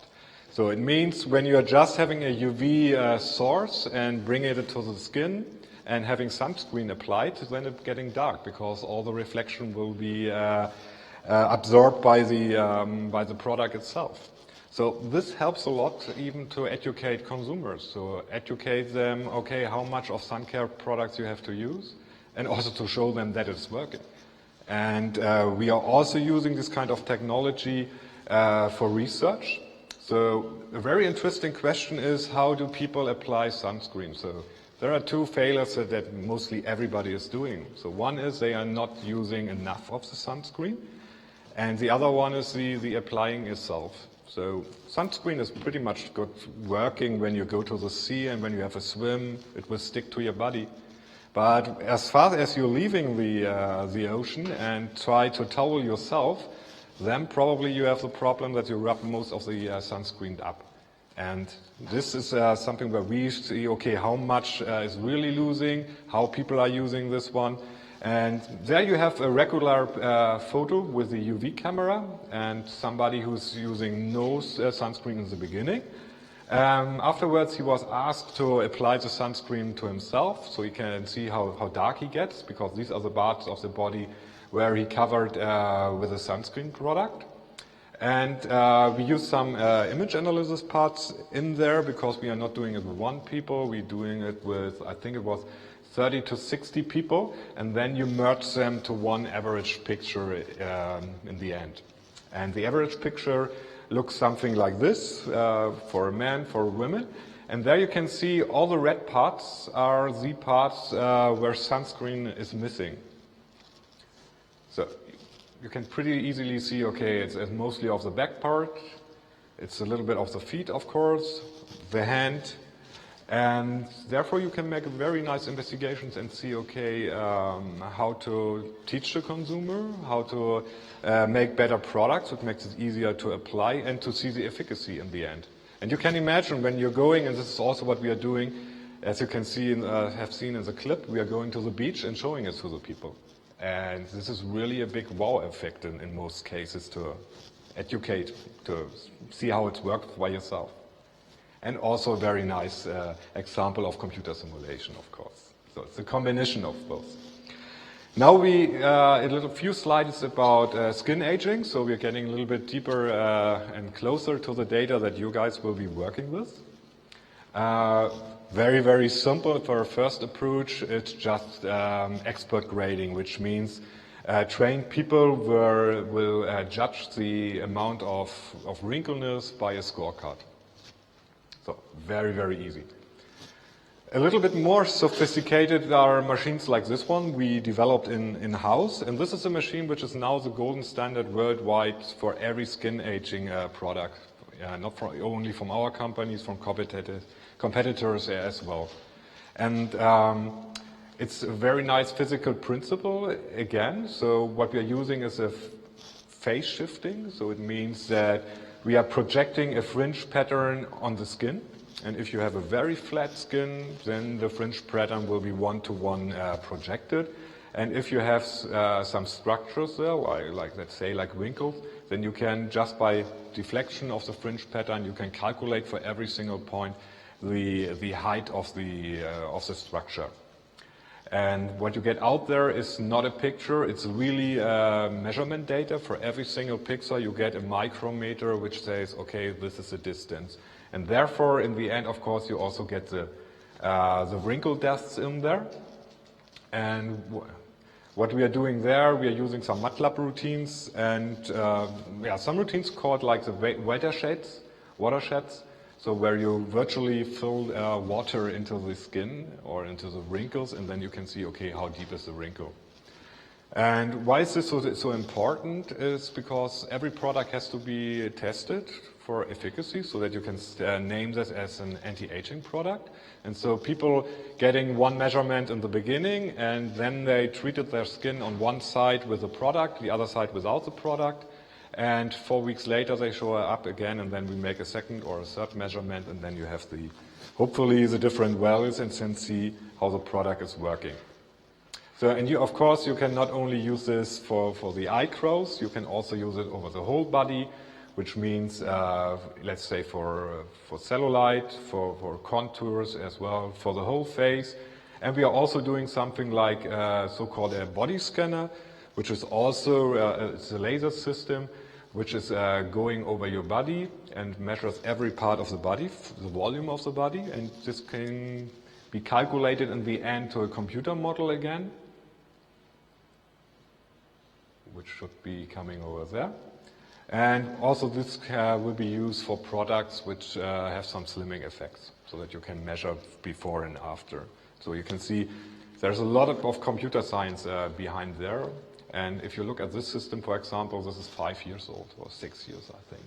So it means when you are just having a UV source and bring it to the skin, and having sunscreen applied, then it's getting dark because all the reflection will be absorbed by the product itself. So this helps a lot even to educate consumers. So educate them, okay, how much of sun care products you have to use, and also to show them that it's working. And we are also using this kind of technology for research. So a very interesting question is, how do people apply sunscreen? So there are two failures that mostly everybody is doing. So one is they are not using enough of the sunscreen, and the other one is the applying itself. So sunscreen is pretty much good working when you go to the sea and when you have a swim, it will stick to your body. But as far as you're leaving the ocean and try to towel yourself, then probably you have the problem that you rub most of the sunscreen up. And this is something where we see, okay, how much is really losing, how people are using this one. And there you have a regular photo with the UV camera and somebody who's using no sunscreen in the beginning. Afterwards, he was asked to apply the sunscreen to himself so he can see how dark he gets, because these are the parts of the body where he covered with a sunscreen product. And we use some image analysis parts in there because we are not doing it with one people, we're doing it with, I think it was 30 to 60 people, and then you merge them to one average picture in the end. And the average picture looks something like this for a man, for women. And there you can see all the red parts are the parts where sunscreen is missing. So you can pretty easily see, okay, it's mostly of the back part, it's a little bit of the feet, of course, the hand, and therefore you can make very nice investigations and see, okay, how to teach the consumer, how to make better products, it makes it easier to apply and to see the efficacy in the end. And you can imagine when you're going, and this is also what we are doing, as you can see, have seen in the clip, we are going to the beach and showing it to the people. And this is really a big wow effect in most cases to educate, to see how it works by yourself. And also a very nice example of computer simulation, of course. So it's a combination of both. Now a few slides about skin aging. So we're getting a little bit deeper and closer to the data that you guys will be working with. Very, very simple for a first approach. It's just expert grading, which means trained people will judge the amount of wrinkleness by a scorecard. So very, very easy. A little bit more sophisticated are machines like this one we developed in-house. And this is a machine which is now the golden standard worldwide for every skin aging product. Not only from our companies, from competitors as well. And it's a very nice physical principle again. So what we are using is a phase shifting. So it means that we are projecting a fringe pattern on the skin. And if you have a very flat skin, then the fringe pattern will be one-to-one projected. And if you have some structures there, like let's say like wrinkles, then you can, just by deflection of the fringe pattern, you can calculate for every single point the height of the structure. And what you get out there is not a picture, it's really measurement data. For every single pixel you get a micrometer which says, okay, this is the distance. And therefore, in the end, of course, you also get the wrinkle depths in there. And what we are doing there, we are using some MATLAB routines and some routines called like the watersheds. So where you virtually fill water into the skin or into the wrinkles, and then you can see, okay, how deep is the wrinkle. And why is this so important is because every product has to be tested for efficacy so that you can name this as an anti-aging product. And so people getting one measurement in the beginning and then they treated their skin on one side with the product, the other side without the product. And 4 weeks later they show up again and then we make a second or a third measurement and then you have hopefully the different values and then see how the product is working. So, and of course, you can not only use this for the eye growth, you can also use it over the whole body, which means, let's say, for cellulite, for contours as well, for the whole face. And we are also doing something like so-called a body scanner, which is also it's a laser system, which is going over your body and measures every part of the body, the volume of the body, and this can be calculated in the end to a computer model again, which should be coming over there. And also this will be used for products which have some slimming effects, so that you can measure before and after. So you can see there's a lot of computer science behind there. And if you look at this system, for example, this is 5 years old, or 6 years, I think.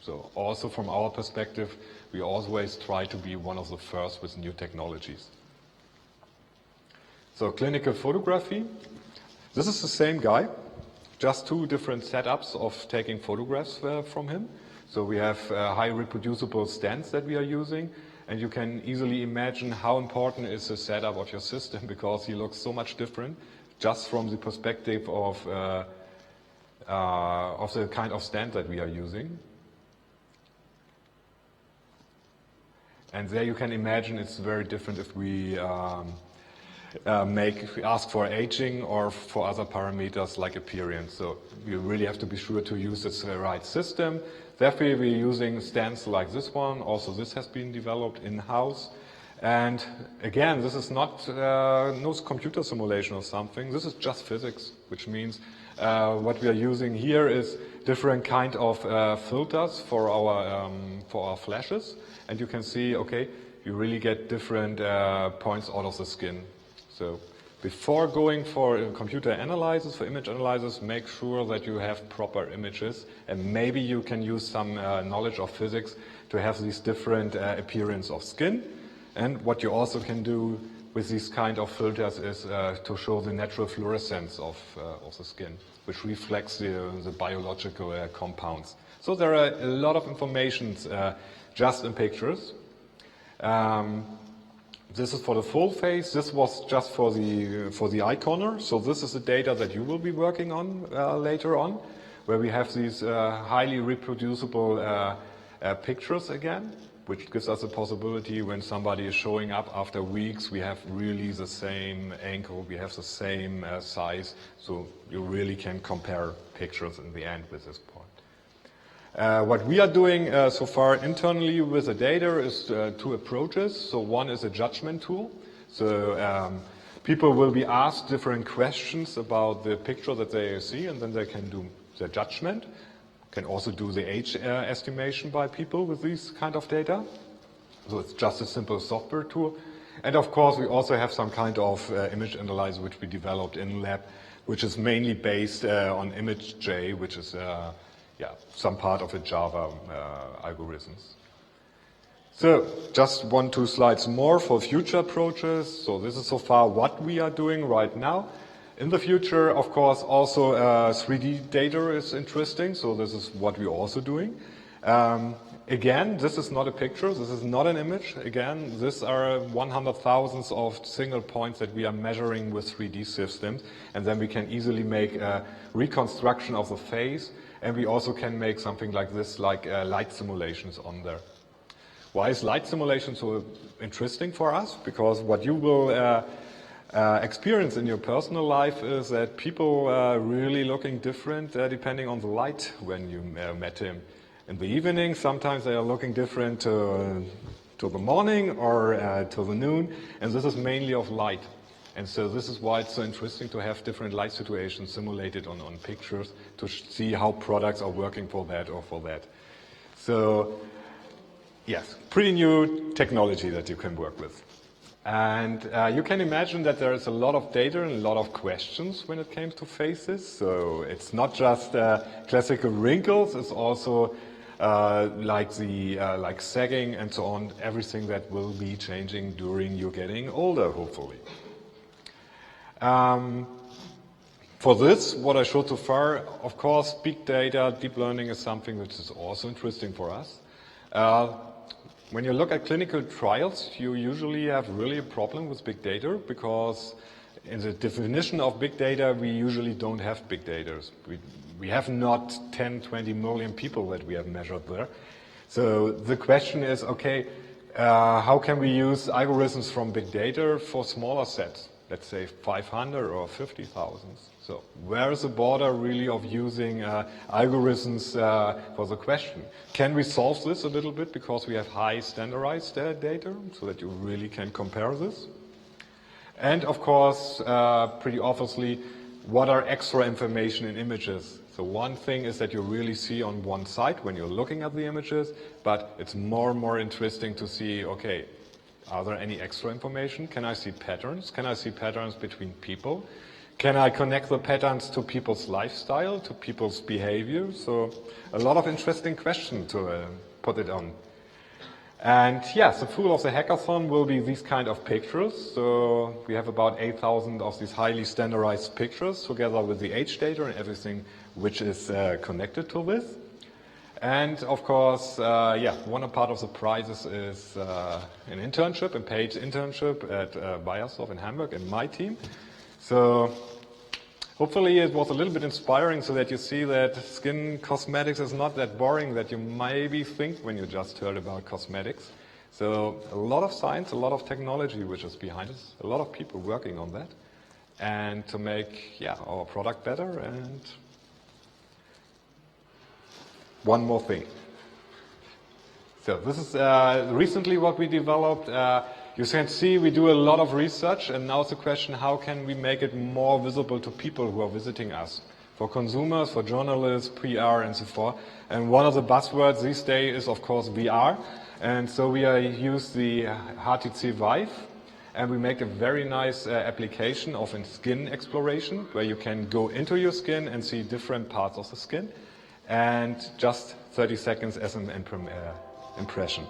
So also from our perspective, we always try to be one of the first with new technologies. So clinical photography. This is the same guy, just two different setups of taking photographs from him. So we have high reproducible stands that we are using, and you can easily imagine how important is the setup of your system, because he looks so much different just from the perspective of the kind of stand that we are using. And there you can imagine it's very different if we ask for aging or for other parameters like appearance. So you really have to be sure to use this right system. Therefore, we're using stands like this one. Also, this has been developed in-house. And again, this is not no computer simulation or something. This is just physics, which means what we are using here is different kind of filters for our flashes. And you can see, okay, you really get different points out of the skin. So before going for computer analysis, for image analysis, make sure that you have proper images, and maybe you can use some knowledge of physics to have these different appearance of skin. And what you also can do with these kind of filters is to show the natural fluorescence of the skin, which reflects the biological compounds. So there are a lot of information just in pictures. This is for the full face. This was just for the eye corner. So this is the data that you will be working on later on, where we have these highly reproducible pictures again, which gives us a possibility when somebody is showing up after weeks, we have really the same ankle, we have the same size, so you really can compare pictures in the end with this point. What we are doing so far internally with the data is two approaches. So one is a judgment tool. So people will be asked different questions about the picture that they see, and then they can do their judgment. Can also do the age estimation by people with these kind of data. So it's just a simple software tool. And of course, we also have some kind of image analyzer which we developed in lab, which is mainly based on ImageJ, which is some part of the Java algorithms. So just 1-2 slides more for future approaches. So this is so far what we are doing right now. In the future, of course, also 3D data is interesting. So this is what we're also doing. Again, this is not a picture. This is not an image. Again, these are 100,000s of single points that we are measuring with 3D systems. And then we can easily make a reconstruction of the face. And we also can make something like this, like light simulations on there. Why is light simulation so interesting for us? Because what you will experience in your personal life is that people are really looking different depending on the light when you met him. In the evening, sometimes they are looking different to the morning or to the noon, and this is mainly of light. And so this is why it's so interesting to have different light situations simulated on pictures to see how products are working for that or for that. So, yes, pretty new technology that you can work with. And you can imagine that there is a lot of data and a lot of questions when it comes to faces. So it's not just classical wrinkles, it's also like sagging and so on, everything that will be changing during you getting older, hopefully. For this, what I showed so far, of course, big data, deep learning is something which is also interesting for us. When you look at clinical trials, you usually have really a problem with big data because in the definition of big data, we usually don't have big data. We have not 10, 20 million people that we have measured there. So the question is, okay, how can we use algorithms from big data for smaller sets? Let's say 500 or 50,000. So where is the border really of using algorithms for the question? Can we solve this a little bit because we have high standardized data so that you really can compare this? And of course, pretty obviously, what are extra information in images So one thing is that you really see on one side when you're looking at the images, but it's more and more interesting to see, okay, are there any extra information? Can I see patterns? Can I see patterns between people? Can I connect the patterns to people's lifestyle, to people's behavior? So a lot of interesting questions to put it on. And yes, the tool of the hackathon will be these kind of pictures. So we have about 8,000 of these highly standardized pictures together with the age data and everything which is connected to this. And of course, one part of the prizes is an internship, a paid internship at Bayersdorf in Hamburg and my team. So hopefully it was a little bit inspiring so that you see that skin cosmetics is not that boring that you maybe think when you just heard about cosmetics. So a lot of science, a lot of technology which is behind us, a lot of people working on that and to make our product better. And one more thing. So this is recently what we developed. You can see we do a lot of research, and now it's the question, how can we make it more visible to people who are visiting us? For consumers, for journalists, PR, and so forth. And one of the buzzwords these days is, of course, VR. And so we use the HTC Vive, and we make a very nice application of a skin exploration, where you can go into your skin and see different parts of the skin, and just 30 seconds as an impression.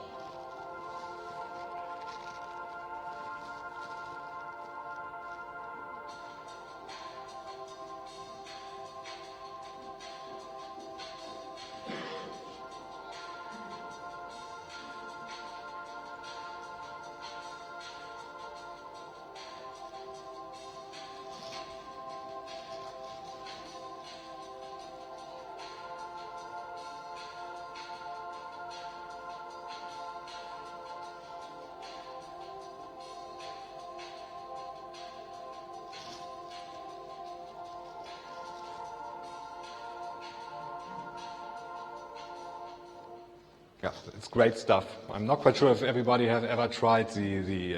Yeah, it's great stuff. I'm not quite sure if everybody has ever tried the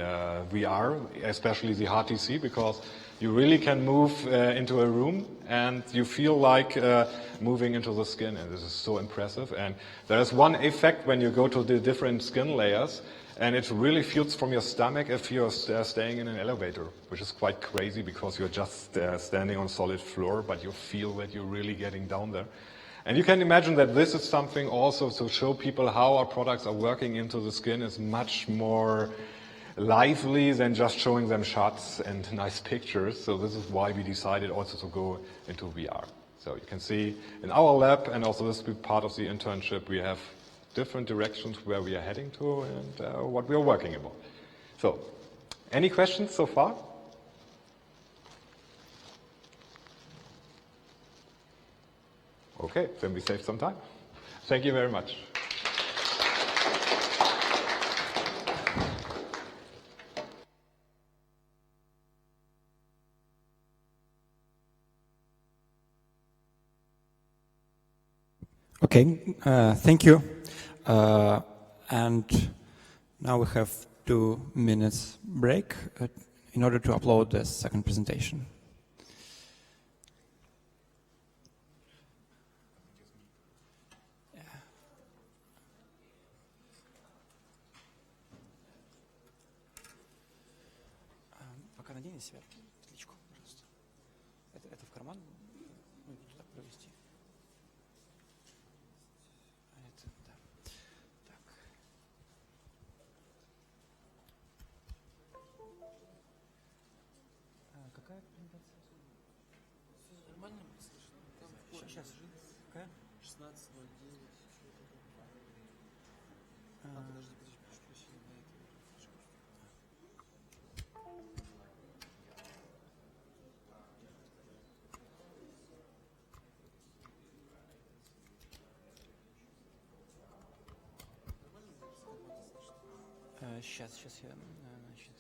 VR, especially the HTC, because you really can move into a room and you feel like moving into the skin, and this is so impressive. And there is one effect when you go to the different skin layers, and it really feels from your stomach if you're staying in an elevator, which is quite crazy because you're just standing on solid floor, but you feel that you're really getting down there. And you can imagine that this is something also to show people how our products are working into the skin is much more lively than just showing them shots and nice pictures. So this is why we decided also to go into VR. So you can see in our lab, and also this will be part of the internship, we have different directions where we are heading to and what we are working about. So, any questions so far? Okay, then we saved some time. Thank you very much. Okay, thank you. And now we have 2 minutes break in order to upload the second presentation. Пока надень на себя петличку, пожалуйста. Это в карман, ну, туда провести. Это, да. Так. Какая презентация? Нормально слышно? Сейчас. Какая? 16:09. Подожди. Сейчас я, значит...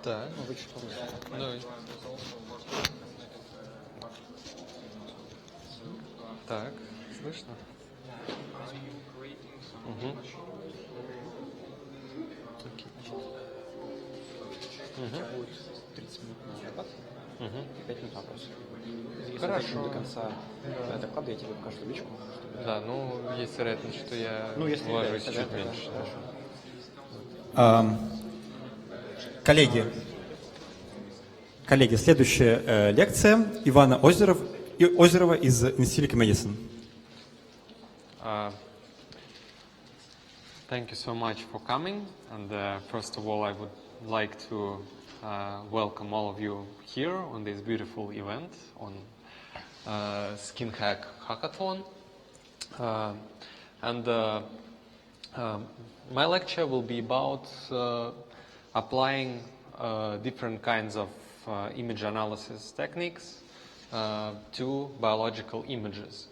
Да, ну вы чуть повыше. Давай. Так, слышно? Угу. Окей, значит, будет 30 минут на доклад и 5 минут на вопрос. Если Хорошо. до конца доклада я тебе покажу табличку. Да, ну, есть вероятность, что я если вложусь тогда чуть меньше. хорошо. Коллеги, следующая лекция Ивана Озерова из Института Medicine. Thank you so much for coming, and first of all I would like to welcome all of you here on this beautiful event on Skinhack Hackathon. My lecture will be about applying different kinds of image analysis techniques to biological images.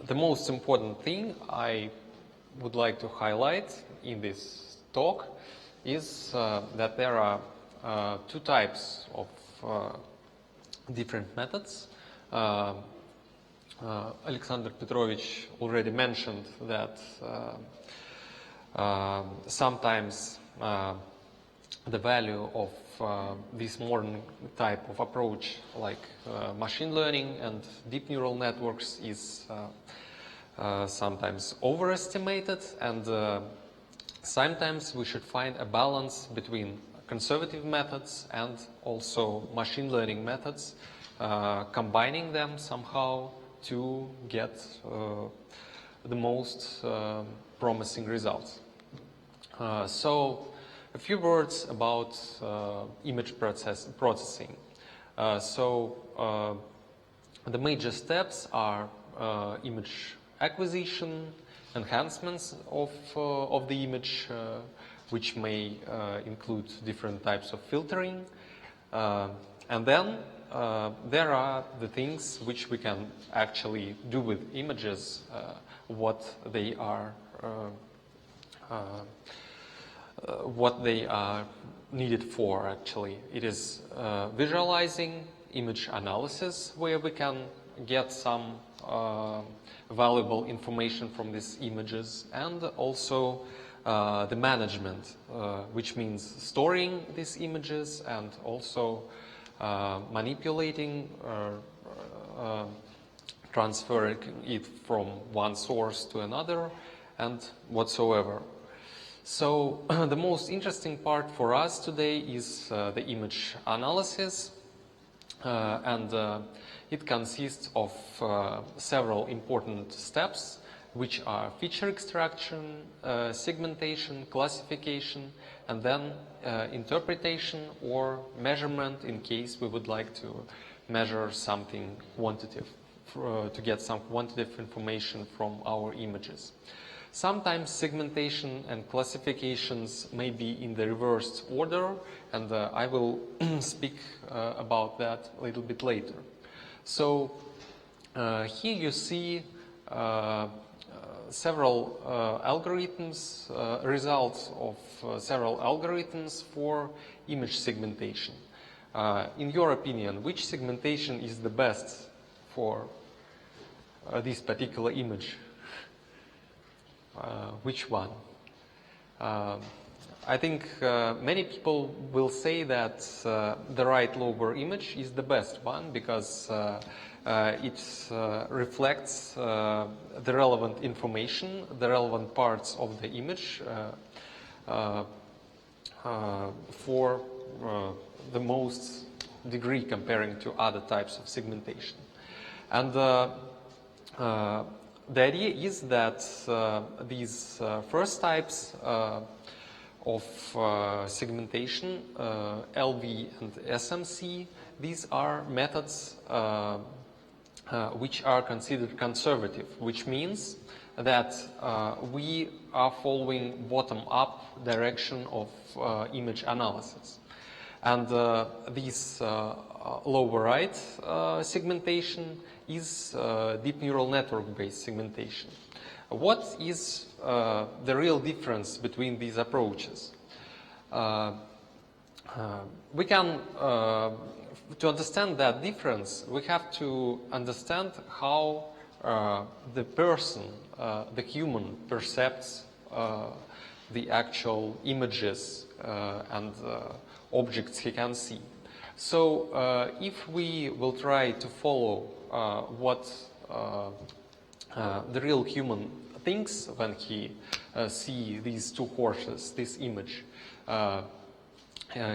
The most important thing I would like to highlight in this talk is that there are two types of different methods. Alexander Petrovich already mentioned that sometimes the value of this modern type of approach, like machine learning and deep neural networks, is sometimes overestimated, and sometimes we should find a balance between conservative methods and also machine learning methods, combining them somehow to get the most promising results. So a few words about image processing. The major steps are image acquisition, enhancements of the image, which may include different types of filtering, and then there are the things which we can actually do with images, what they are needed for. Actually, it is visualizing, image analysis, where we can get some valuable information from these images, and also the management, which means storing these images and also manipulating or transferring it from one source to another and whatsoever. So the most interesting part for us today is the image analysis, and it consists of several important steps, which are feature extraction, segmentation, classification, and then interpretation or measurement in case we would like to measure something quantitative, to get some quantitative information from our images. Sometimes segmentation and classifications may be in the reversed order, and I will speak about that a little bit later. So here you see several algorithms, results of several algorithms for image segmentation. In your opinion, which segmentation is the best for this particular image? Which one? I think many people will say that the right lower image is the best one because it reflects the relevant information, the relevant parts of the image for the most degree comparing to other types of segmentation. And the idea is that these first types of segmentation, LV and SMC, these are methods which are considered conservative, which means that we are following bottom-up direction of image analysis. And this lower right segmentation is deep neural network-based segmentation. What is the real difference between these approaches? We can, to understand that difference, we have to understand how the person, the human, perceives the actual images and objects he can see. So if we will try to follow what the real human thinks when he sees these two horses, this image,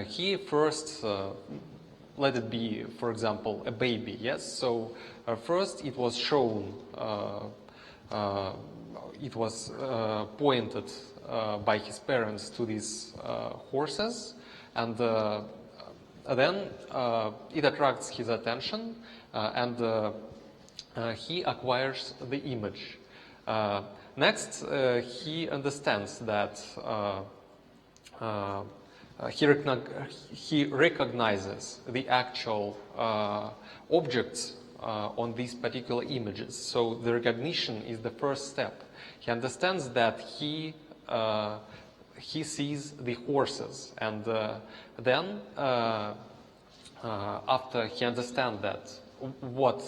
he first, let it be, for example, a baby, yes? So first it was shown, it was pointed by his parents to these horses, and then it attracts his attention, and he acquires the image. Next, he understands that he recognizes the actual objects on these particular images. So the recognition is the first step. He understands that he sees the horses, and then after he understands that what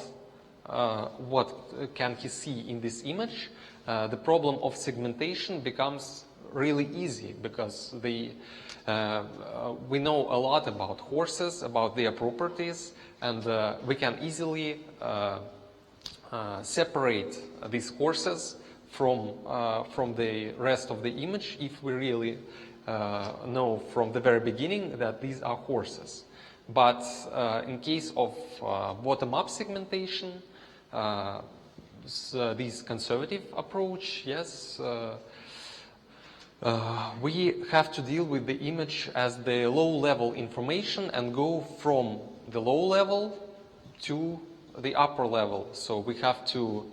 can he see in this image, the problem of segmentation becomes really easy, because we know a lot about horses, about their properties, and we can easily separate these horses from the rest of the image if we really know from the very beginning that these are horses. But in case of bottom-up segmentation, this conservative approach, yes, we have to deal with the image as the low-level information and go from the low level to the upper level. So we have to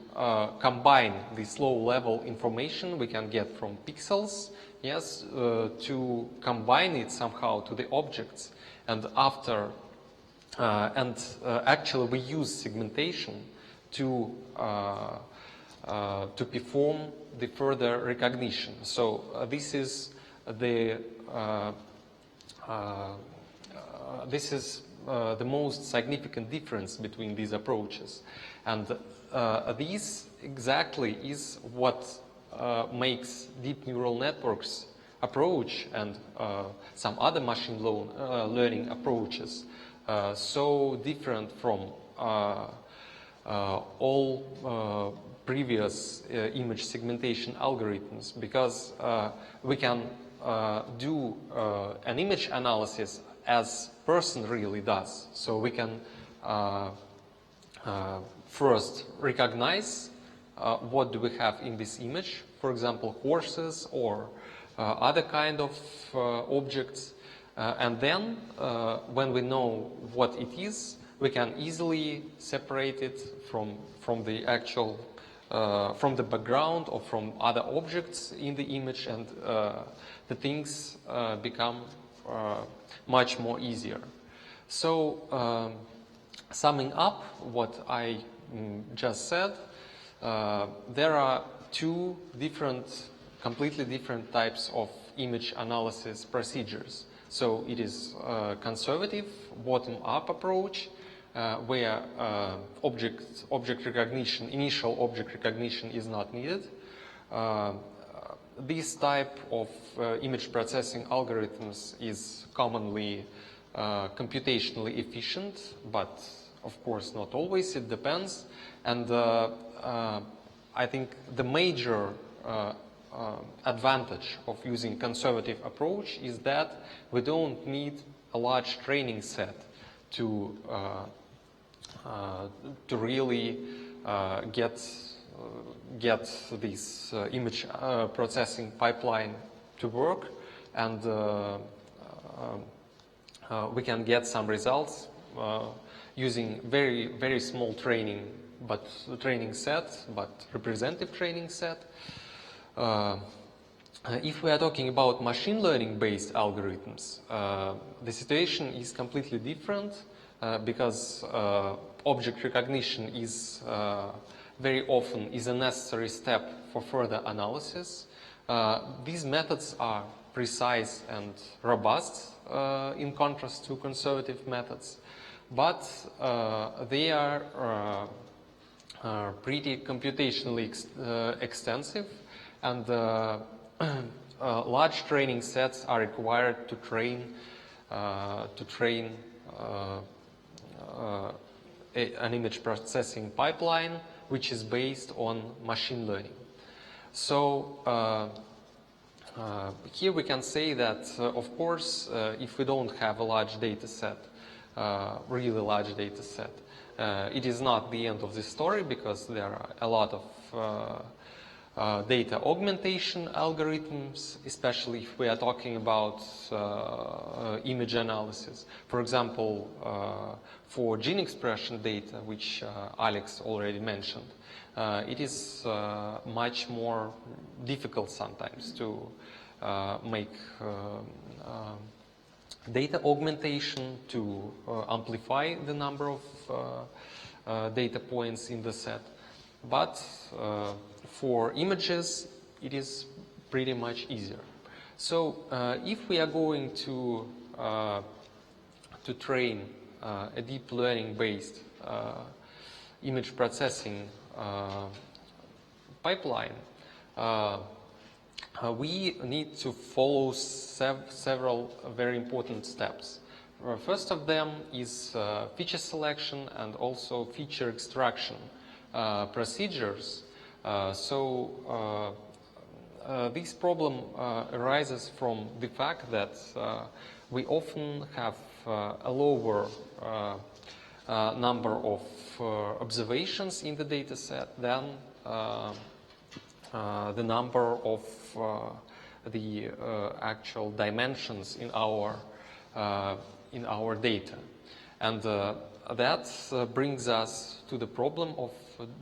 combine this low-level information we can get from pixels, yes, to combine it somehow to the objects. And after, actually we use segmentation to perform the further recognition. So this is the most significant difference between these approaches, and this exactly is what makes deep neural networks approach and some other machine learning approaches so different from all previous image segmentation algorithms, because we can do an image analysis as person really does. So we can first recognize what do we have in this image, for example, horses or other kind of objects, and then when we know what it is, we can easily separate it from the actual from the background or from other objects in the image, and the things become much more easier. So summing up what I just said, there are two completely different types of image analysis procedures. So it is conservative bottom-up approach, where object recognition, initial object recognition is not needed. This type of image processing algorithms is commonly computationally efficient, but of course not always, it depends. And I think the major advantage of using conservative approach is that we don't need a large training set to really get this image processing pipeline to work, and we can get some results using very small training set, but representative training set. If we are talking about machine learning based algorithms, the situation is completely different because object recognition is very often a necessary step for further analysis. These methods are precise and robust in contrast to conservative methods, but they are pretty computationally extensive, and large training sets are required to train an image processing pipeline which is based on machine learning. So here we can say that, of course, if we don't have a large data set, really large data set, it is not the end of the story, because there are a lot of data augmentation algorithms, especially if we are talking about image analysis. For example, for gene expression data, which Alex already mentioned, it is much more difficult sometimes to make data augmentation, to amplify the number of data points in the set. But for images, it is pretty much easier. So if we are going to train a deep learning based image processing pipeline, we need to follow several very important steps. First of them is feature selection and also feature extraction procedures. This problem arises from the fact that we often have a lower number of observations in the data set than the number of the actual dimensions in our data. And that brings us to the problem of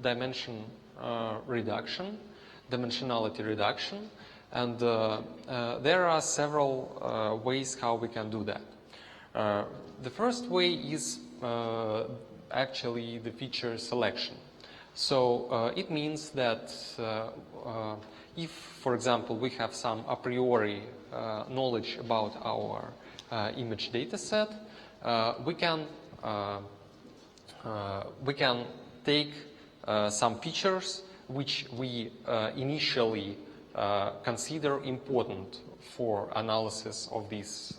dimensionality reduction, and there are several ways how we can do that. The first way is actually the feature selection. So it means that if, for example, we have some a priori knowledge about our image data set, we can take some features which we initially consider important for analysis of this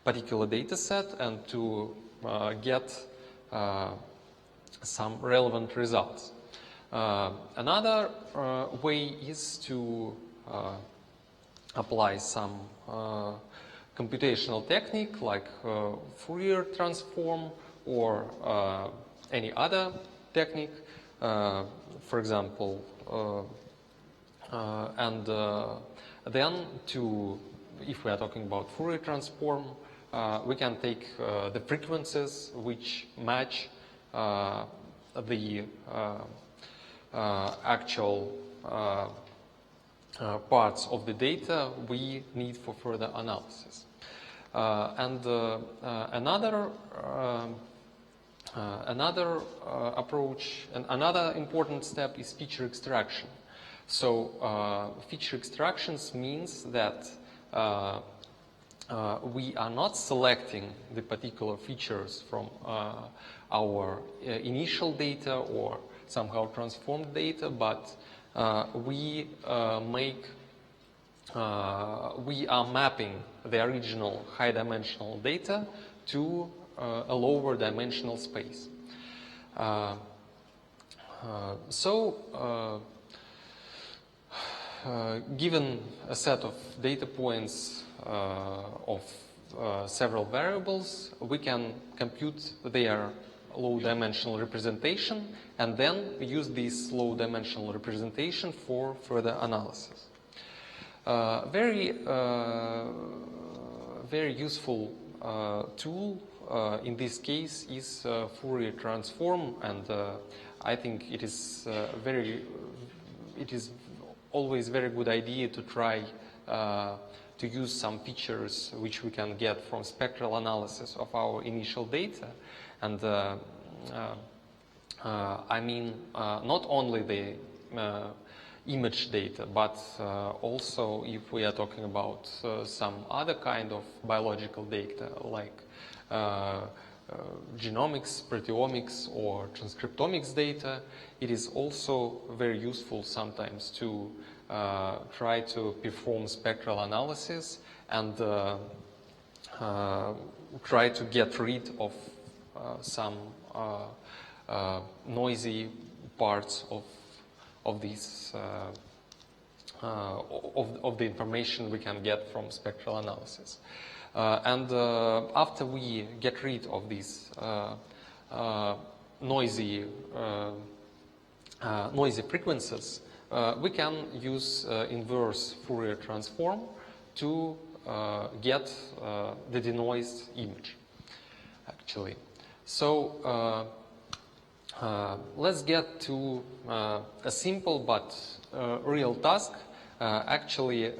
particular data set, and to get some relevant results. Another way is to apply some computational technique like Fourier transform or any other technique, for example, and then if we are talking about Fourier transform, we can take the frequencies which match the actual parts of the data we need for further analysis. And another approach and another important step is feature extraction. So feature extractions means that we are not selecting the particular features from our initial data or somehow transformed data, but we are mapping the original high dimensional data to a lower dimensional space. Given a set of data points of several variables, we can compute their low dimensional representation and then use this low dimensional representation for further analysis. Very useful tool in this case is Fourier transform, and I think it is always very good idea to try to use some features which we can get from spectral analysis of our initial data. And I mean, not only the image data, but also if we are talking about some other kind of biological data, like genomics, proteomics, or transcriptomics data, it is also very useful sometimes to try to perform spectral analysis and try to get rid of some noisy parts of these of the information we can get from spectral analysis. And after we get rid of these noisy frequencies, we can use inverse Fourier transform to get the denoised image, actually. So let's get to a simple but real task. Actually,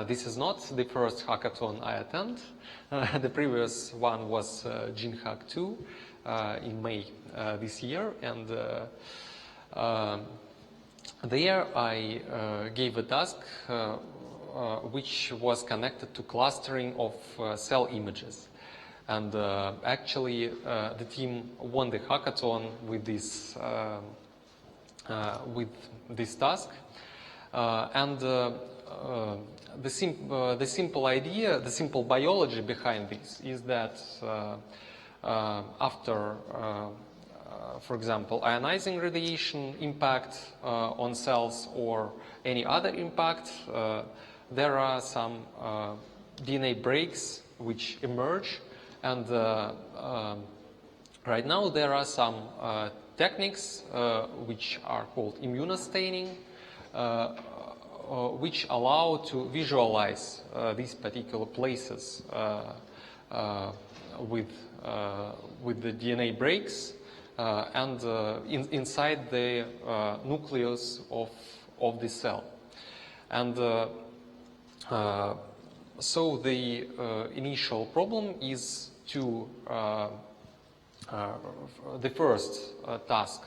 this is not the first hackathon I attend. The previous one was Skinhack 2 in May this year, and there I gave a task which was connected to clustering of cell images. And actually, the team won the hackathon with this task. And the simple idea, the simple biology behind this is that after, for example, ionizing radiation impact on cells or any other impact, there are some DNA breaks which emerge. And right now there are some techniques which are called immunostaining, which allow to visualize these particular places with the DNA breaks and inside the nucleus of the cell. And so the initial problem is to the first task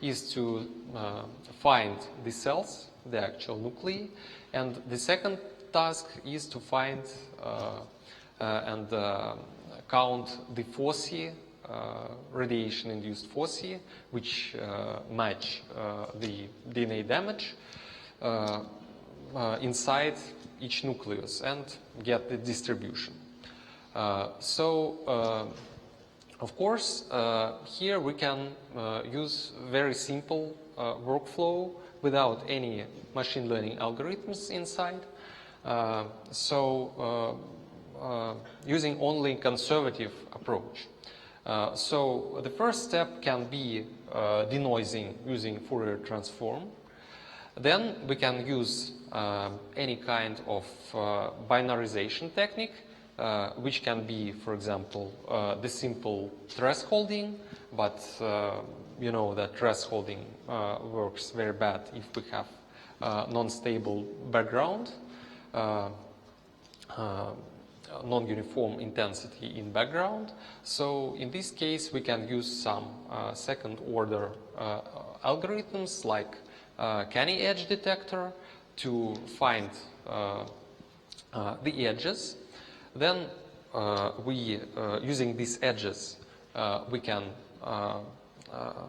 is to find the cells, the actual nuclei, and the second task is to find and count the foci, radiation-induced foci, which match the DNA damage inside each nucleus and get the distribution. Of course, here we can use very simple workflow without any machine learning algorithms inside. Using only conservative approach. So the first step can be denoising using Fourier transform. Then we can use any kind of binarization technique, which can be, for example, the simple thresholding, but you know that thresholding works very bad if we have non-stable background, non-uniform intensity in background. So in this case, we can use some second-order algorithms like canny edge detector to find the edges. Then using these edges, we can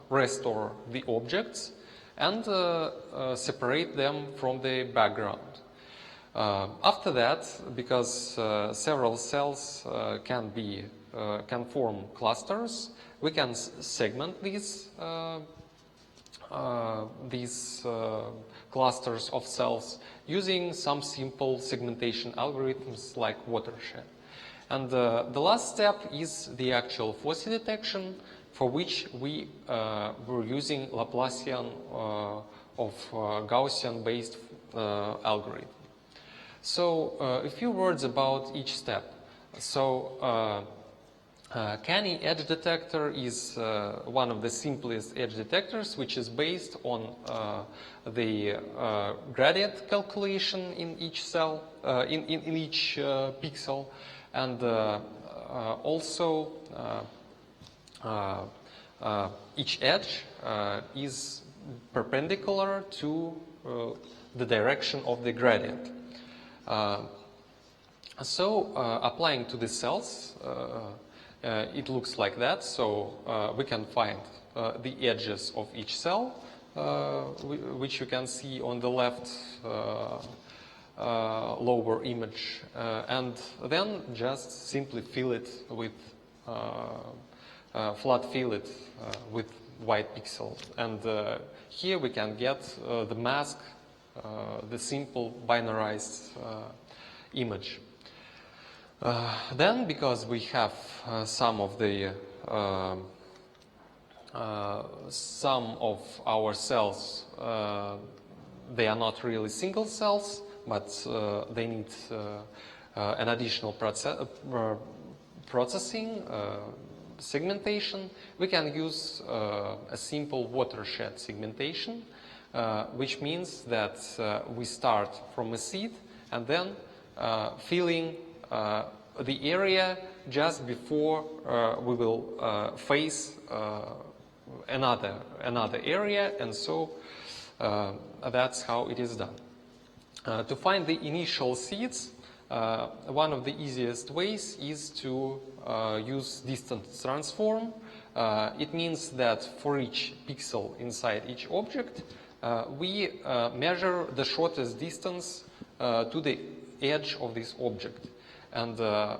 restore the objects and separate them from the background. After that, because several cells can form clusters, we can segment these clusters of cells using some simple segmentation algorithms like watershed. And the last step is the actual foci detection, for which we were using Laplacian of Gaussian-based algorithm. So a few words about each step. Canny edge detector is one of the simplest edge detectors, which is based on the gradient calculation in each cell, in each pixel, and also each edge is perpendicular to the direction of the gradient. Applying to the cells, it looks like that. So we can find the edges of each cell, which you can see on the left lower image, and then just simply fill it with flat fill it with white pixel. And here we can get the mask, the simple binarized image. Then, because we have some of our cells, they are not really single cells, but they need an additional processing, segmentation. We can use a simple watershed segmentation, which means that we start from a seed and then filling the area just before we will face another area, and so that's how it is done. To find the initial seeds, one of the easiest ways is to use distance transform. It means that for each pixel inside each object, we measure the shortest distance to the edge of this object. And the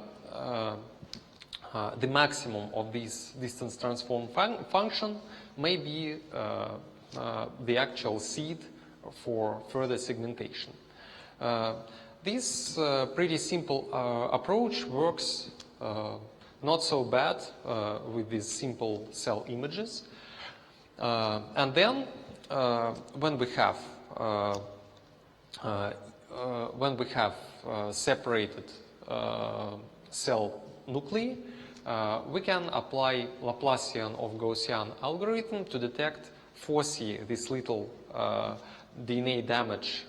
maximum of this distance transform function may be the actual seed for further segmentation. This pretty simple approach works not so bad with these simple cell images. And then when we have separated cell nuclei, we can apply Laplacian of Gaussian algorithm to detect, foresee these little DNA damage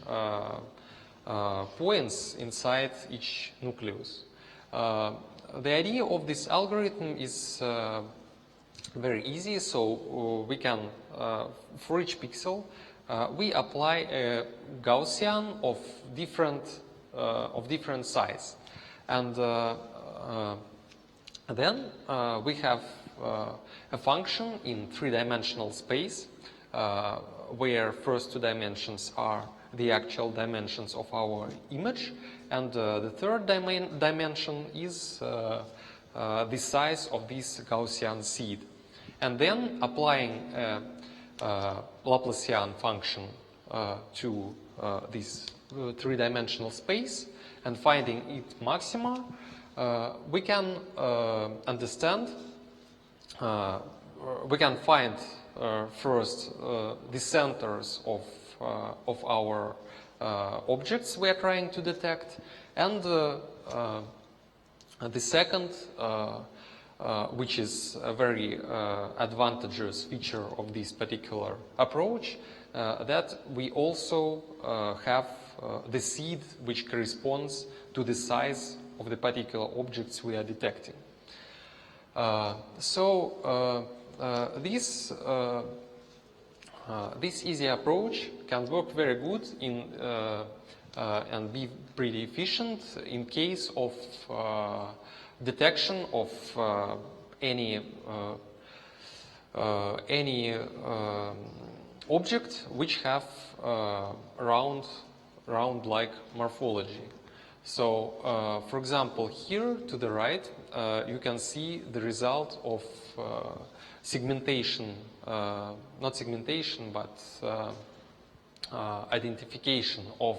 points inside each nucleus. The idea of this algorithm is very easy. So we can, for each pixel, we apply a Gaussian of different size, and then we have a function in three-dimensional space where first two dimensions are the actual dimensions of our image, and the third dimension is the size of this Gaussian seed. And then applying a Laplacian function to this three-dimensional space and finding its maxima, we can understand, we can find first the centers of our objects we are trying to detect, and the second, which is a very advantageous feature of this particular approach, that we also have the seed which corresponds to the size of the particular objects we are detecting. This easy approach can work very good in and be pretty efficient in case of detection of any object which have round-like morphology. So, for example, here to the right, you can see the result of segmentation, not segmentation, but identification of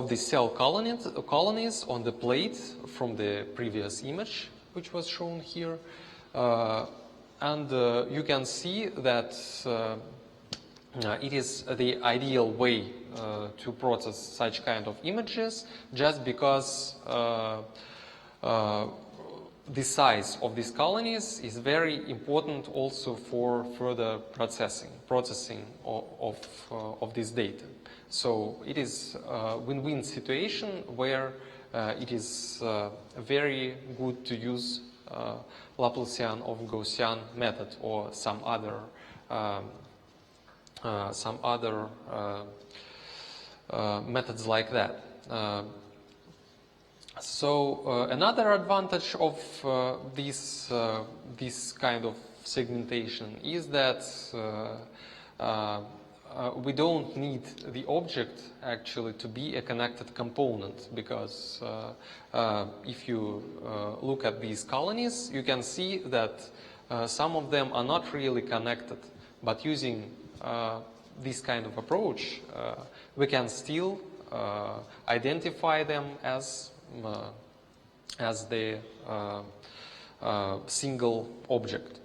the cell colonies on the plate from the previous image, which was shown here. And you can see that it is the ideal way to process such kind of images, just because the size of these colonies is very important also for further processing of this data. So it is a win-win situation where it is very good to use Laplacian or Gaussian method or some other methods like that. So another advantage of this kind of segmentation is that we don't need the object actually to be a connected component, because if you look at these colonies, you can see that some of them are not really connected, but using this kind of approach, we can still identify them as the single object.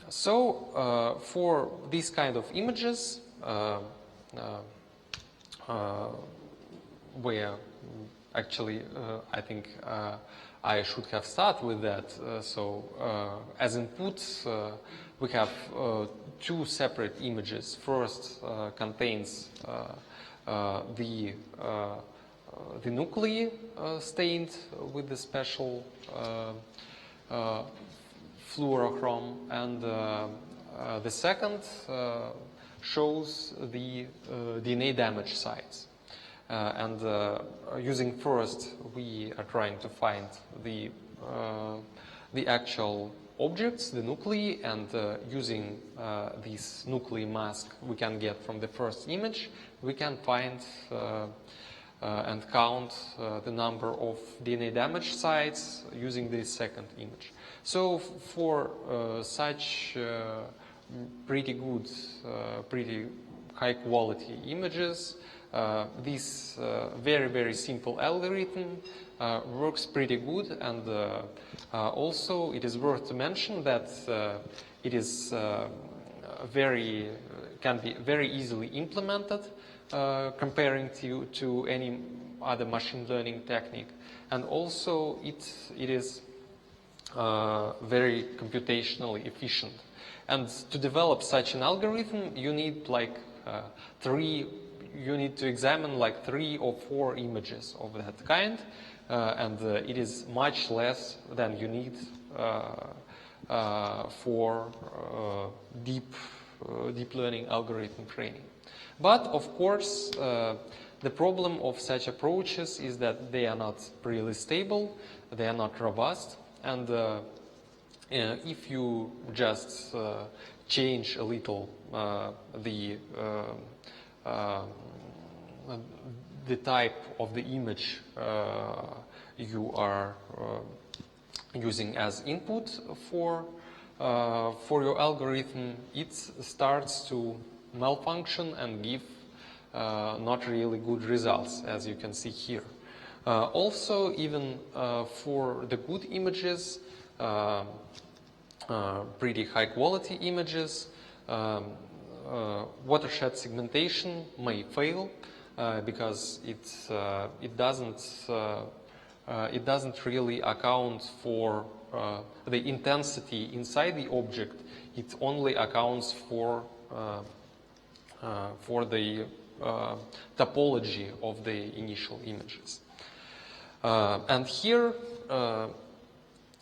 So for these kind of images, where actually I think I should have started with that. So as inputs, we have two separate images. First contains the nuclei stained with the special fluorochrome, and the second shows the DNA damage sites. And using first, we are trying to find the actual objects, the nuclei, and using this nuclei mask we can get from the first image, we can find and count the number of DNA damage sites using this second image. So for such pretty good, pretty high quality images, this very, very simple algorithm works pretty good, and also it is worth to mention that it is can be very easily implemented comparing to any other machine learning technique, and also it is very computationally efficient. And to develop such an algorithm, you need like you need to examine like 3 or 4 images of that kind, and it is much less than you need for deep learning algorithm training. But of course, the problem of such approaches is that they are not really stable, they are not robust, and if you just change a little the type of the image you are using as input for your algorithm, it starts to malfunction and give not really good results, as you can see here. Also, even for the good images, pretty high quality images, watershed segmentation may fail because it doesn't really account for the intensity inside the object. It only accounts for the topology of the initial images. And here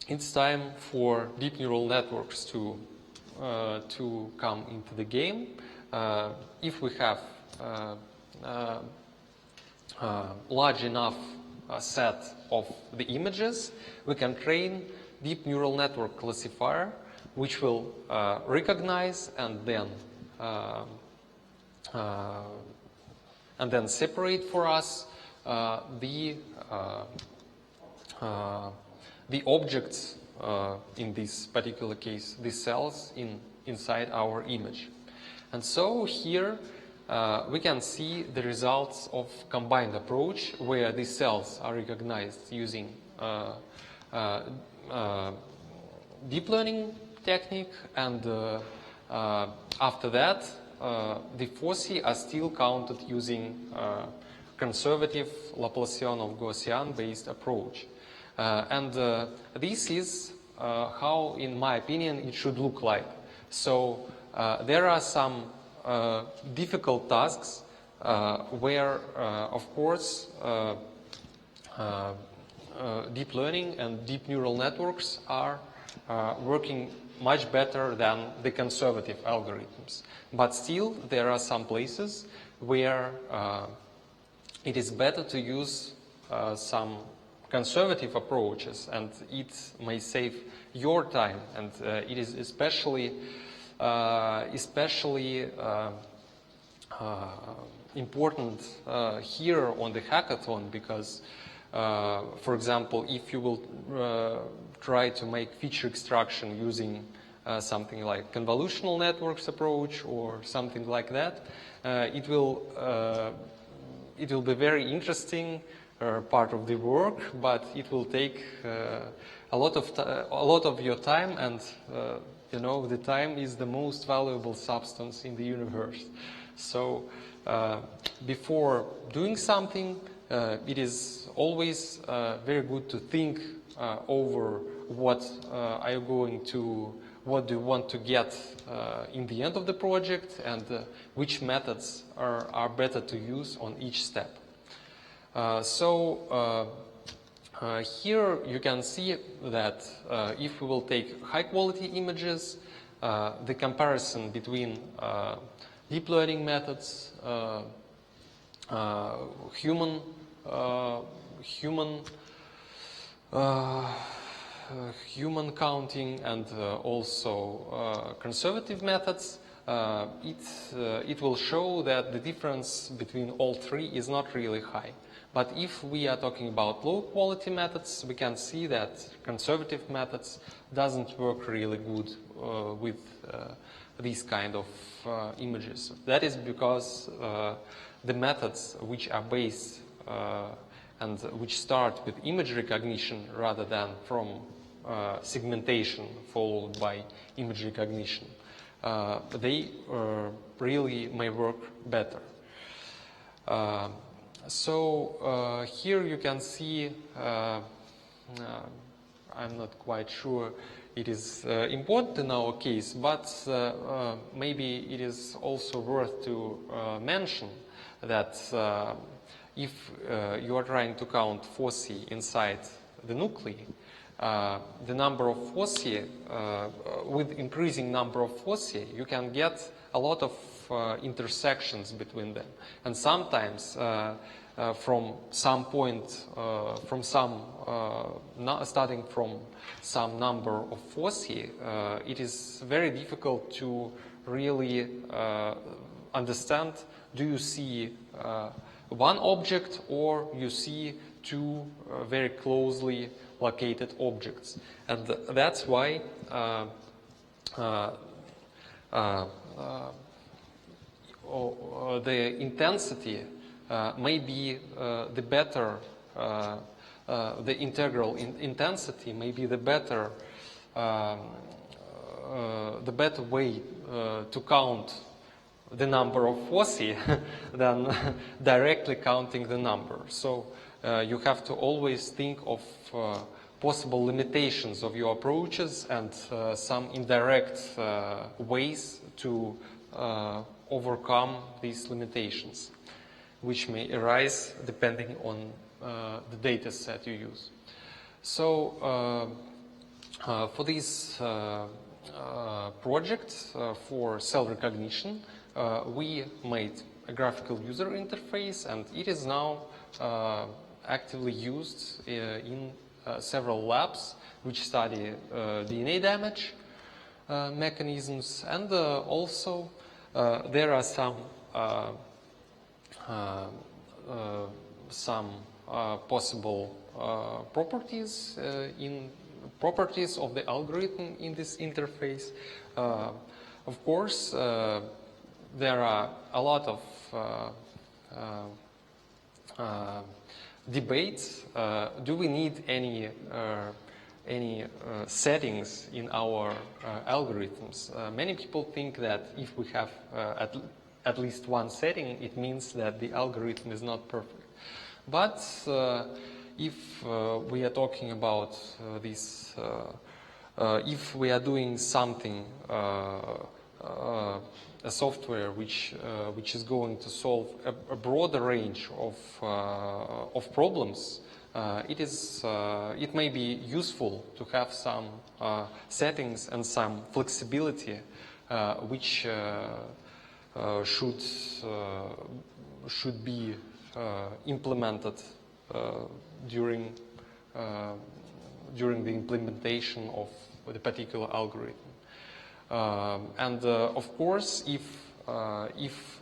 it's time for deep neural networks to come into the game. If we have large enough set of the images, we can train deep neural network classifier, which will recognize and then separate for us the objects, in this particular case, the cells inside our image. And so here we can see the results of combined approach, where these cells are recognized using deep learning technique, and after that the foci are still counted using conservative Laplacian of Gaussian based approach. This is how, in my opinion, it should look like. So there are some difficult tasks where, of course, deep learning and deep neural networks are working much better than the conservative algorithms. But still, there are some places where it is better to use some conservative approaches, and it may save your time. And it is especially important here on the hackathon because, for example, if you will try to make feature extraction using something like convolutional networks approach or something like that, it will be very interesting part of the work, but it will take a lot of your time, and you know, the time is the most valuable substance in the universe. So before doing something, it is always very good to think over what do you want to get in the end of the project, and which methods are better to use on each step. Here you can see that if we will take high quality images, the comparison between deep learning methods, human counting, and also conservative methods, it will show that the difference between all three is not really high. But if we are talking about low quality methods, we can see that conservative methods doesn't work really good with these kind of images. That is because the methods which are based and which start with image recognition rather than from segmentation followed by image recognition, they really may work better. Here you can see, I'm not quite sure it is important in our case, but maybe it is also worth to mention that if you are trying to count foci inside the nuclei, the number of foci, with increasing number of foci, you can get a lot of intersections between them. And sometimes from some point, starting from some number of foci, it is very difficult to really understand, do you see one object or you see two very closely located objects. And that's why the intensity may be the better, the integral intensity may be the better way to count the number of foci than directly counting the number. So you have to always think of possible limitations of your approaches and some indirect ways to overcome these limitations, which may arise depending on the data set you use. So for this project for cell recognition, we made a graphical user interface, and it is now actively used in several labs which study DNA damage mechanisms, and also there are some possible properties of the algorithm in this interface. Of course, there are a lot of debates. Do we need any settings in our algorithms? Many people think that if we have at least one setting, it means that the algorithm is not perfect. But if we are talking about this, if we are doing something, a software which is going to solve a broader range of problems, it may be useful to have some settings and some flexibility which should be implemented during the implementation of the particular algorithm. And of course, if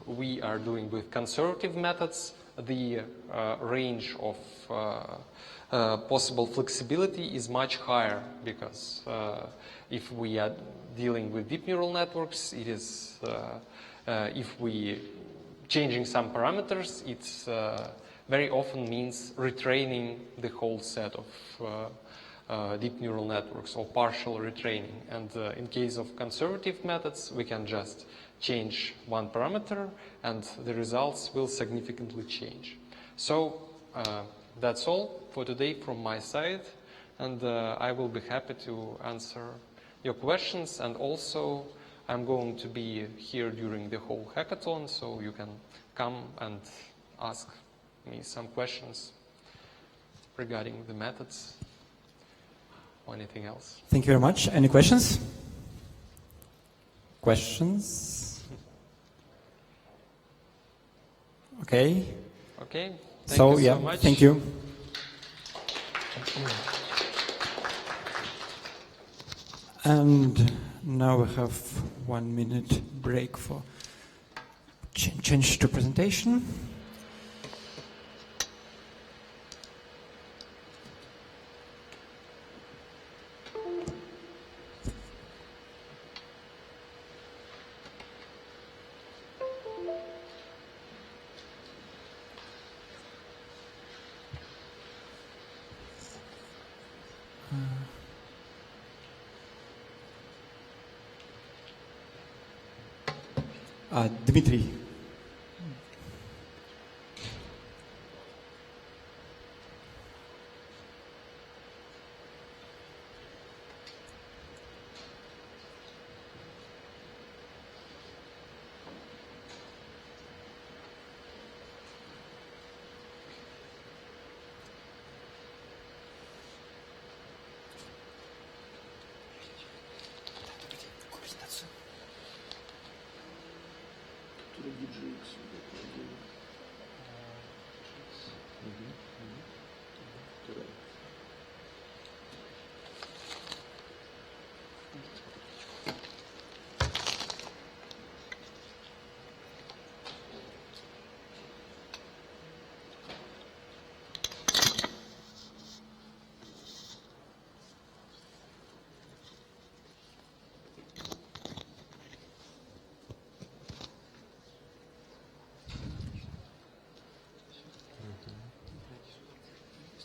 we are doing with conservative methods, the range of possible flexibility is much higher, because if we are dealing with deep neural networks, it is if we changing some parameters, it's very often means retraining the whole set of deep neural networks, or partial retraining. And in case of conservative methods, we can just change one parameter and the results will significantly change. So that's all for today from my side, and I will be happy to answer your questions. And also I'm going to be here during the whole hackathon, so you can come and ask me some questions regarding the methods or anything else. Thank you very much. Any questions? Questions? Okay. Okay. Thank you so much. Thank you. And now we have 1 minute break for change to presentation. Dmitry.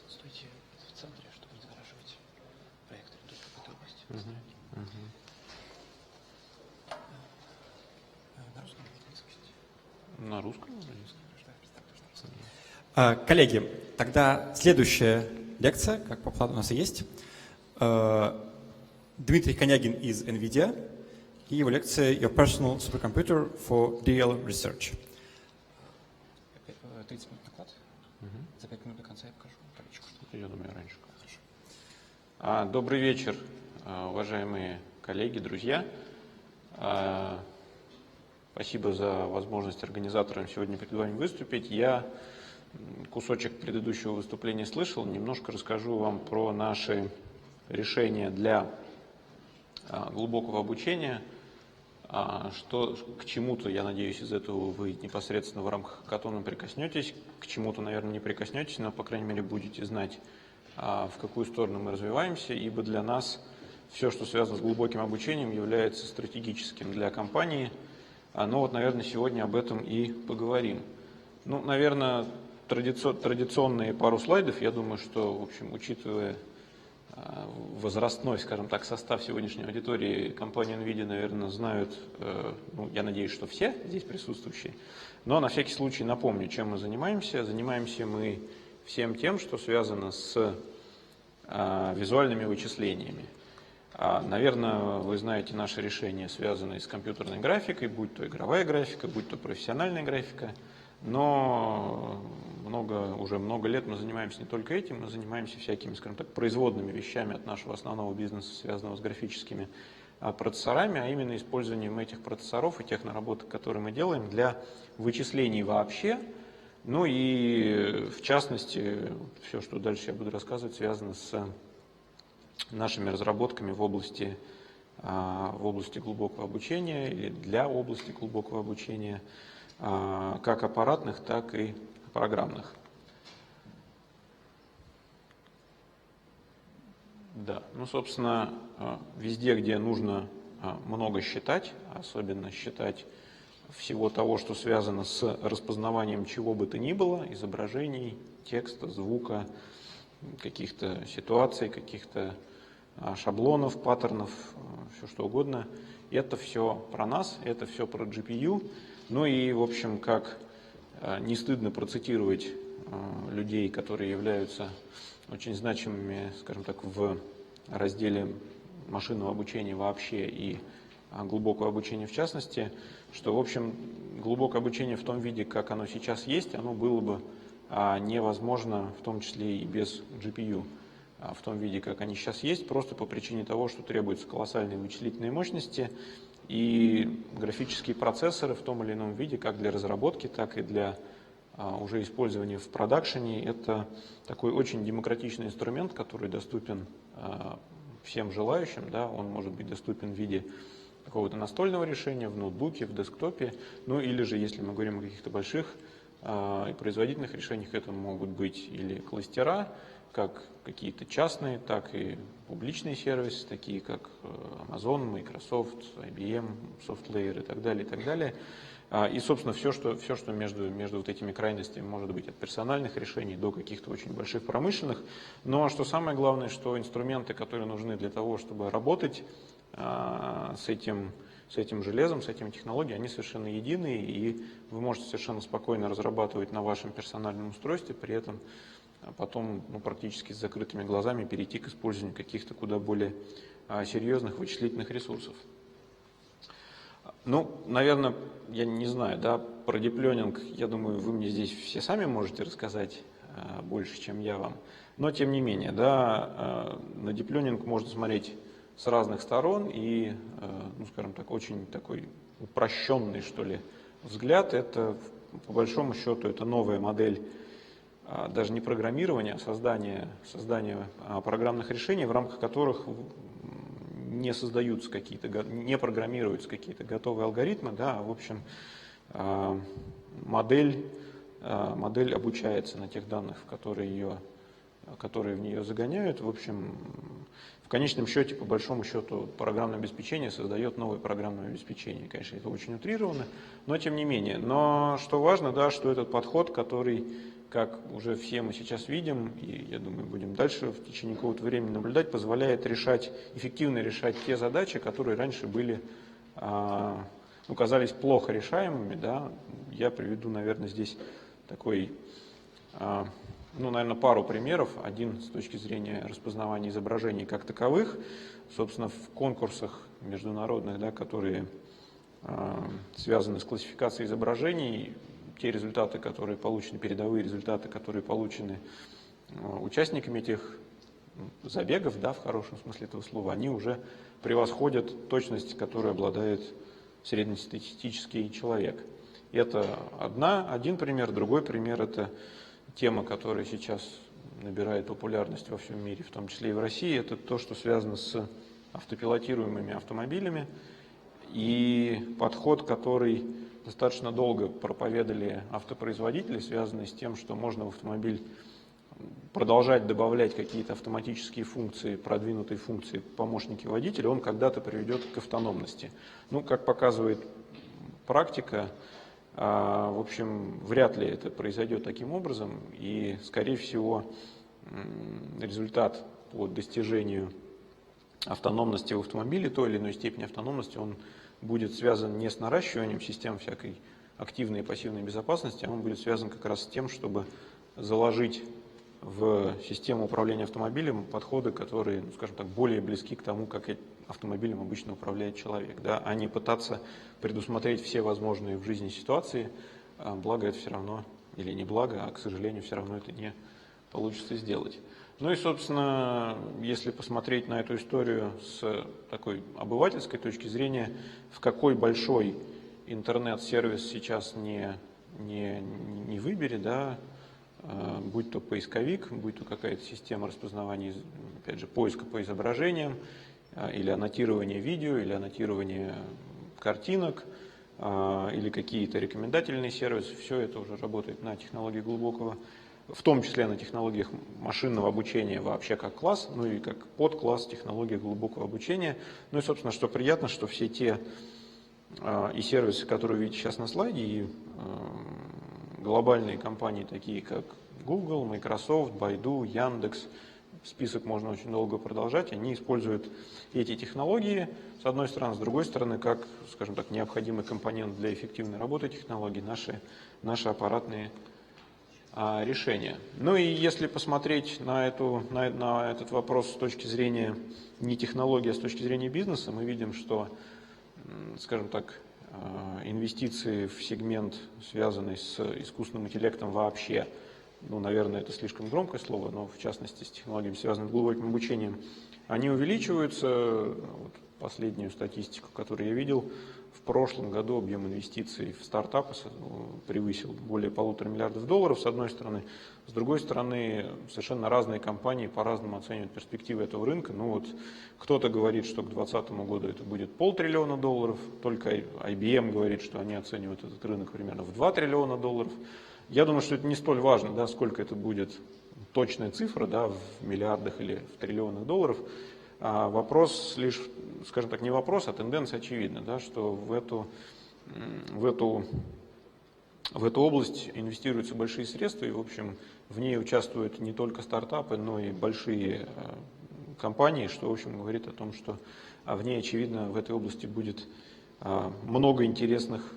Стойте в центре, чтобы не загораживать проектор, только в этой области. На русском или английском? На русском или английском? Коллеги, тогда следующая лекция, как по плану у нас и есть, Дмитрий Конягин из NVIDIA и его лекция «Your Personal Supercomputer for DL Research». 30 минут доклад. За 5 минут до конца я покажу табличку. Я думаю, раньше. Хорошо. Добрый вечер, уважаемые коллеги, друзья. Спасибо за возможность организаторам сегодня перед вами выступить. Я кусочек предыдущего выступления слышал, немножко расскажу вам про наши решения для глубокого обучения. Что к чему-то, я надеюсь, из этого вы непосредственно в рамках хакатона прикоснетесь, к чему-то, наверное, не прикоснетесь, но, по крайней мере, будете знать, в какую сторону мы развиваемся, ибо для нас все, что связано с глубоким обучением, является стратегическим для компании. Но вот, наверное, сегодня об этом и поговорим. Ну, наверное, традиционные пару слайдов. Я думаю, что, в общем, учитывая возрастной, скажем так, состав сегодняшней аудитории, компании NVIDIA, наверное, знают, ну, я надеюсь, что все здесь присутствующие. Но на всякий случай напомню, чем мы занимаемся. Занимаемся мы всем тем, что связано с визуальными вычислениями. Наверное, вы знаете наши решения, связанные с компьютерной графикой, будь то игровая графика, будь то профессиональная графика. Но уже много лет мы занимаемся не только этим, мы занимаемся всякими, скажем так, производными вещами от нашего основного бизнеса, связанного с графическими процессорами, а именно использованием этих процессоров и тех наработок, которые мы делаем для вычислений вообще. Ну и в частности, все, что дальше я буду рассказывать, связано с нашими разработками в области глубокого обучения или для области глубокого обучения, как аппаратных, так и программных. Да, ну, собственно, везде, где нужно много считать, особенно считать всего того, что связано с распознаванием чего бы то ни было, изображений, текста, звука, каких-то ситуаций, каких-то шаблонов, паттернов, все что угодно. Это все про нас, это все про GPU. Ну и, в общем, как не стыдно процитировать людей, которые являются очень значимыми, скажем так, в разделе машинного обучения вообще и глубокого обучения в частности, что, в общем, глубокое обучение в том виде, как оно сейчас есть, оно было бы невозможно, в том числе и без GPU, в том виде, как они сейчас есть, просто по причине того, что требуются колоссальные вычислительные мощности, и графические процессоры в том или ином виде, как для разработки, так и для уже использования в продакшене, это такой очень демократичный инструмент, который доступен всем желающим. Да, он может быть доступен в виде какого-то настольного решения, в ноутбуке, в десктопе, ну или же, если мы говорим о каких-то больших и производительных решениях, это могут быть или кластера, как какие-то частные, так и публичные сервисы, такие как Amazon, Microsoft, IBM, SoftLayer и так далее, и так далее. И, собственно, все, что между вот этими крайностями может быть, от персональных решений до каких-то очень больших промышленных. Но что самое главное, что инструменты, которые нужны для того, чтобы работать с этим железом, с этими технологиями, они совершенно единые, и вы можете совершенно спокойно разрабатывать на вашем персональном устройстве, при этом потом практически с закрытыми глазами перейти к использованию каких-то куда более серьезных вычислительных ресурсов. Ну, наверное, я не знаю, да, про дип-ленинг, я думаю, вы мне здесь все сами можете рассказать больше, чем я вам. Но, тем не менее, да, на дип-ленинг можно смотреть с разных сторон, и, ну, скажем так, очень такой упрощенный, что ли, взгляд. Это, по большому счету, это новая модель даже не программирования, а создания программных решений, в рамках которых не создаются какие-то, не программируются какие-то готовые алгоритмы, да, а в общем модель обучается на тех данных, которые в нее загоняют. В общем, в конечном счете, по большому счету, программное обеспечение создает новое программное обеспечение. Конечно, это очень утрировано, но тем не менее. Но что важно, да, что этот подход, который, как уже все мы сейчас видим, и я думаю, будем дальше в течение какого-то времени наблюдать, позволяет эффективно решать те задачи, которые раньше казались плохо решаемыми. Да. Я приведу, наверное, здесь такой, наверное, пару примеров. Один с точки зрения распознавания изображений как таковых. Собственно, в конкурсах международных, да, которые связаны с классификацией изображений, те результаты, которые получены, передовые результаты, которые получены участниками этих забегов, да, в хорошем смысле этого слова, они уже превосходят точность, которой обладает среднестатистический человек. Это один пример. Другой пример – это тема, которая сейчас набирает популярность во всем мире, в том числе и в России. Это то, что связано с автопилотируемыми автомобилями, и подход, который достаточно долго проповедовали автопроизводители, связанный с тем, что можно в автомобиль продолжать добавлять какие-то автоматические функции, продвинутые функции помощники водителя, он когда-то приведет к автономности. Ну, как показывает практика, в общем, вряд ли это произойдет таким образом, и, скорее всего, результат по достижению автономности в автомобиле, той или иной степени автономности, он будет связан не с наращиванием систем всякой активной и пассивной безопасности, а он будет связан как раз с тем, чтобы заложить в систему управления автомобилем подходы, которые, ну, скажем так, более близки к тому, как автомобилем обычно управляет человек, да, а не пытаться предусмотреть все возможные в жизни ситуации, благо это все равно, или не благо, а, к сожалению, все равно это не получится сделать. Ну и, собственно, если посмотреть на эту историю с такой обывательской точки зрения, в какой большой интернет-сервис сейчас не выбери, да, будь то поисковик, будь то какая-то система распознавания, опять же, поиска по изображениям, или аннотирования видео, или аннотирования картинок, или какие-то рекомендательные сервисы, все это уже работает на технологии глубокого, в том числе на технологиях машинного обучения вообще как класс, ну и как подкласс технологий глубокого обучения. Ну и, собственно, что приятно, что все те и сервисы, которые вы видите сейчас на слайде, и глобальные компании, такие как Google, Microsoft, Baidu, Яндекс, список можно очень долго продолжать, они используют эти технологии, с одной стороны, с другой стороны, как, скажем так, необходимый компонент для эффективной работы технологий, наши аппаратные решения. Ну и если посмотреть на этот вопрос с точки зрения не технологии, а с точки зрения бизнеса, мы видим, что, скажем так, инвестиции в сегмент, связанный с искусственным интеллектом вообще, ну, наверное, это слишком громкое слово, но в частности с технологиями, связанными с глубоким обучением, они увеличиваются. Вот последнюю статистику, которую я видел, в прошлом году объем инвестиций в стартапы превысил более $1,5 миллиарда, с одной стороны. С другой стороны, совершенно разные компании по-разному оценивают перспективы этого рынка. Ну вот, кто-то говорит, что к 2020 году это будет $500 триллиона, только IBM говорит, что они оценивают этот рынок примерно в $2 триллиона. Я думаю, что это не столь важно, да, сколько это будет точная цифра, да, в миллиардах или в триллионах долларов. А вопрос лишь, скажем так, не вопрос, а тенденция очевидна, да, что в эту область инвестируются большие средства, и, в общем, в ней участвуют не только стартапы, но и большие компании, что, в общем, говорит о том, что в ней, очевидно, в этой области будет много интересных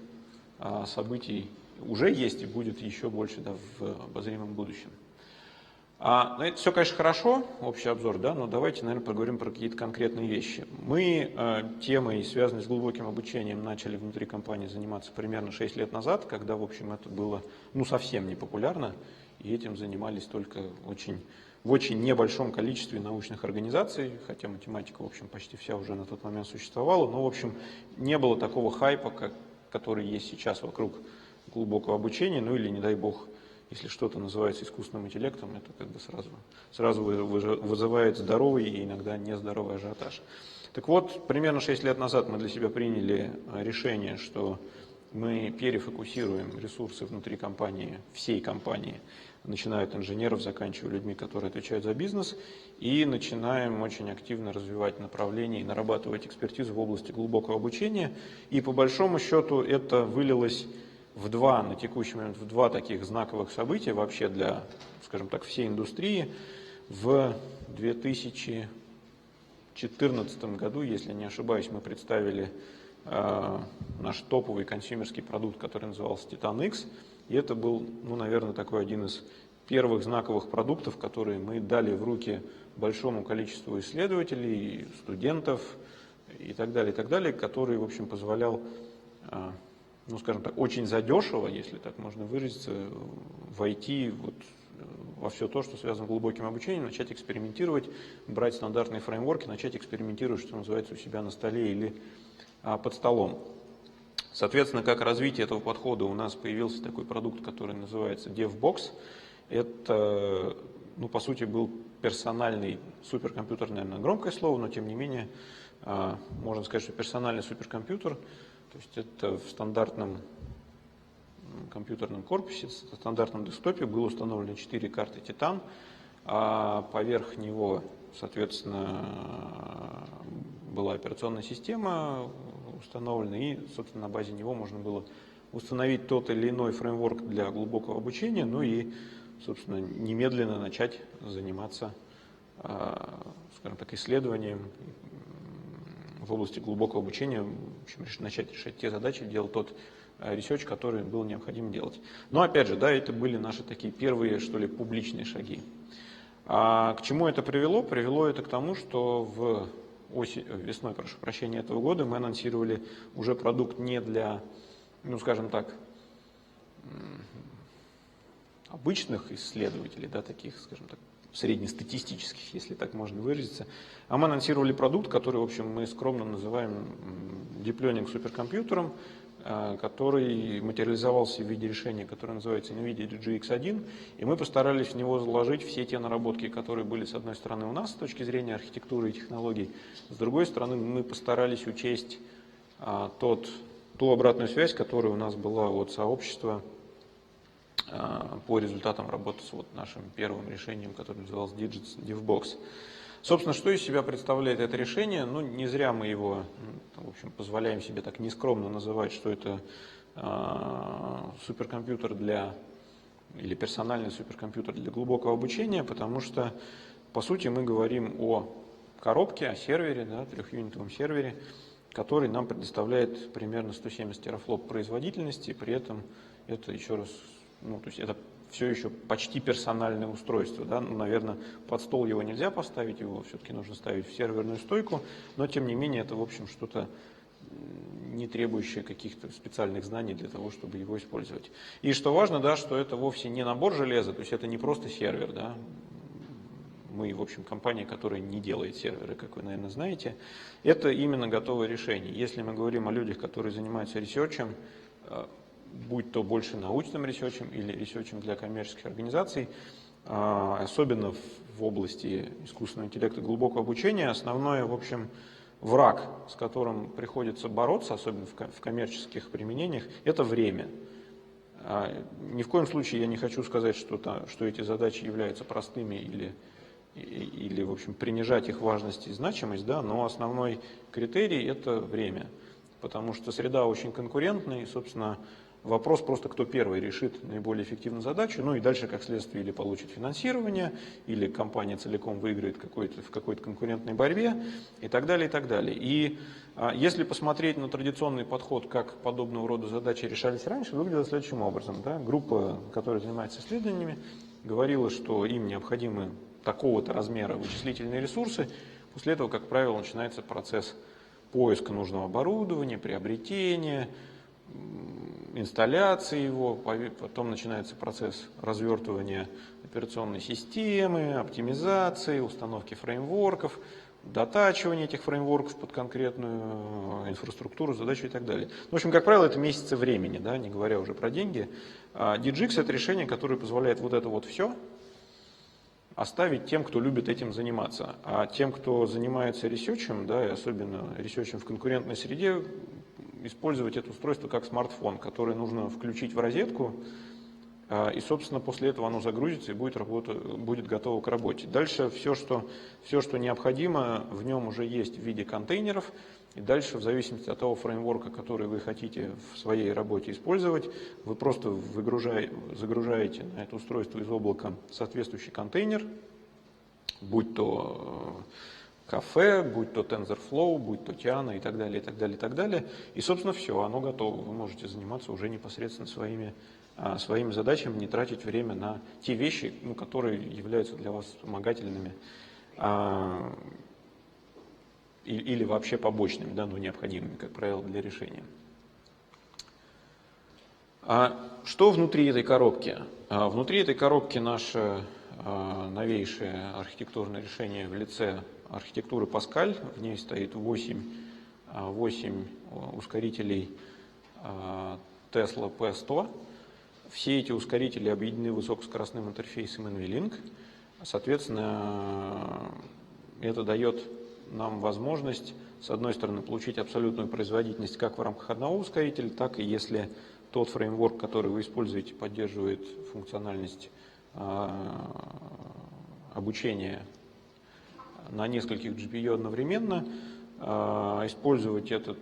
событий, уже есть и будет еще больше, да, в обозримом будущем. Это все, конечно, хорошо, общий обзор, да, но давайте, наверное, поговорим про какие-то конкретные вещи. Мы темой, связанной с глубоким обучением, начали внутри компании заниматься примерно 6 лет назад, когда, в общем, это было, ну, совсем не популярно, и этим занимались только в очень небольшом количестве научных организаций, хотя математика, в общем, почти вся уже на тот момент существовала, но, в общем, не было такого хайпа, который есть сейчас вокруг глубокого обучения, ну или, не дай бог, если что-то называется искусственным интеллектом, это как бы сразу вызывает здоровый и иногда нездоровый ажиотаж. Так вот, примерно 6 лет назад мы для себя приняли решение, что мы перефокусируем ресурсы внутри компании, всей компании, начиная от инженеров, заканчивая людьми, которые отвечают за бизнес, и начинаем очень активно развивать направления и нарабатывать экспертизу в области глубокого обучения. И по большому счету это вылилось на текущий момент в два таких знаковых события вообще для, скажем так, всей индустрии. В 2014 году, если не ошибаюсь, мы представили наш топовый консюмерский продукт, который назывался Titan X. И это был, ну, наверное, такой один из первых знаковых продуктов, которые мы дали в руки большому количеству исследователей, студентов и так далее, который, в общем, позволял, ну, скажем так, очень задешево, если так можно выразиться, войти вот во все то, что связано с глубоким обучением, начать экспериментировать, брать стандартные фреймворки, начать экспериментировать, что называется, у себя на столе или под столом. Соответственно, как развитие этого подхода у нас появился такой продукт, который называется DevBox. Это, ну, по сути, был персональный суперкомпьютер, наверное, громкое слово, но тем не менее, можно сказать, что персональный суперкомпьютер. То есть это в стандартном компьютерном корпусе, в стандартном десктопе было установлено 4 карты Titan, а поверх него, соответственно, была операционная система установлена, и, собственно, на базе него можно было установить тот или иной фреймворк для глубокого обучения, ну и, собственно, немедленно начать заниматься, скажем так, исследованием в области глубокого обучения, в общем, начать решать те задачи, делать тот ресерч, который было необходимо делать. Но опять же, да, это были наши такие первые, что ли, публичные шаги. А к чему это привело? Привело это к тому, что весной, прошу прощения, этого года мы анонсировали уже продукт не для, ну скажем так, обычных исследователей, да, таких, скажем так, среднестатистических, если так можно выразиться, а мы анонсировали продукт, который, в общем, мы скромно называем Deep Learning суперкомпьютером, который материализовался в виде решения, которое называется NVIDIA DGX1, и мы постарались в него заложить все те наработки, которые были, с одной стороны, у нас с точки зрения архитектуры и технологий, с другой стороны, мы постарались учесть ту обратную связь, которая у нас была от сообщества по результатам работы с нашим первым решением, которое называлось DivBox. Собственно, что из себя представляет это решение? Ну, не зря мы его, в общем, позволяем себе так нескромно называть, что это суперкомпьютер или персональный суперкомпьютер для глубокого обучения, потому что, по сути, мы говорим о коробке, о сервере, да, трехюнитовом сервере, который нам предоставляет примерно 170 терафлоп производительности, при этом это еще раз, то есть это все еще почти персональное устройство. Да? Ну, наверное, под стол его нельзя поставить, его все-таки нужно ставить в серверную стойку, но тем не менее это, в общем, что-то не требующее каких-то специальных знаний для того, чтобы его использовать. И что важно, да, что это вовсе не набор железа, то есть это не просто сервер. Да? Мы, в общем, компания, которая не делает серверы, как вы, наверное, знаете. Это именно готовое решение. Если мы говорим о людях, которые занимаются ресерчем, будь то больше научным ресерчем или ресерчем для коммерческих организаций, особенно в области искусственного интеллекта и глубокого обучения, основной, в общем, враг, с которым приходится бороться, особенно в коммерческих применениях, это время. Ни в коем случае я не хочу сказать, что эти задачи являются простыми или, в общем, принижать их важность и значимость, да, но основной критерий – это время, потому что среда очень конкурентная, и, собственно, вопрос просто, кто первый решит наиболее эффективную задачу, ну и дальше, как следствие, или получит финансирование, или компания целиком выиграет в какой-то конкурентной борьбе, и так далее, и так далее. И если посмотреть на традиционный подход, как подобного рода задачи решались раньше, выглядело следующим образом. Да? Группа, которая занимается исследованиями, говорила, что им необходимы такого-то размера вычислительные ресурсы. После этого, как правило, начинается процесс поиска нужного оборудования, приобретения, инсталляции его, потом начинается процесс развертывания операционной системы, оптимизации, установки фреймворков, дотачивания этих фреймворков под конкретную инфраструктуру, задачу и так далее. В общем, как правило, это месяцы времени, да, не говоря уже про деньги. DGX – это решение, которое позволяет вот это вот все оставить тем, кто любит этим заниматься. А тем, кто занимается ресерчем, да, и особенно ресерчем в конкурентной среде, использовать это устройство как смартфон, который нужно включить в розетку, и, собственно, после этого оно загрузится и будет готово к работе. Дальше все, что необходимо, в нем уже есть в виде контейнеров, и дальше, в зависимости от того фреймворка, который вы хотите в своей работе использовать, вы просто загружаете на это устройство из облака соответствующий контейнер, будь то кафе, будь то TensorFlow, будь то Tiana и так далее, и так далее, и так далее. И, собственно, все, оно готово. Вы можете заниматься уже непосредственно своими задачами, не тратить время на те вещи, которые являются для вас вспомогательными или вообще побочными, да, но необходимыми, как правило, для решения. Что внутри этой коробки? Внутри этой коробки наше новейшее архитектурное решение в лице архитектуры Паскаль. В ней стоит 8 ускорителей Tesla P100. Все эти ускорители объединены высокоскоростным интерфейсом NVLink. Соответственно, это дает нам возможность, с одной стороны, получить абсолютную производительность как в рамках одного ускорителя, так и если тот фреймворк, который вы используете, поддерживает функциональность обучения на нескольких GPU одновременно, использовать этот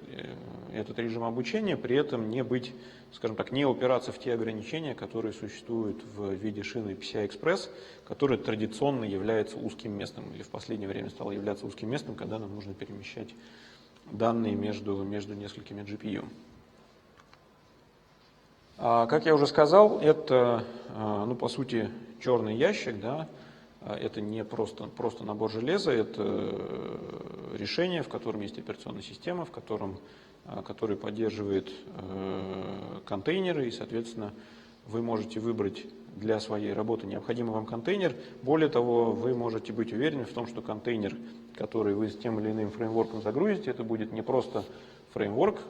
режим обучения, при этом не быть, скажем так, не упираться в те ограничения, которые существуют в виде шины PCI-Express, который традиционно является узким местом, или в последнее время стало являться узким местом, когда нам нужно перемещать данные между несколькими GPU. Как я уже сказал, это, ну, по сути, черный ящик, да, это не просто набор железа, это решение, в котором есть операционная система, который поддерживает контейнеры, и, соответственно, вы можете выбрать для своей работы необходимый вам контейнер. Более того, вы можете быть уверены в том, что контейнер, который вы с тем или иным фреймворком загрузите, это будет не просто фреймворк,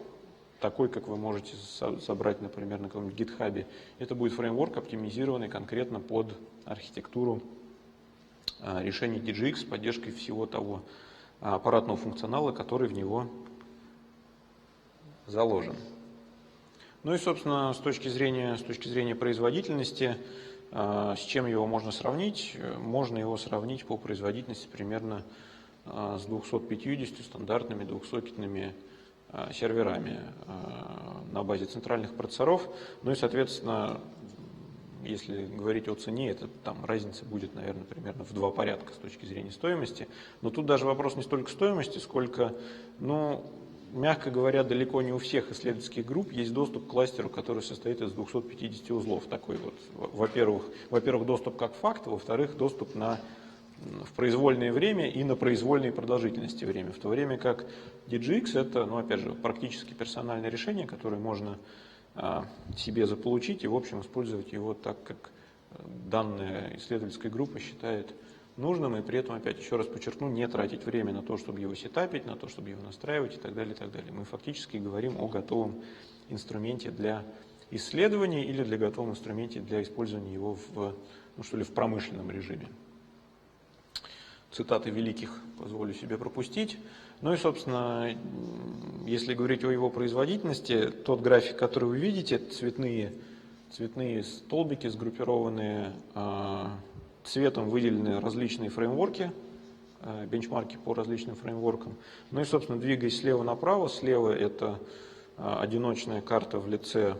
такой, как вы можете собрать, например, на каком-нибудь GitHub. Это будет фреймворк, оптимизированный конкретно под архитектуру решений DGX с поддержкой всего того аппаратного функционала, который в него заложен. Ну и, собственно, с точки зрения производительности, с чем его можно сравнить? Можно его сравнить по производительности примерно с 250 стандартными двухсокетными серверами на базе центральных процессоров. Ну и, соответственно, если говорить о цене, это там разница будет, наверное, примерно в 2 порядка с точки зрения стоимости. Но тут даже вопрос не столько стоимости, сколько, ну, мягко говоря, далеко не у всех исследовательских групп есть доступ к кластеру, который состоит из 250 узлов. Такой вот, во-первых, доступ как факт, во-вторых, доступ в произвольное время и на произвольные продолжительности время. В то время как DGX это, ну, опять же, практически персональное решение, которое можно себе заполучить и, в общем, использовать его так, как данная исследовательская группа считает нужным, и при этом, опять еще раз подчеркну, не тратить время на то, чтобы его сетапить, на то, чтобы его настраивать и так далее, и так далее. Мы фактически говорим о готовом инструменте для исследования или для готовом инструменте для использования его в промышленном режиме. Цитаты великих позволю себе пропустить. Ну и, собственно, если говорить о его производительности, тот график, который вы видите, это цветные столбики, сгруппированные цветом, выделены различные фреймворки, бенчмарки по различным фреймворкам. Ну и, собственно, двигаясь слева направо, слева это одиночная карта в лице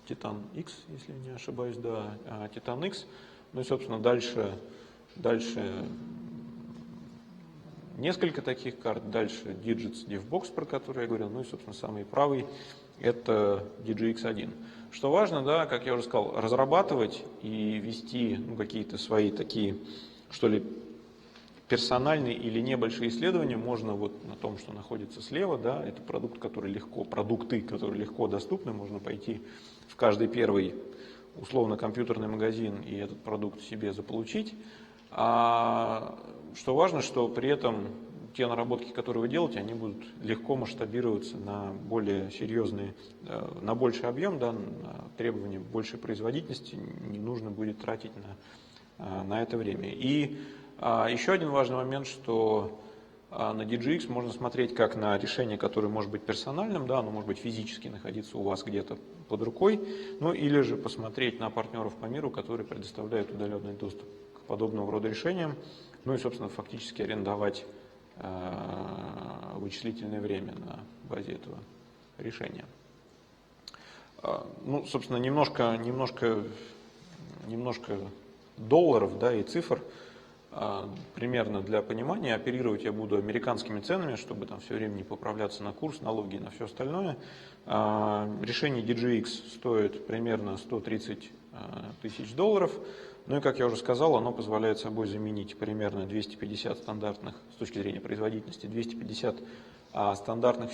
Titan X, если не ошибаюсь, да, Titan X. Ну и, собственно, дальше несколько таких карт, дальше Digits DevBox, про который я говорил, ну и, собственно, самый правый это DGX1. Что важно, да, как я уже сказал, разрабатывать и вести какие-то свои такие, что ли, персональные или небольшие исследования можно вот на том, что находится слева, да, это продукты, которые легко доступны, можно пойти в каждый первый условно-компьютерный магазин и этот продукт себе заполучить. А что важно, что при этом те наработки, которые вы делаете, они будут легко масштабироваться на более серьезные, на больший объем, да, на требования большей производительности, не нужно будет тратить на это время. И еще один важный момент, что на DGX можно смотреть как на решение, которое может быть персональным, да, оно может быть физически находиться у вас где-то под рукой, ну или же посмотреть на партнеров по миру, которые предоставляют удаленный доступ к подобного рода решениям, ну и, собственно, фактически арендовать вычислительное время на базе этого решения. Ну, собственно, немножко долларов, да, и цифр. Примерно для понимания, оперировать я буду американскими ценами, чтобы там все время не поправляться на курс, налоги и на все остальное. Решение DGX стоит примерно 130 тысяч долларов. Ну и, как я уже сказал, оно позволяет собой заменить примерно 250 стандартных, с точки зрения производительности, 250 стандартных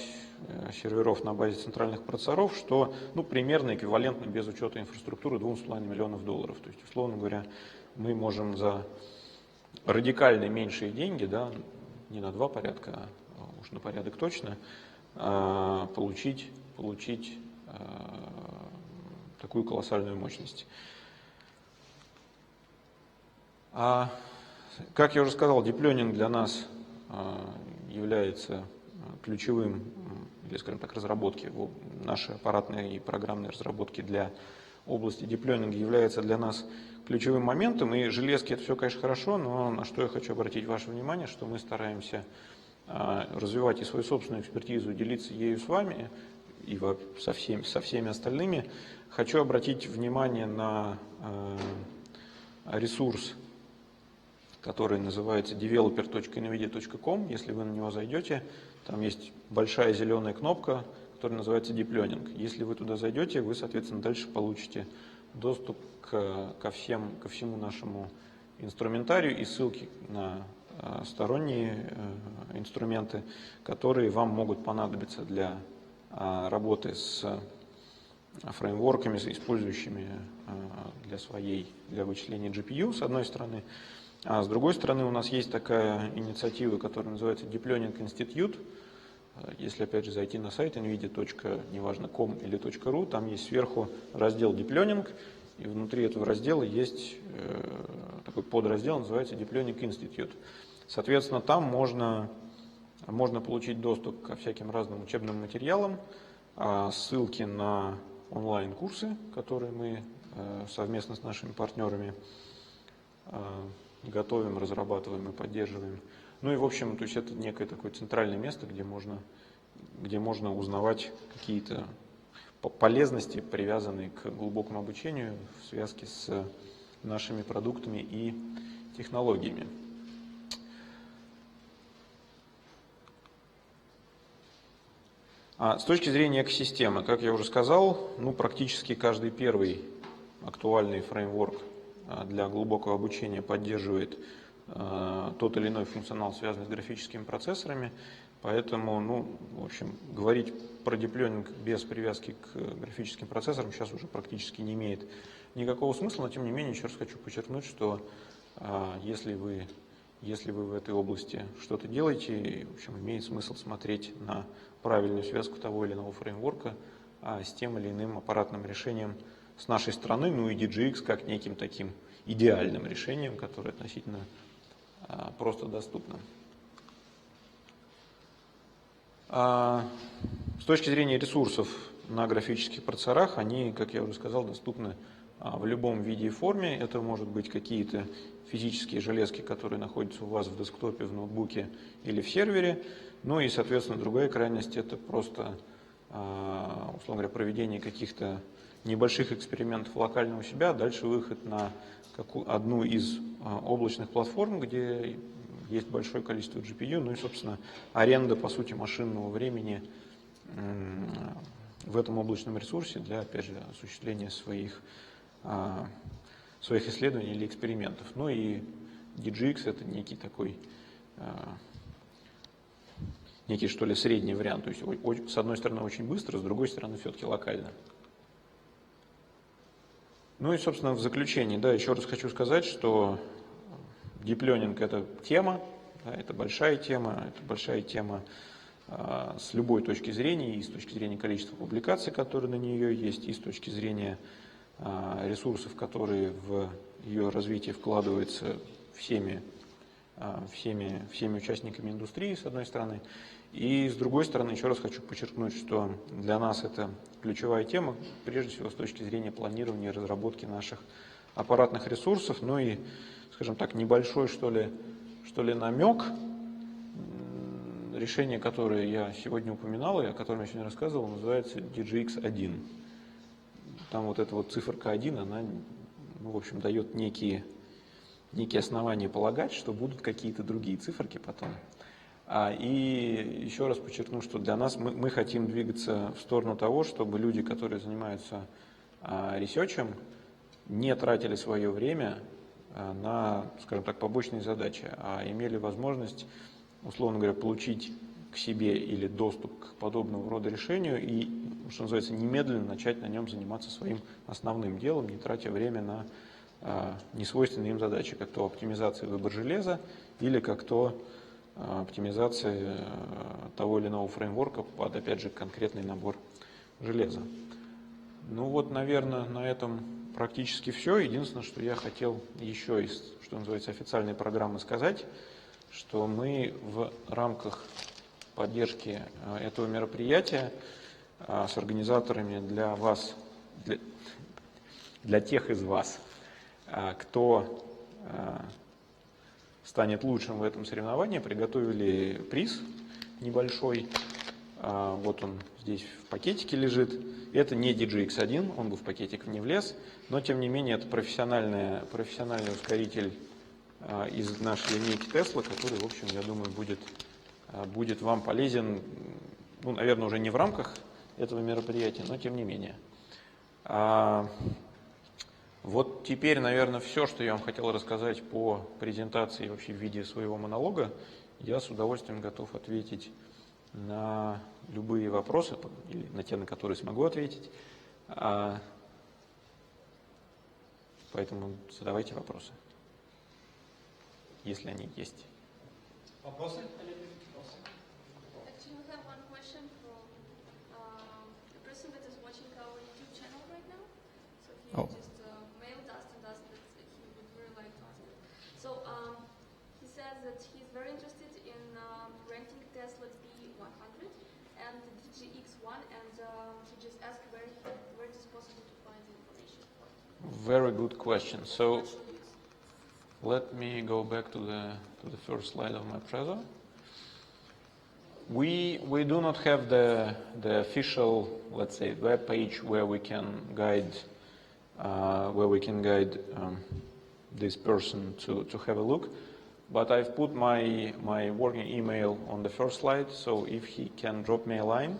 серверов на базе центральных процессоров, что, ну, примерно эквивалентно без учета инфраструктуры $2,5 миллионов. То есть, условно говоря, мы можем за радикально меньшие деньги, да, не на 2 порядка, а уж на порядок точно, получить такую колоссальную мощность. Как я уже сказал, диплёнинг для нас является ключевым, или, скажем так, разработки, наши аппаратные и программные разработки для области диплёнинга является для нас ключевым моментом. И железки это все, конечно, хорошо, но на что я хочу обратить ваше внимание, что мы стараемся развивать и свою собственную экспертизу, делиться ею с вами и со всеми остальными. Хочу обратить внимание на ресурс, который называется developer.nvidia.com. Если вы на него зайдете, там есть большая зеленая кнопка, который называется Deep Learning. Если вы туда зайдете, вы, соответственно, дальше получите доступ ко всему нашему инструментарию и ссылки на сторонние инструменты, которые вам могут понадобиться для работы с фреймворками, использующими для вычисления GPU, с одной стороны. А с другой стороны, у нас есть такая инициатива, которая называется Deep Learning Institute. Если, опять же, зайти на сайт nvidia.com или .ru, там есть сверху раздел Deep Learning, и внутри этого раздела есть такой подраздел, называется Deep Learning Institute. Соответственно, там можно получить доступ ко всяким разным учебным материалам, ссылки на онлайн-курсы, которые мы совместно с нашими партнерами готовим, разрабатываем и поддерживаем. Ну и, в общем, то есть это некое такое центральное место, где можно узнавать какие-то полезности, привязанные к глубокому обучению в связке с нашими продуктами и технологиями. С точки зрения экосистемы, как я уже сказал, практически каждый первый актуальный фреймворк для глубокого обучения поддерживает тот или иной функционал, связанный с графическими процессорами. Поэтому, в общем, говорить про Deep Learning без привязки к графическим процессорам сейчас уже практически не имеет никакого смысла, но тем не менее еще раз хочу подчеркнуть, что если вы в этой области что-то делаете, в общем, имеет смысл смотреть на правильную связку того или иного фреймворка с тем или иным аппаратным решением с нашей стороны, и DGX как неким таким идеальным решением, которое относительно просто доступно. С точки зрения ресурсов на графических процессорах, они, как я уже сказал, доступны в любом виде и форме. Это может быть какие-то физические железки, которые находятся у вас в десктопе, в ноутбуке или в сервере. И, соответственно, другая крайность – это просто, условно говоря, проведение каких-то небольших экспериментов локально у себя, дальше выход на одну из облачных платформ, где есть большое количество GPU, и, собственно, аренда, по сути, машинного времени в этом облачном ресурсе для, опять же, осуществления своих исследований или экспериментов. И DGX – это некий такой, что ли, средний вариант. То есть, с одной стороны, очень быстро, с другой стороны, все-таки локально. И, собственно, в заключение, еще раз хочу сказать, что Deep Learning – это тема, это большая тема с любой точки зрения, и с точки зрения количества публикаций, которые на нее есть, и с точки зрения ресурсов, которые в ее развитие вкладываются всеми участниками индустрии, с одной стороны. И с другой стороны, еще раз хочу подчеркнуть, что для нас это ключевая тема, прежде всего с точки зрения планирования и разработки наших аппаратных ресурсов. И, скажем так, небольшой, что ли, намек, решение, которое я сегодня упоминал, и о котором я сегодня рассказывал, называется DGX1. Там вот эта вот циферка 1, она, в общем, дает некие основания полагать, что будут какие-то другие циферки потом. И еще раз подчеркну, что для нас мы хотим двигаться в сторону того, чтобы люди, которые занимаются ресерчем, не тратили свое время на, скажем так, побочные задачи, а имели возможность, условно говоря, получить к себе или доступ к подобного рода решению и, что называется, немедленно начать на нем заниматься своим основным делом, не тратя время на несвойственные им задачи, как то оптимизация выбора железа или как то оптимизация того или иного фреймворка под, опять же, конкретный набор железа. Наверное, на этом практически все. Единственное, что я хотел еще из, что называется, официальной программы сказать, что мы в рамках поддержки этого мероприятия с организаторами для вас, для тех из вас, кто станет лучшим в этом соревновании, приготовили приз небольшой. Вот он здесь в пакетике лежит. Это не DGX1, он бы в пакетик не влез, но тем не менее это профессиональный ускоритель из нашей линейки Tesla, который, в общем, я думаю, будет вам полезен, наверное, уже не в рамках этого мероприятия, но тем не менее. Вот теперь, наверное, все, что я вам хотел рассказать по презентации вообще в виде своего монолога. Я с удовольствием готов ответить на любые вопросы, или на те, на которые смогу ответить. Поэтому задавайте вопросы, если они есть. Вопросы? Oh. He says that he's very interested in renting Tesla B100 and the DGX1, and he just asked where it is possible to find the information for it. Very good question. So let me go back to the first slide of my preso. We do not have the official, let's say, web page where we can guide this person to have a look. But I've put my working email on the first slide, so if he can drop me a line,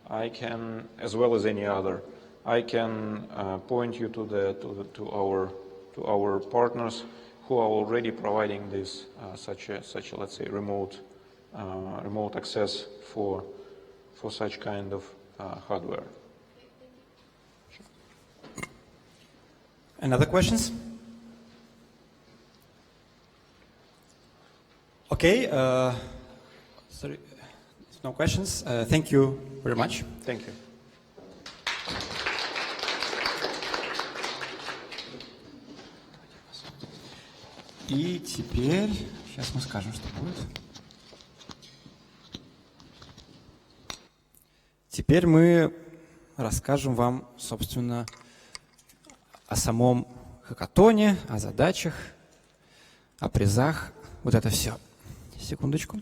I can, as well as any other, I can point you to our partners who are already providing this such a let's say remote access for such kind of hardware. Any other questions? Okay, sorry, no questions. Thank you very much. Thank you. И теперь, сейчас мы скажем, что будет. Теперь мы расскажем вам, собственно, о самом хакатоне, о задачах, о призах, вот это все. Секундочку.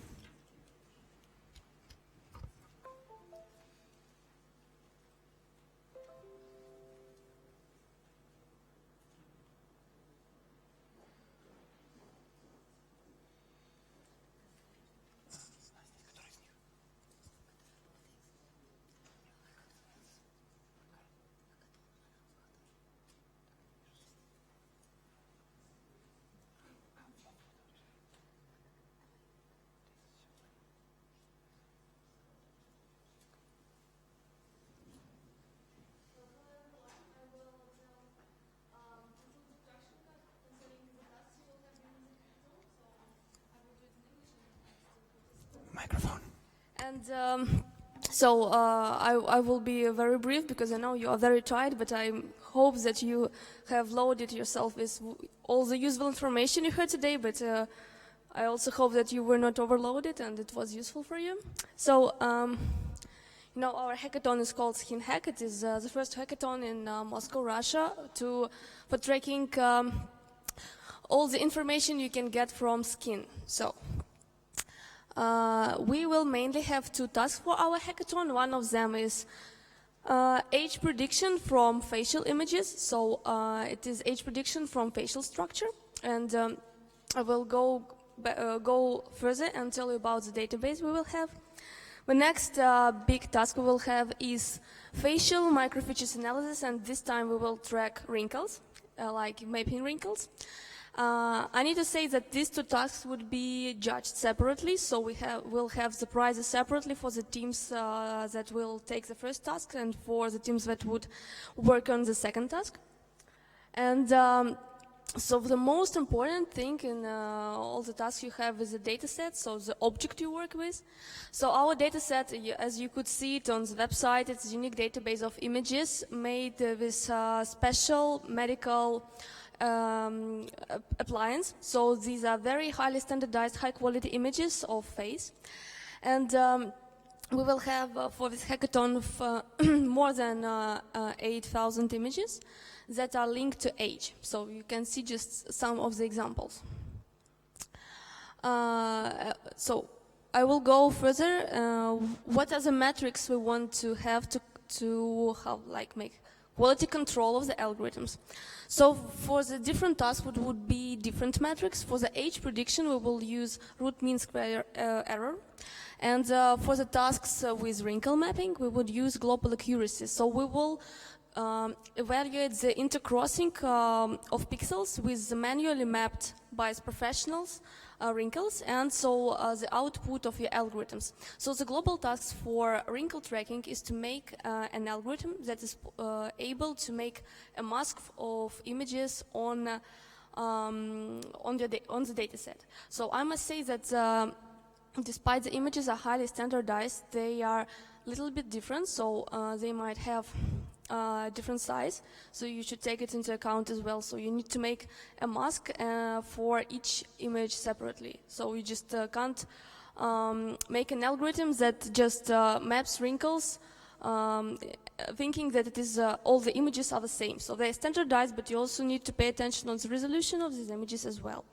Microphone. And so I will be very brief because I know you are very tired, but I hope that you have loaded yourself with all the useful information you heard today, but I also hope that you were not overloaded and it was useful for you. So, you know, our hackathon is called Skinhack. It is the first hackathon in Moscow, Russia, for tracking all the information you can get from skin. So, we will mainly have two tasks for our hackathon. One of them is age prediction from facial images. So it is age prediction from facial structure. And I will go further and tell you about the database we will have. The next big task we will have is facial microfeatures analysis, and this time we will track wrinkles, like mapping wrinkles. I need to say that these two tasks would be judged separately, so we'll have the prizes separately for the teams that will take the first task and for the teams that would work on the second task. And so the most important thing in all the tasks you have is the data set, so the object you work with. So our data set, as you could see it on the website, it's a unique database of images made with special medical appliance. So these are very highly standardized, high-quality images of face. And we will have, for this hackathon, more than 8,000 images that are linked to age. So you can see just some of the examples. So I will go further. What are the metrics we want to have to make quality control of the algorithms. So for the different tasks, it would be different metrics. For the age prediction, we will use root mean square error. And for the tasks with wrinkle mapping, we would use global accuracy. So we will evaluate the intercrossing of pixels with the manually mapped by professionals wrinkles, and so the output of your algorithms. So the global task for wrinkle tracking is to make an algorithm that is able to make a mask of images on the data set. So I must say that despite the images are highly standardized, they are a little bit different, so they might have different size, so you should take it into account as well. So you need to make a mask for each image separately. So you just can't make an algorithm that just maps wrinkles thinking that it is all the images are the same. So they're standardized, but you also need to pay attention on the resolution of these images as well.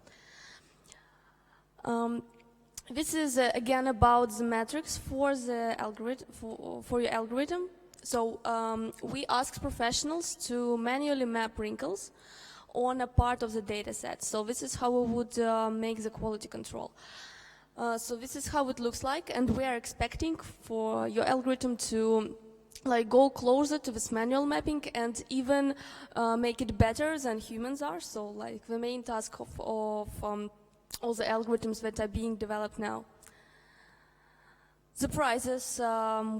This is again about the metrics for the algorithm for your algorithm. So we ask professionals to manually map wrinkles on a part of the data set. So this is how we would make the quality control. So this is how it looks like, and we are expecting for your algorithm to go closer to this manual mapping and even make it better than humans are. So the main task of all the algorithms that are being developed now. The prizes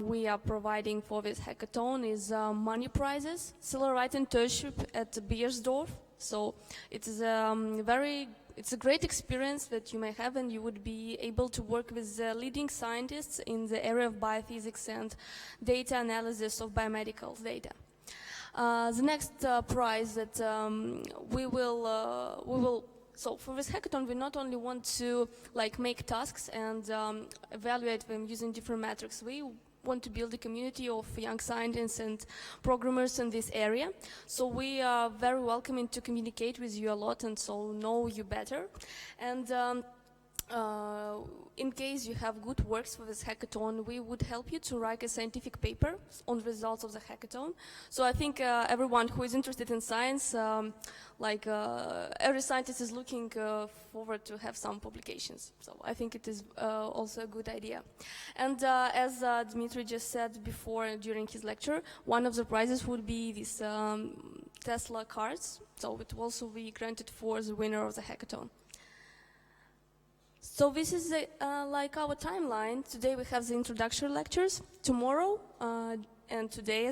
we are providing for this hackathon is money prizes, Silverite internship at Beiersdorf. So it is it's a great experience that you may have, and you would be able to work with leading scientists in the area of biophysics and data analysis of biomedical data. The next prize that we will so for this hackathon, we not only want to make tasks and evaluate them using different metrics. We want to build a community of young scientists and programmers in this area. So we are very welcoming to communicate with you a lot and so know you better. And in case you have good works for this hackathon, we would help you to write a scientific paper on the results of the hackathon. So I think everyone who is interested in science, every scientist is looking forward to have some publications. So I think it is also a good idea. And as Dmitry just said before during his lecture, one of the prizes would be these Tesla cars. So it will also be granted for the winner of the hackathon. So this is our timeline. Today we have the introductory lectures. Tomorrow and today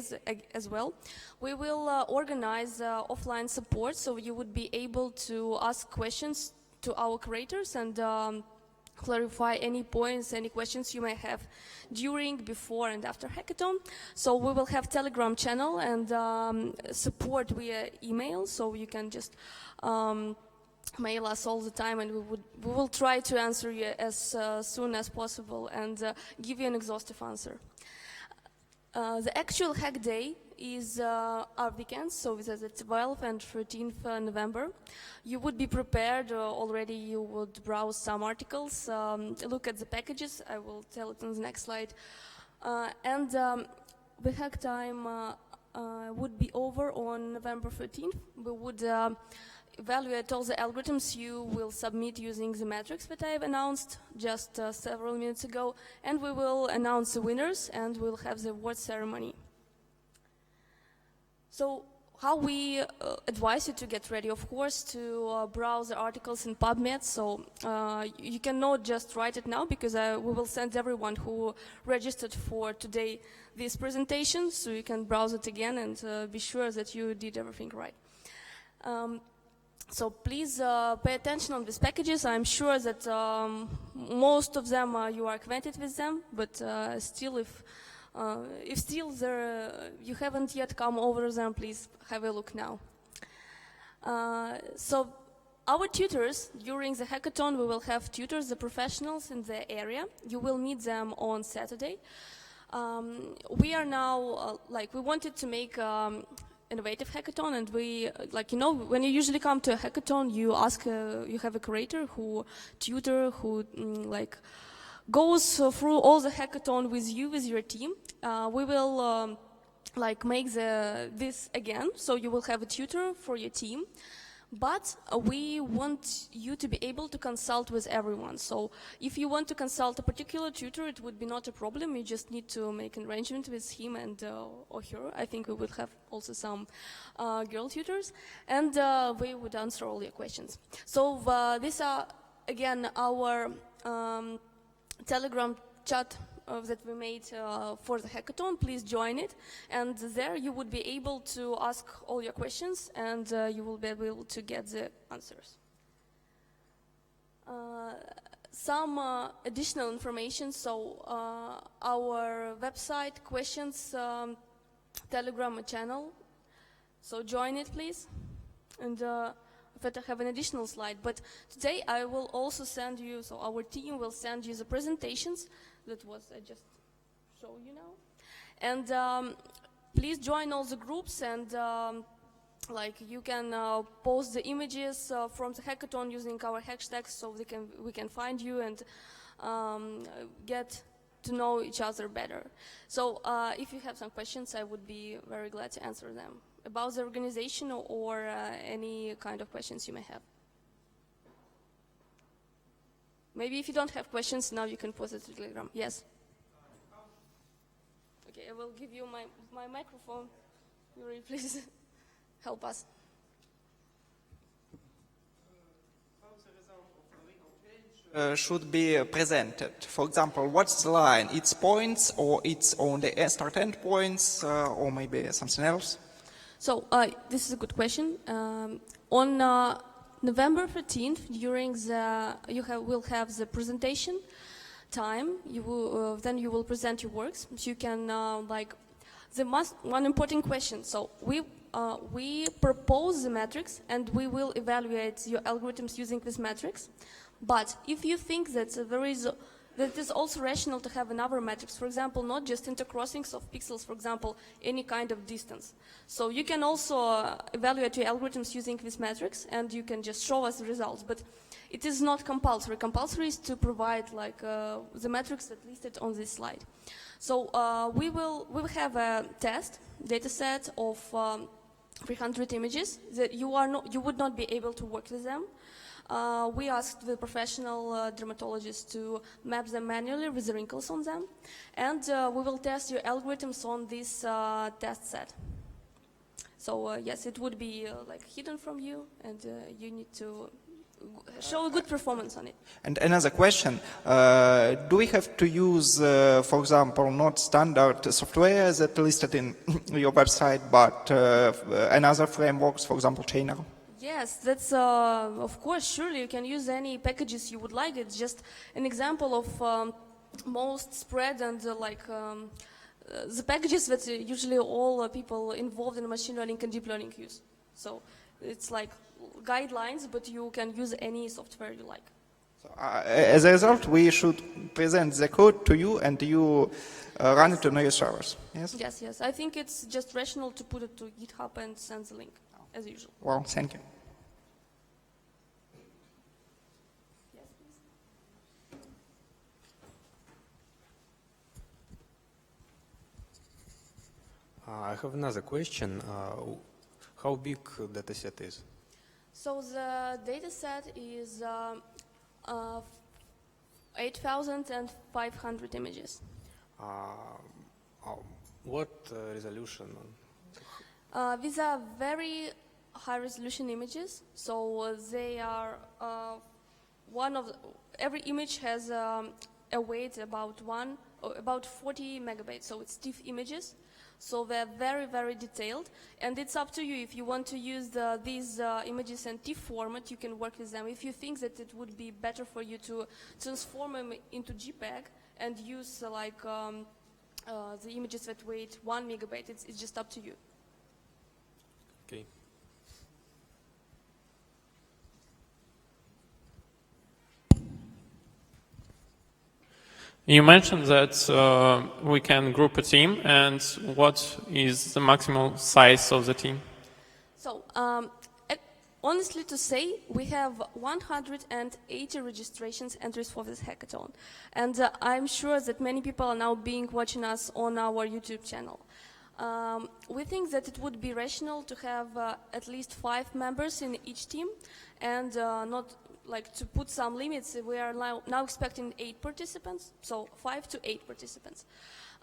as well, we will organize offline support, so you would be able to ask questions to our curators and clarify any points, any questions you may have during, before, and after hackathon. So we will have Telegram channel and support via email, so you can just mail us all the time, and we will try to answer you as soon as possible and give you an exhaustive answer. The actual hack day is our weekend, so it is the 12th and 13th November. You would be prepared already. You would browse some articles, look at the packages. I will tell it on the next slide. And the hack time would be over on November 13th. We would evaluate all the algorithms you will submit using the metrics that I have announced just several minutes ago, and we will announce the winners and we'll have the award ceremony. So how we advise you to get ready, of course, to browse the articles in PubMed. So you cannot just write it now, because we will send everyone who registered for today this presentation, so you can browse it again and be sure that you did everything right. So please pay attention on these packages. I'm sure that most of them you are acquainted with them, but still, if still you haven't yet come over them, please have a look now. So our tutors, during the hackathon, we will have tutors, the professionals in the area. You will meet them on Saturday. We are now, we wanted to make innovative hackathon, and we, when you usually come to a hackathon, you ask, you have a curator who goes through all the hackathon with you, with your team. We will make this again, so you will have a tutor for your team. But we want you to be able to consult with everyone. So if you want to consult a particular tutor, it would be not a problem. You just need to make an arrangement with him and or her. I think we would have also some girl tutors, and we would answer all your questions. So these are, again, our Telegram chat that we made for the hackathon. Please join it, and there you would be able to ask all your questions, and you will be able to get the answers. Some additional information. So our website, questions, Telegram channel. So join it, please. And I have an additional slide, but today I will also send you, so our team will send you the presentations that I just show you now. And please join all the groups, and you can post the images from the hackathon using our hashtags, so we can find you and get to know each other better. So if you have some questions, I would be very glad to answer them about the organization or any kind of questions you may have. Maybe if you don't have questions, now you can post it to Telegram. Yes? Okay, I will give you my microphone. Yuri, please help us. Should be presented. For example, what's the line? It's points, or it's on the start end points, or maybe something else? So this is a good question. On November 13th, during we'll have the presentation time. Then you will present your works. So you can one important question. So we propose the metrics, and we will evaluate your algorithms using these metrics. But if you think that it is also rational to have another metrics, for example, not just intercrossings of pixels, for example, any kind of distance. So you can also evaluate your algorithms using these metrics, and you can just show us the results. But it is not compulsory. Compulsory is to provide the metrics that listed on this slide. So we will have a test data set of 300 images that you would not be able to work with them. We asked the professional dermatologists to map them manually with the wrinkles on them, and we will test your algorithms on this test set. So yes, it would be hidden from you, and you need to show a good performance on it. And another question, do we have to use, for example, not standard software that listed in your website, but another frameworks, for example, Chainer? Yes, that's of course, surely you can use any packages you would like. It's just an example of most spread and the packages that usually all people involved in machine learning and deep learning use. So it's like guidelines, but you can use any software you like. So, as a result, we should present the code to you, and you run it on your servers. Yes. Yes. I think it's just rational to put it to GitHub and send the link, as usual. Well, thank you. Yes, please. I have another question. How big data set is? So the data set is 8,500 images. What resolution? These are very high resolution images. So they are every image has a weight about 40 megabytes. So it's TIFF images. So they're very, very detailed, and it's up to you. If you want to use these images in TIFF format, you can work with them. If you think that it would be better for you to transform them into JPEG and use the images that weight 1 megabyte, it's just up to you. Okay. You mentioned that we can group a team, and what is the maximum size of the team? So, honestly to say, we have 180 registrations entries for this hackathon. And I'm sure that many people are now watching us on our YouTube channel. We think that it would be rational to have at least 5 members in each team, and not like to put some limits. We are now expecting 8 participants, so 5 to 8 participants.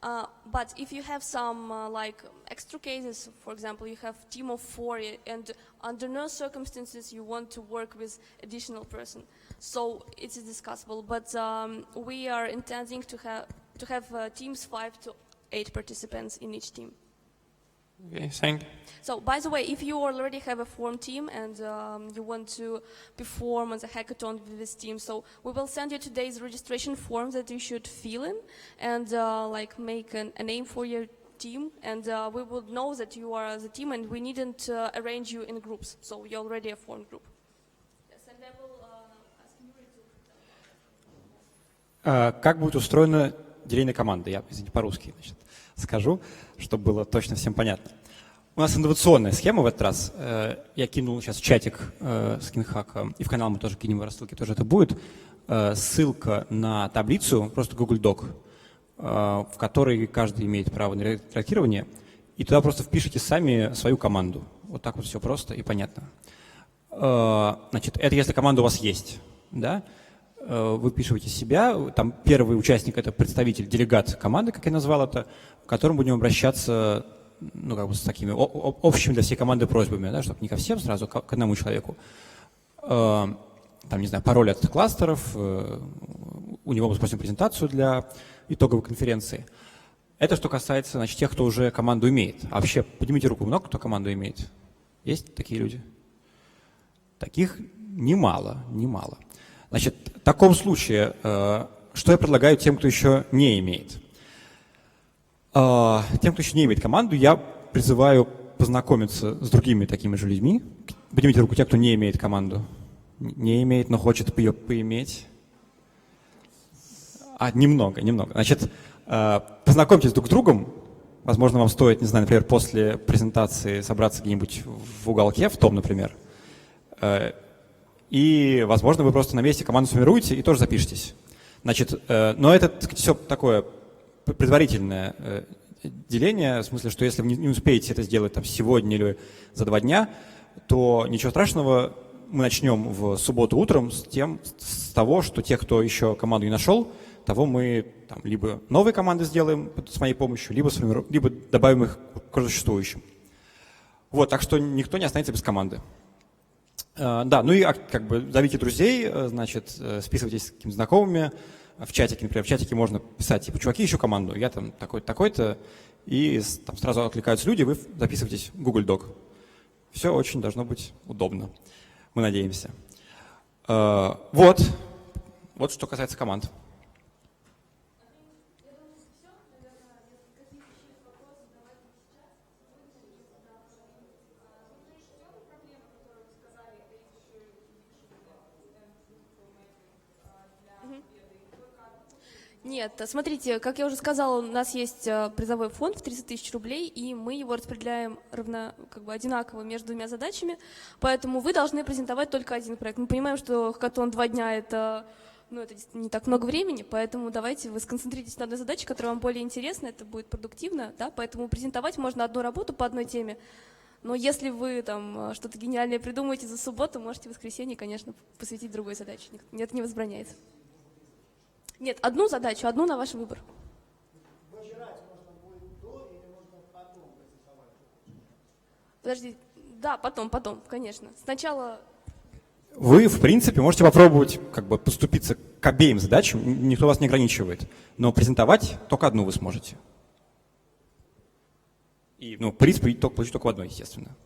But if you have some like extra cases, for example, you have a team of 4 and under no circumstances you want to work with additional person, so it is discussable. But we are intending to have teams 5 to 8 participants in each team. Okay, thank you. So, by the way, if you already have a formed team and you want to perform on the hackathon with this team, so we will send you today's registration form that you should fill in and like make a name for your team, and we will know that you are the team, and we needn't arrange you in groups, so you're already a formed group. Yes, and I will ask Yuri to... Как будет устроено деление команды? Я, извините, по-русски скажу, чтобы было точно всем понятно. У нас инновационная схема в этот раз. Я кинул сейчас в чатик Skinhack, и в канал мы тоже кинем в рассылке, тоже это будет. Ссылка на таблицу, просто Google Doc, в которой каждый имеет право на редактирование, и туда просто впишите сами свою команду. Вот так вот все просто и понятно. Значит, это если команда у вас есть, да? Вы вписываете себя, там первый участник – это представитель, делегат команды, как я назвал это, к которому будем обращаться, ну, как бы с такими общими для всей команды просьбами, да, чтобы не ко всем сразу, к одному человеку. Там, не знаю, пароль от кластеров, у него мы спросим презентацию для итоговой конференции. Это что касается, значит, тех, кто уже команду имеет. А вообще, поднимите руку, много кто команду имеет? Есть такие люди? Таких немало, немало. Значит, в таком случае, что я предлагаю тем, кто еще не имеет? Тем, кто еще не имеет команду, я призываю познакомиться с другими такими же людьми. Поднимите руку те, кто не имеет команду. Не имеет, но хочет ее поиметь. Немного. Значит, познакомьтесь друг с другом. Возможно, вам стоит, не знаю, например, после презентации собраться где-нибудь в уголке, в том, например. И, возможно, вы просто на месте команду сформируете и тоже запишетесь. Значит, но это, так сказать, все такое предварительное деление, в смысле, что если вы не успеете это сделать там, сегодня или за 2 дня, то ничего страшного, мы начнем в субботу утром с того, что тех, кто еще команду не нашел, того мы там, либо новые команды сделаем с моей помощью, либо добавим их к существующим. Вот, так что никто не останется без команды. Да, ну и как бы зовите друзей, значит, списывайтесь с какими-то знакомыми. В чатике, например, в чатике можно писать, типа, чуваки, ищу команду, я там такой-то, и там сразу откликаются люди, вы записываетесь в Google Doc. Все очень должно быть удобно, мы надеемся. Вот что касается команд. Нет, смотрите, как я уже сказала, у нас есть призовой фонд в 30 тысяч рублей, и мы его распределяем одинаково между 2 задачами, поэтому вы должны презентовать только один проект. Мы понимаем, что хакатон 2 дня это не так много времени, поэтому давайте вы сконцентрируйтесь на одной задаче, которая вам более интересна, это будет продуктивно, да, поэтому презентовать можно одну работу по одной теме. Но если вы там что-то гениальное придумаете за субботу, можете в воскресенье, конечно, посвятить другой задаче. Это не возбраняется. Нет, одну задачу, одну на ваш выбор. Подожди, да, потом, конечно. Сначала... Вы, в принципе, можете попробовать как бы поступиться к обеим задачам, никто вас не ограничивает, но презентовать только одну вы сможете. И, приз получить только в одной, естественно.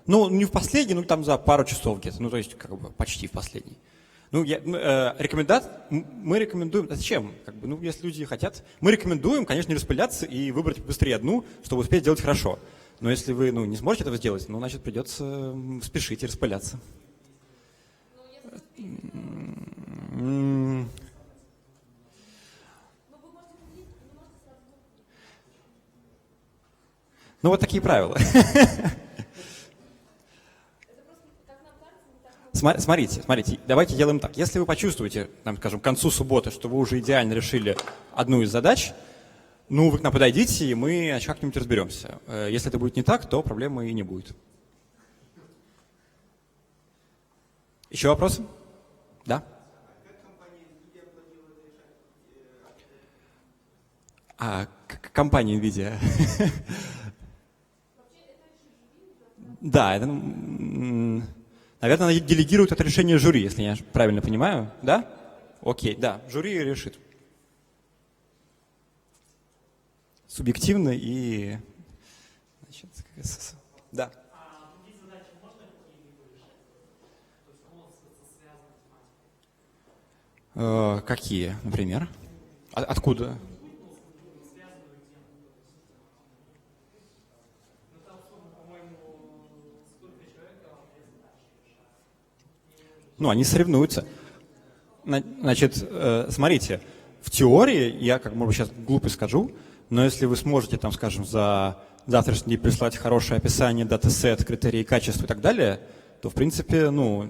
Не в последний, там за пару часов где-то, то есть как бы почти в последний. Мы рекомендуем, зачем? Если люди хотят, мы рекомендуем, конечно, не распыляться и выбрать быстрее одну, чтобы успеть делать хорошо. Но если вы не сможете этого сделать, значит придется спешить и распыляться. Вот такие правила. Смотрите, давайте делаем так. Если вы почувствуете, там, скажем, к концу субботы, что вы уже идеально решили одну из задач, ну, вы к нам подойдите, и мы как-нибудь разберемся. Если это будет не так, то проблемы и не будет. Еще вопросы? Да? Компания NVIDIA. Да, это, наверное, она делегирует это решение жюри, если я правильно понимаю. Да? Окей, да, жюри решит. Субъективно и... Значит, да. Какие, например? Откуда? Ну, они соревнуются. Значит, смотрите, в теории, я, как, может быть, сейчас глупо скажу, но если вы сможете, там, скажем, за завтрашний день прислать хорошее описание, датасет, критерии качества и так далее, то, в принципе, ну,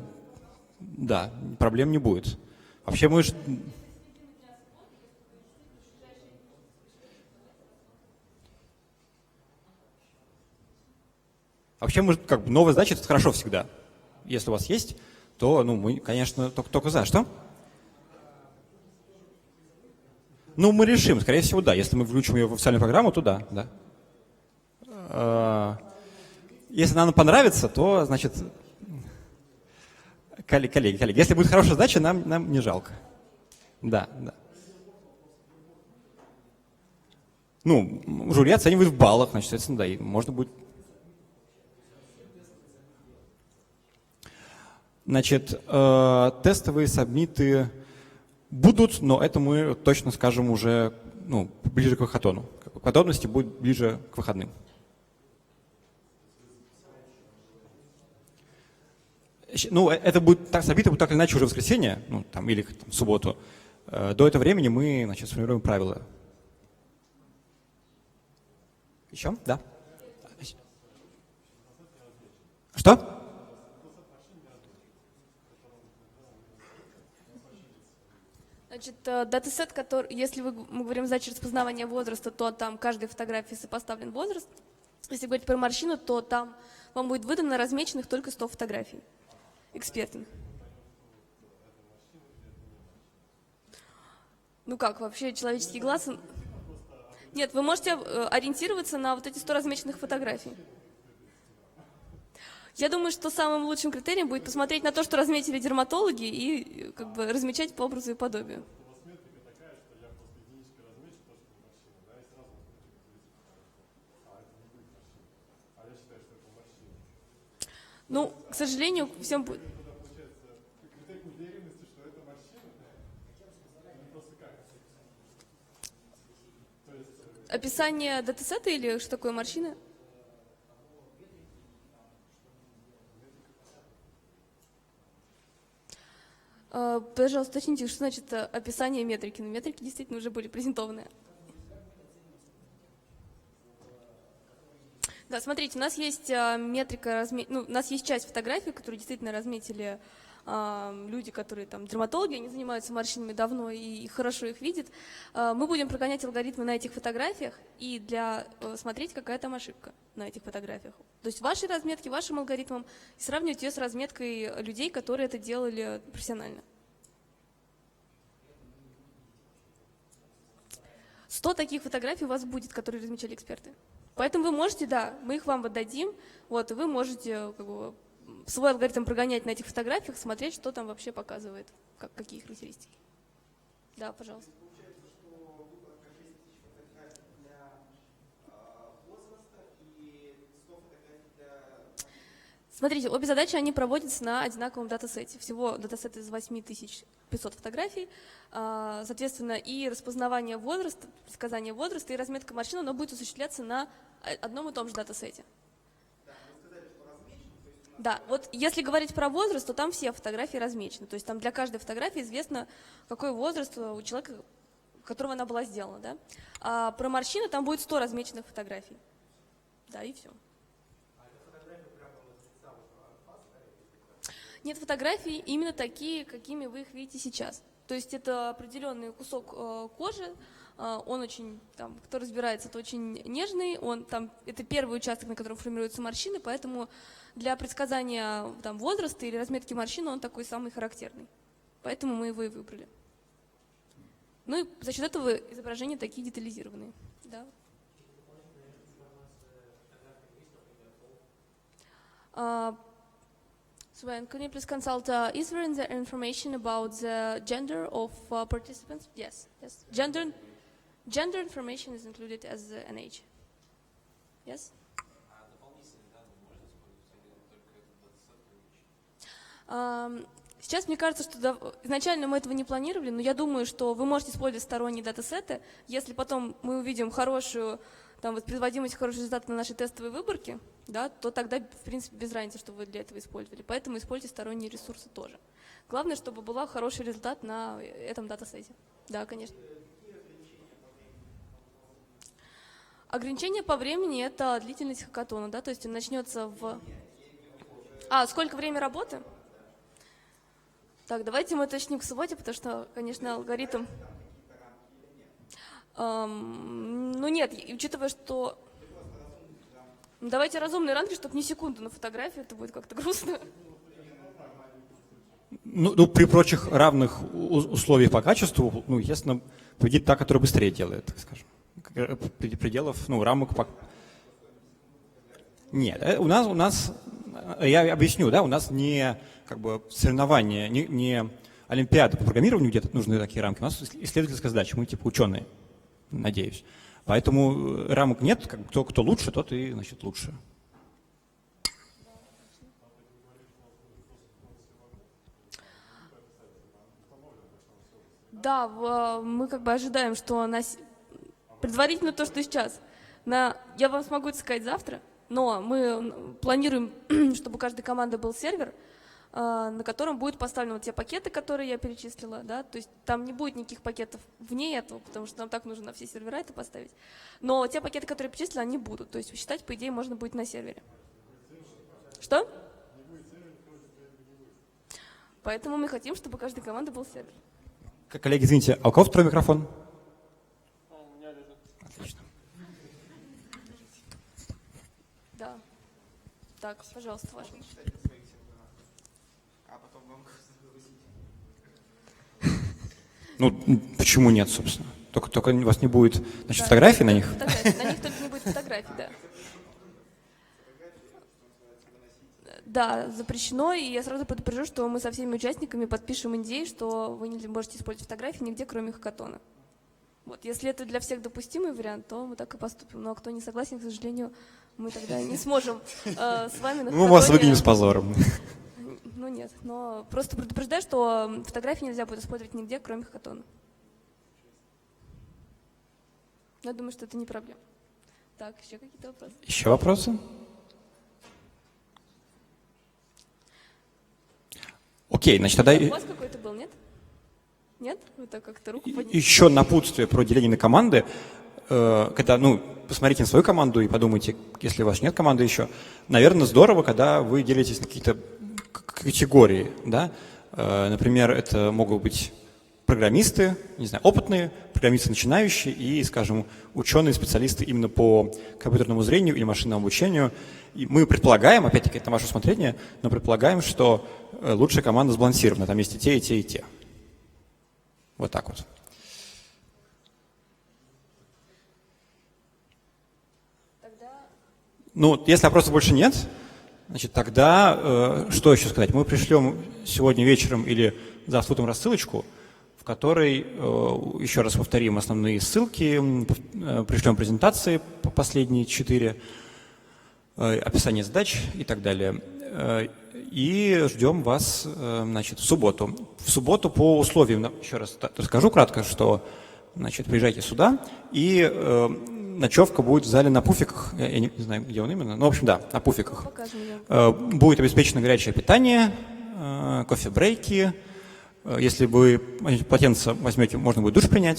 да, проблем не будет. Вообще мы же... Вообще, мы, как бы, новая задача — это хорошо всегда. Если у вас есть, то, ну, мы, конечно, только за. Что? Ну, мы решим, скорее всего, да. Если мы включим ее в официальную программу, то да, да. Если нам понравится, то, значит, коллеги, если будет хорошая задача, нам не жалко. Да, да. Ну, жюри оценивает в баллах, значит, соответственно, да, и можно будет... Значит, тестовые сабмиты будут, но это мы точно скажем уже, ну, ближе к выходону. Подробности будут ближе к выходным. Ну, это будет, сабмиты будут так или иначе уже в воскресенье, ну, там, или там, в субботу. До этого времени мы, значит, сформируем правила. Еще? Да. Что? Значит, датасет, который, если мы говорим задача распознавания возраста, то там каждой фотографии сопоставлен возраст. Если говорить про морщину, то там вам будет выдано размеченных только 100 фотографий экспертных. Ну как, вообще человеческий глаз... Нет, вы можете ориентироваться на вот эти 100 размеченных фотографий. Я думаю, что самым лучшим критерием будет посмотреть на то, что разметили дерматологи, и как бы размечать по образу и подобию. Ну, к сожалению, всем будет... Описание датасета или что такое морщина? Пожалуйста, уточните, что значит описание метрики. Но метрики действительно уже были презентованы. Да, смотрите, у нас есть метрика, ну, у нас есть часть фотографий, которые действительно разметили люди, которые там дерматологи, они занимаются морщинами давно и хорошо их видят. Мы будем прогонять алгоритмы на этих фотографиях и смотреть, какая там ошибка на этих фотографиях. То есть ваши разметки, вашим алгоритмом, и сравнивать ее с разметкой людей, которые это делали профессионально. 100 таких фотографий у вас будет, которые размечали эксперты. Поэтому вы можете, да, мы их вам отдадим, вот, и вы можете как бы, свой алгоритм прогонять на этих фотографиях, смотреть, что там вообще показывает, какие характеристики. Да, пожалуйста. Смотрите, обе задачи, они проводятся на одинаковом датасете. Всего датасет из 8500 фотографий. Соответственно, и распознавание возраста, предсказание возраста и разметка морщин, оно будет осуществляться на одном и том же датасете. Да, вот если говорить про возраст, то там все фотографии размечены. То есть там для каждой фотографии известно, какой возраст у человека, которого она была сделана. Да? А про морщины там будет 100 размеченных фотографий. Да, и все. Нет, фотографии именно такие, какими вы их видите сейчас. То есть это определенный кусок кожи, он очень, там, кто разбирается, это очень нежный, это первый участок, на котором формируются морщины, поэтому для предсказания там, возраста или разметки морщин он такой самый характерный. Поэтому мы его и выбрали. Ну и за счет этого изображения такие детализированные. Да. Sven, can you please consult, is there information about the gender of participants? Yes, yes. Gender information is included as an age. Yes? Сейчас мне кажется, что изначально мы этого не планировали, но я думаю, что вы можете использовать сторонние датасеты. Если потом мы увидим хорошую воспроизводимость, хороший результат на нашей тестовой выборке, да, то тогда, в принципе, без разницы, что вы для этого использовали. Поэтому используйте сторонние ресурсы тоже. Главное, чтобы был хороший результат на этом датасете. Да, конечно. Ограничение по времени – это длительность хакатона, да, то есть он начнется в… сколько время работы? Так, давайте мы уточним в субботе, потому что, конечно, алгоритм… нет, учитывая, что… Давайте разумные рамки, чтобы не секунду на фотографии, это будет как-то грустно. При прочих равных условиях по качеству, естественно, победит та, которая быстрее делает, так скажем. Пределов, рамок. Нет, у нас, я объясню, да, у нас не соревнования, не олимпиада по программированию, где нужны такие рамки, у нас исследовательская задача, мы типа ученые, надеюсь. Поэтому рамок нет, кто лучше, тот и, значит, лучше. Да, мы ожидаем, что предварительно то, что сейчас. Я вам смогу это сказать завтра, но мы планируем, чтобы у каждой команды был сервер, на котором будут поставлены те пакеты, которые я перечислила, да, то есть там не будет никаких пакетов вне этого, потому что нам так нужно на все сервера это поставить, но те пакеты, которые я перечислила, они будут, то есть считать, по идее, можно будет на сервере. Что? Поэтому мы хотим, чтобы у каждой команды был сервер. Коллеги, извините, а у кого второй микрофон? У меня лежит. Отлично. Да. Так, пожалуйста, ваш. Почему нет, собственно? Только у вас не будет, значит, фотографий на них? На них только не будет фотографий, да. Да, запрещено, и я сразу предупрежу, что мы со всеми участниками подпишем NDA, что вы не можете использовать фотографии нигде, кроме хакатона. Вот, если это для всех допустимый вариант, то мы так и поступим. Но кто не согласен, к сожалению, мы тогда не сможем с вами на хакатоне… Мы вас выкинем с позором. Нет, но просто предупреждаю, что фотографии нельзя будет использовать нигде, кроме хакатона. Я думаю, что это не проблема. Так, еще какие-то вопросы? Еще вопросы? Окей, значит, тогда… У вас какой-то был, нет? Нет? Вы так как-то руку подняли. Еще напутствие про деление на команды. Когда, посмотрите на свою команду и подумайте, если у вас нет команды еще, наверное, здорово, когда вы делитесь на какие-то категории, да? Например, это могут быть программисты, не знаю, опытные, программисты начинающие и, скажем, ученые, специалисты именно по компьютерному зрению или машинному обучению. И мы предполагаем, опять-таки, это на ваше усмотрение, но предполагаем, что лучшая команда сбалансирована, там есть и те, и те, и те. Вот так вот. Если вопросов больше нет, значит, тогда что еще сказать? Мы пришлем сегодня вечером или завтра утром рассылочку, в которой еще раз повторим основные ссылки, пришлем презентации по последние 4, описание задач и так далее. И ждем вас, значит, в субботу. В субботу по условиям, еще раз расскажу кратко, что, значит, приезжайте сюда, и ночевка будет в зале на пуфиках, я не знаю, где он именно, но, в общем, да, на пуфиках. Будет обеспечено горячее питание, кофе-брейки. Если вы полотенце возьмете, можно будет душ принять.